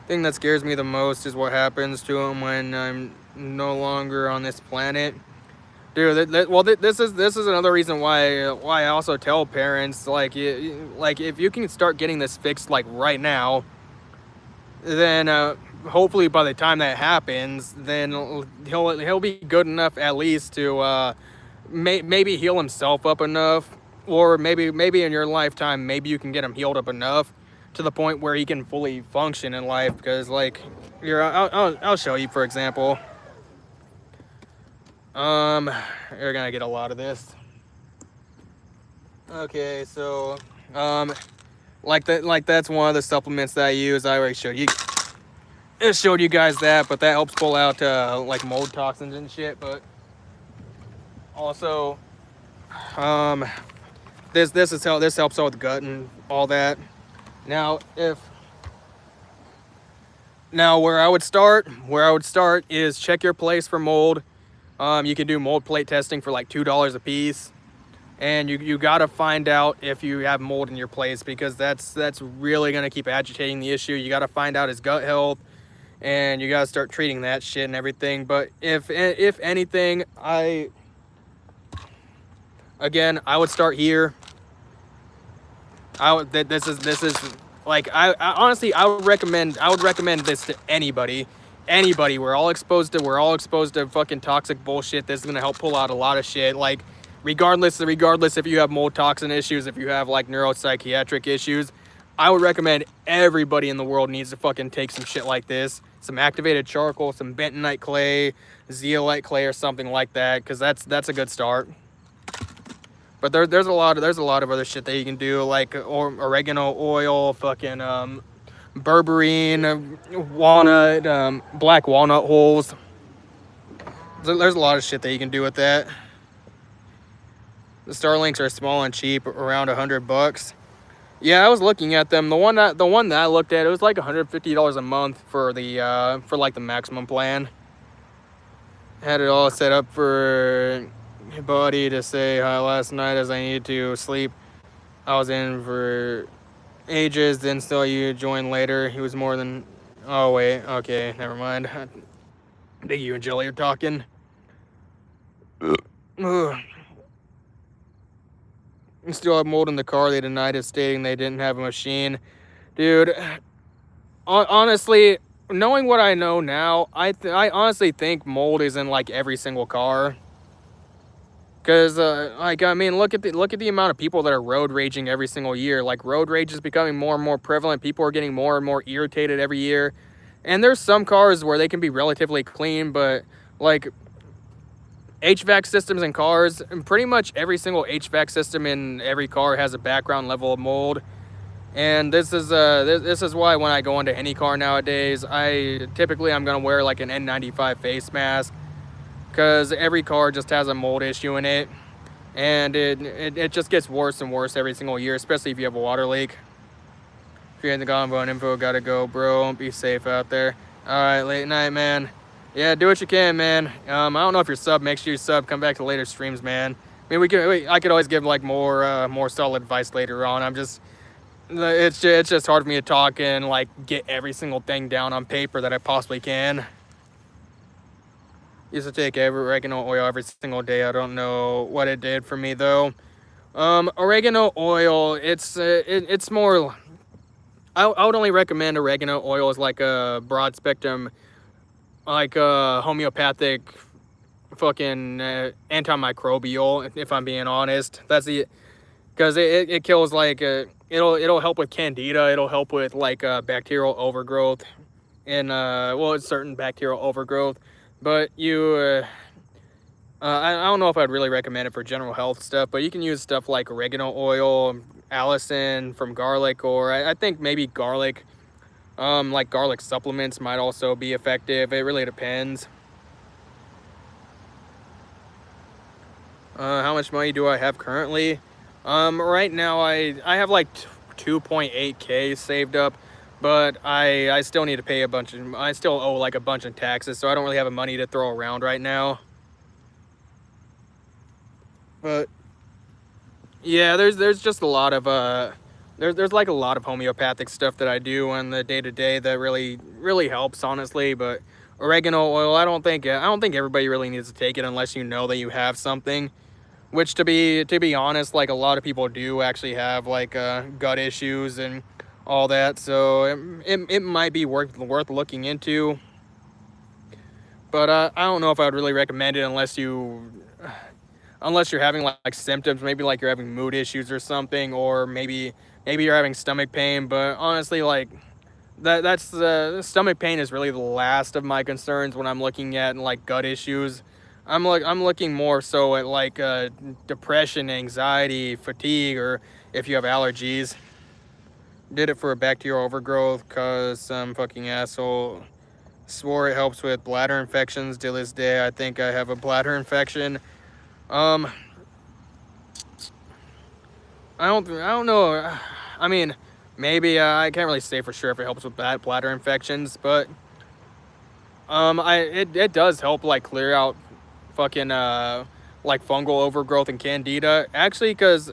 Thing that scares me the most is what happens to him when I'm no longer on this planet. Dude, this is another reason why I also tell parents, like if you can start getting this fixed like right now, then hopefully by the time that happens, then he'll be good enough at least to maybe heal himself up enough, or maybe in your lifetime, maybe you can get him healed up enough to the point where he can fully function in life. Because like I'll show you, for example. You're gonna get a lot of this. Okay, so like that's one of the supplements that I use. I already showed you guys that, but that helps pull out like mold toxins and shit. But also this helps out with gut and all that. Now where I would start is check your place for mold. You can do mold plate testing for like $2 a piece, and you gotta find out if you have mold in your place, because that's really gonna keep agitating the issue. You gotta find out his gut health, and you gotta start treating that shit and everything. But if anything, I Again, I would start here. This is like I honestly I would recommend this to anybody. Anybody. We're all exposed to fucking toxic bullshit. This is gonna help pull out a lot of shit. Like regardless if you have mold toxin issues, if you have like neuropsychiatric issues, I would recommend everybody in the world needs to fucking take some shit like this. Some activated charcoal, some bentonite clay, zeolite clay, or something like that, because that's a good start. But there's a lot of other shit that you can do, like oregano oil, fucking berberine, walnut, black walnut holes. There's a lot of shit that you can do with that. The Starlinks are small and cheap, around $100. Yeah, I was looking at them. The one that I looked at, it was like $150 a month for the for like the maximum plan. Had it all set up for buddy to say hi last night as I needed to sleep. I was in for ages, then saw you join later. He was more than... Oh, wait. Okay, never mind. I think you and Jelly are talking. Still have mold in the car. They denied it, stating they didn't have a machine. Dude, honestly, knowing what I know now, I honestly think mold is in like every single car. Because, like, I mean, look at the amount of people that are road raging every single year. Like, road rage is becoming more and more prevalent. People are getting more and more irritated every year. And there's some cars where they can be relatively clean, but, like, HVAC systems in cars, and pretty much every single HVAC system in every car has a background level of mold. And this is why when I go into any car nowadays, I'm gonna wear like an N95 face mask, because every car just has a mold issue in it, and it just gets worse and worse every single year, especially if you have a water leak. If you're in the combo and info, gotta go, bro. Be safe out there. All right, late night, man. Yeah, do what you can, man. I don't know if you're sub. Make sure you sub. Come back to later streams, man. I mean, I could always give like more solid advice later on. It's just hard for me to talk and like get every single thing down on paper that I possibly can. Used to take oregano oil every single day. I don't know what it did for me though. Oregano oil, it's more... I would only recommend oregano oil as like a broad spectrum, like a homeopathic fucking antimicrobial, if I'm being honest. That's the... Because it kills like it'll help with candida. It'll help with like bacterial overgrowth and it's certain bacterial overgrowth. But I don't know if I'd really recommend it for general health stuff, but you can use stuff like oregano oil, allicin from garlic, or I think maybe garlic, like garlic supplements might also be effective. It really depends. How much money do I have currently? Right now I have like 2.8K saved up, but I still need to pay I still owe like a bunch of taxes, so I don't really have money to throw around right now. But yeah, there's just a lot of there's like a lot of homeopathic stuff that I do on the day-to-day that really helps, honestly. But oregano oil, I don't think everybody really needs to take it unless you know that you have something. Which, to be honest, like a lot of people do actually have like gut issues and all that, so it might be worth looking into. But I don't know if I would really recommend it unless you're having like symptoms, maybe like you're having mood issues or something, or maybe you're having stomach pain. But honestly, like that's stomach pain is really the last of my concerns when I'm looking at like gut issues. I'm looking more so at like depression, anxiety, fatigue, or if you have allergies. Did it for a bacterial overgrowth because some fucking asshole swore it helps with bladder infections. To this day, I think I have a bladder infection. I don't know. I mean, maybe I can't really say for sure if it helps with bladder infections, but it does help like clear out fucking like fungal overgrowth and candida, actually, because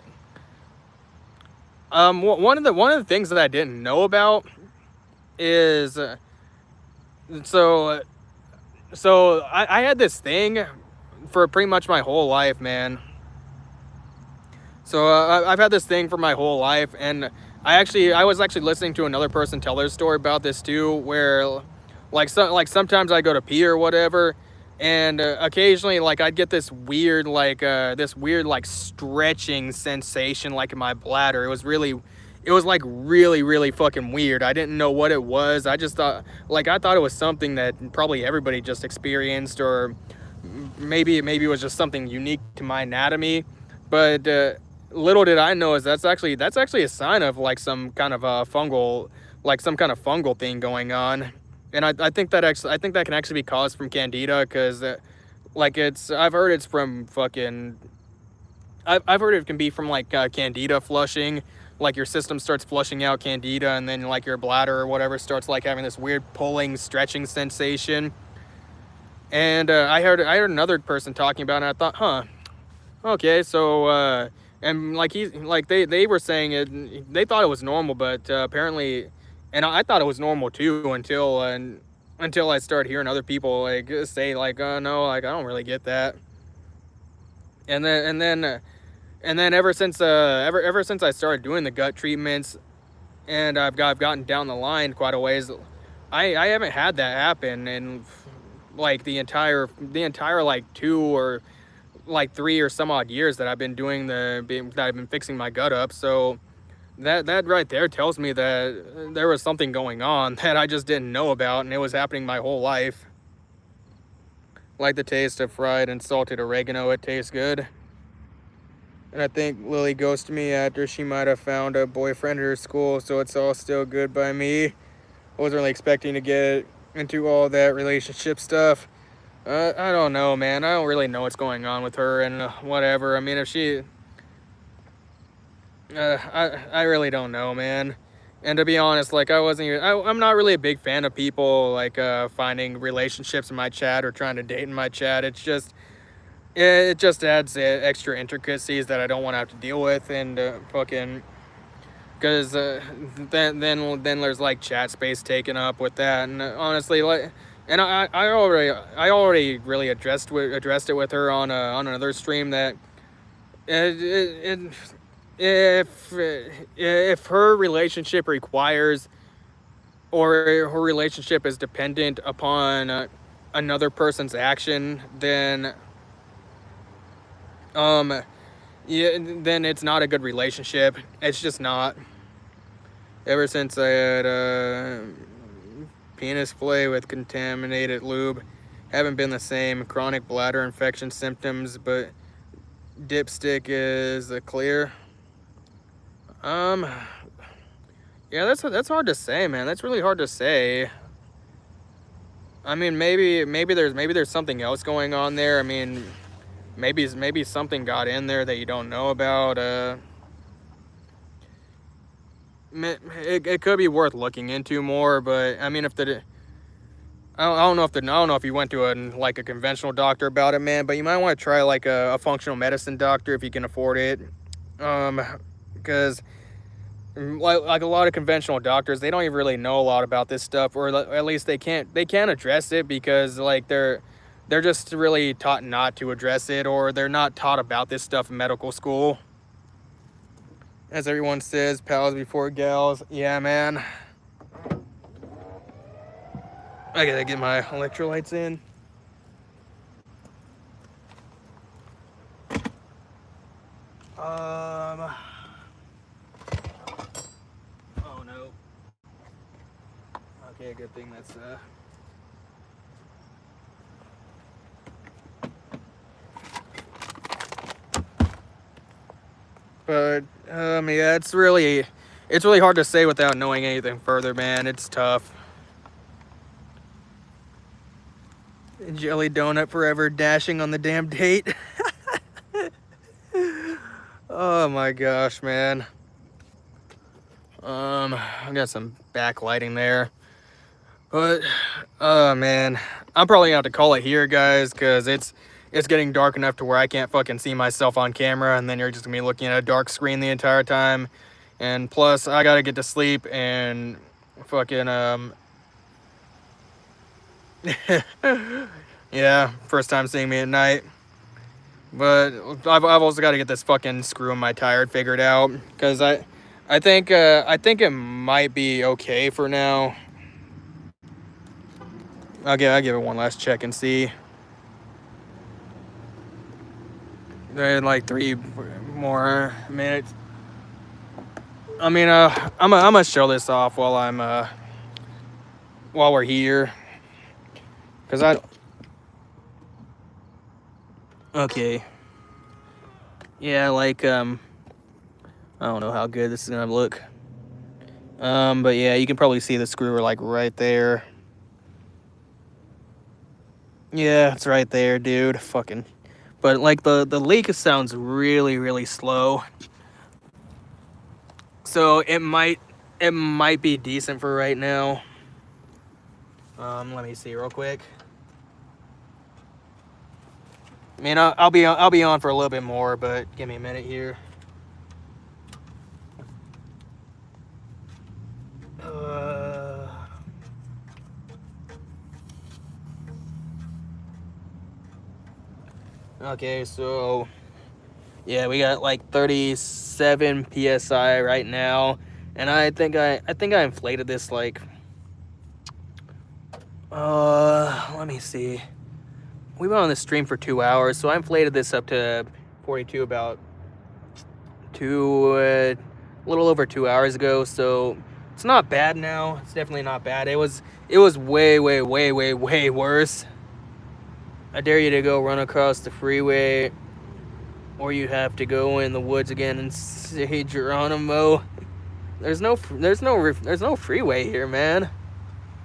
one of the things that I didn't know about is so I had this thing for pretty much my whole life, man. So I've had this thing for my whole life, and I was actually listening to another person tell their story about this too, where like sometimes I go to pee or whatever, and occasionally like I'd get this weird like stretching sensation like in my bladder. It was like really fucking weird. I didn't know what it was. I thought it was something that probably everybody just experienced, or maybe it was just something unique to my anatomy. But little did I know is that's actually a sign of like some kind of some kind of fungal thing going on. And I think that can actually be caused from candida, because I've heard it's from fucking I've heard it can be from like candida flushing. Like your system starts flushing out candida, and then like your bladder or whatever starts like having this weird pulling, stretching sensation. And I heard another person talking about it, and I thought, huh, okay, so and they were saying they thought it was normal, but apparently, and I thought it was normal too until I started hearing other people like say like, no, like I don't really get that. And then ever since I started doing the gut treatments, and I've gotten down the line quite a ways, I haven't had that happen in like the entire like 2 or 3 or some odd years that I've been that I've been fixing my gut up. So that right there tells me that there was something going on that I just didn't know about, and it was happening my whole life. Like the taste of fried and salted oregano, it tastes good. And I think Lily ghosted me after she might have found a boyfriend at her school, so it's all still good by me. I wasn't really expecting to get into all that relationship stuff. I don't know, man. I don't really know what's going on with her and whatever. I mean, if she... I really don't know, man. And to be honest, like, I'm not really a big fan of people, like, finding relationships in my chat or trying to date in my chat. It just adds extra intricacies that I don't want to have to deal with, and fucking... Because then there's, like, chat space taken up with that, and honestly, like... And I already really addressed it with her on another stream that if her relationship requires, or her relationship is dependent upon another person's action, then yeah, then it's not a good relationship. It's just not. Ever since I had penis play with contaminated lube, haven't been the same. Chronic bladder infection symptoms, but dipstick is clear. Yeah, that's hard to say, man. That's really hard to say. I mean, maybe there's something else going on there. I mean, maybe something got in there that you don't know about. It could be worth looking into more, but I mean, I don't know if you went to a conventional doctor about it, man, but you might want to try like a functional medicine doctor if you can afford it. Because like a lot of conventional doctors, they don't even really know a lot about this stuff, or at least they can't address it, because like they're just really taught not to address it, or they're not taught about this stuff in medical school. As everyone says, pals before gals. Yeah, man. I gotta get my electrolytes in. Oh no. Okay, good thing that's But yeah, it's really hard to say without knowing anything further, man. It's tough. Jelly donut forever dashing on the damn date. Oh my gosh, man. I got some backlighting there. But man, I'm probably gonna have to call it here, guys, because it's getting dark enough to where I can't fucking see myself on camera, and then you're just gonna be looking at a dark screen the entire time. And plus, I gotta get to sleep, and fucking yeah, first time seeing me at night. But I've also got to get this fucking screw in my tire figured out, because I think it might be okay for now. I'll give it one last check and see. Like 3 more minutes. I mean, I'm gonna show this off while while we're here, cause okay, yeah, like I don't know how good this is gonna look. But yeah, you can probably see the screw like right there. Yeah, it's right there, dude. Fucking. But like the leak sounds really slow. So it might be decent for right now. Let me see real quick. I mean, I'll be on for a little bit more, but give me a minute here. Okay, so yeah, we got like 37 psi right now, and I think I inflated this like let me see. We went on the stream for 2 hours, so I inflated this up to 42 about a little over 2 hours ago. So it's not bad now. It's definitely not bad. It was way worse. I dare you to go run across the freeway, or you have to go in the woods again and say Geronimo. There's no freeway here, man.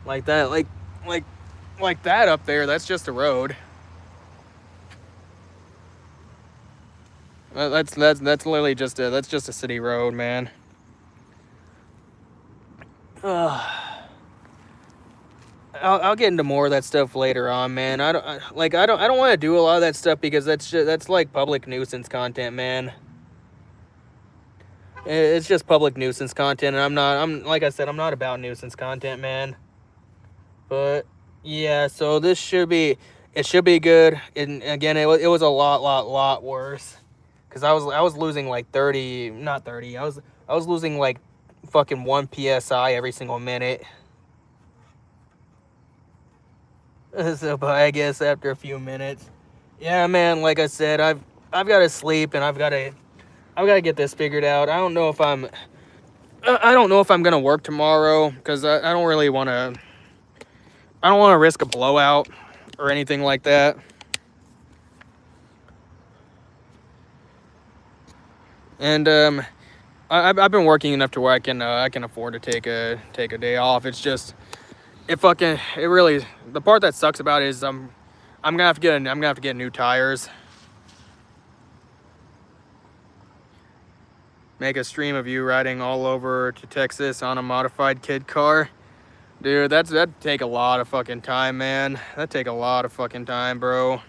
Like that, like that up there. That's just a road. That's literally just that's just a city road, man. I'll get into more of that stuff later on, man. I don't want to do a lot of that stuff because that's like public nuisance content, man. It's just public nuisance content, and I'm like I said, I'm not about nuisance content, man. But yeah, so it should be good. And again, it was a lot worse, because I was losing like 30, not 30. I was losing like fucking 1 psi every single minute. So, but I guess after a few minutes, yeah, man. Like I said, I've got to sleep, and I've got to get this figured out. I don't know if I'm gonna work tomorrow, because I don't really want to. I don't want to risk a blowout or anything like that. And I've been working enough to where I can afford to take a day off. It's just it really, the part that sucks about it is I'm gonna have to get new tires. Make a stream of you riding all over to Texas on a modified kid car. Dude, that'd take a lot of fucking time, man. That'd take a lot of fucking time, bro.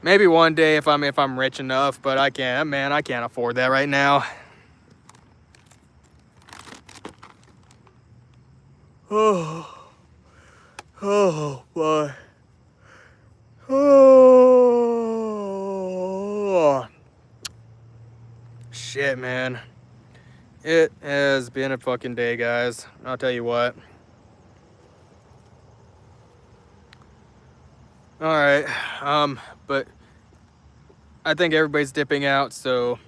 Maybe one day if I'm rich enough, but I can't afford that right now. Oh boy. Oh shit, man. It has been a fucking day, guys. I'll tell you what. All right. But I think everybody's dipping out, so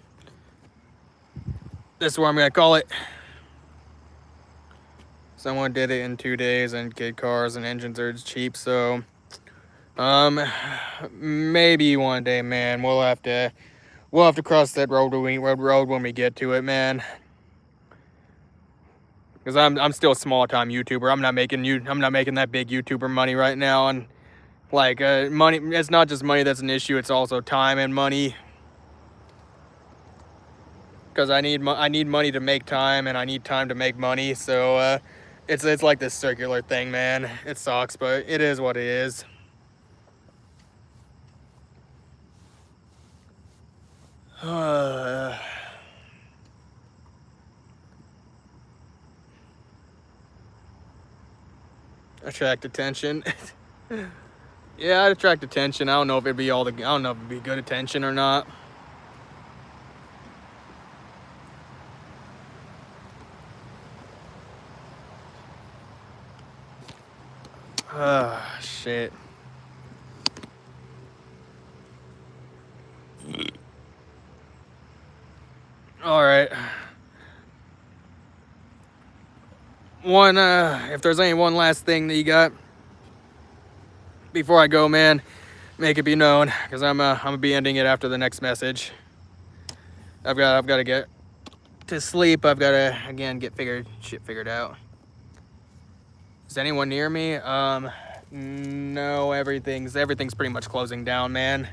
this is where I'm gonna call it. Someone did it in 2 days, and kid cars and engines are cheap, so maybe one day, man. We'll have to cross that road when we get to it, man. Because I'm still a small time YouTuber. I'm not making that big YouTuber money right now, and like money. It's not just money that's an issue. It's also time and money. Because I need money to make time, and I need time to make money. So it's like this circular thing, man. It sucks, but it is what it is. Attract attention. Yeah, I'd attract attention. I don't know if it'd be I don't know if it'd be good attention or not. Shit. All right. If there's any one last thing that you got before I go, man, make it be known, because I'm gonna be ending it after the next message. I've got to get to sleep. I've got to again get shit figured out. Is anyone near me? No. Everything's pretty much closing down, man.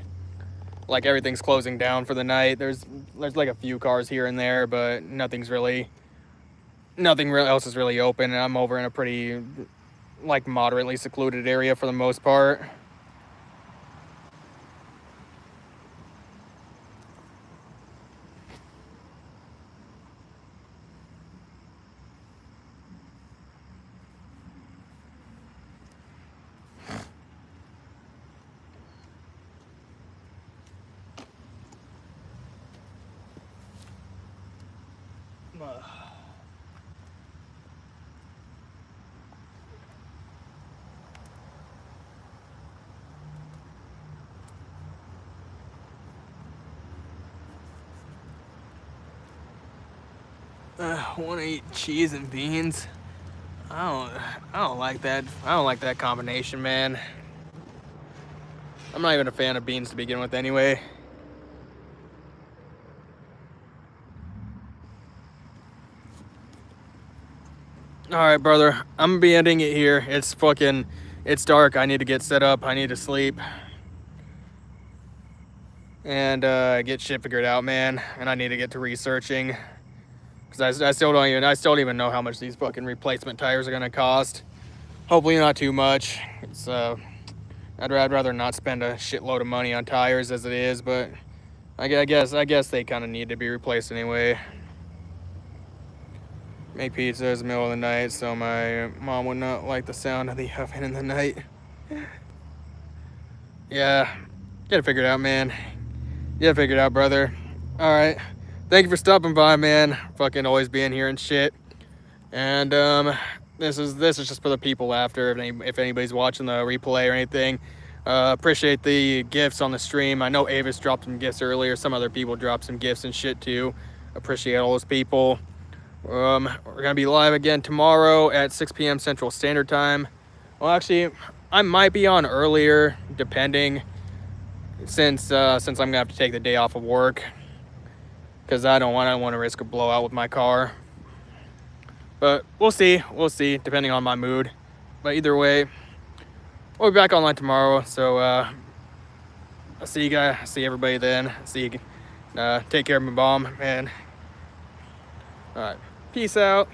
Like everything's closing down for the night. There's like a few cars here and there, but nothing else is really open. And I'm over in a pretty like moderately secluded area for the most part. Want to eat cheese and beans? I don't like that. I don't like that combination, man. I'm not even a fan of beans to begin with, anyway. All right, brother. I'm gonna be ending it here. It's dark. I need to get set up. I need to sleep and get shit figured out, man. And I need to get to researching. Because I still don't even know how much these fucking replacement tires are gonna cost. Hopefully not too much. I'd rather not spend a shitload of money on tires as it is, but I guess they kind of need to be replaced anyway. Make pizzas in the middle of the night, so my mom would not like the sound of the oven in the night. Yeah, get it figured out, man. Get it figured out, brother. All right. Thank you for stopping by, man. Fucking always being here and shit. And this is just for the people after. If anybody's watching the replay or anything, appreciate the gifts on the stream. I know Avis dropped some gifts earlier. Some other people dropped some gifts and shit too. Appreciate all those people. We're gonna be live again tomorrow at 6 p.m. Central Standard Time. Well, actually, I might be on earlier, depending, since I'm gonna have to take the day off of work. Because I don't want to risk a blowout with my car. But we'll see, depending on my mood. But either way, we'll be back online tomorrow. So I'll see you guys, see everybody then. See you. Take care of my mom, man. All right, peace out.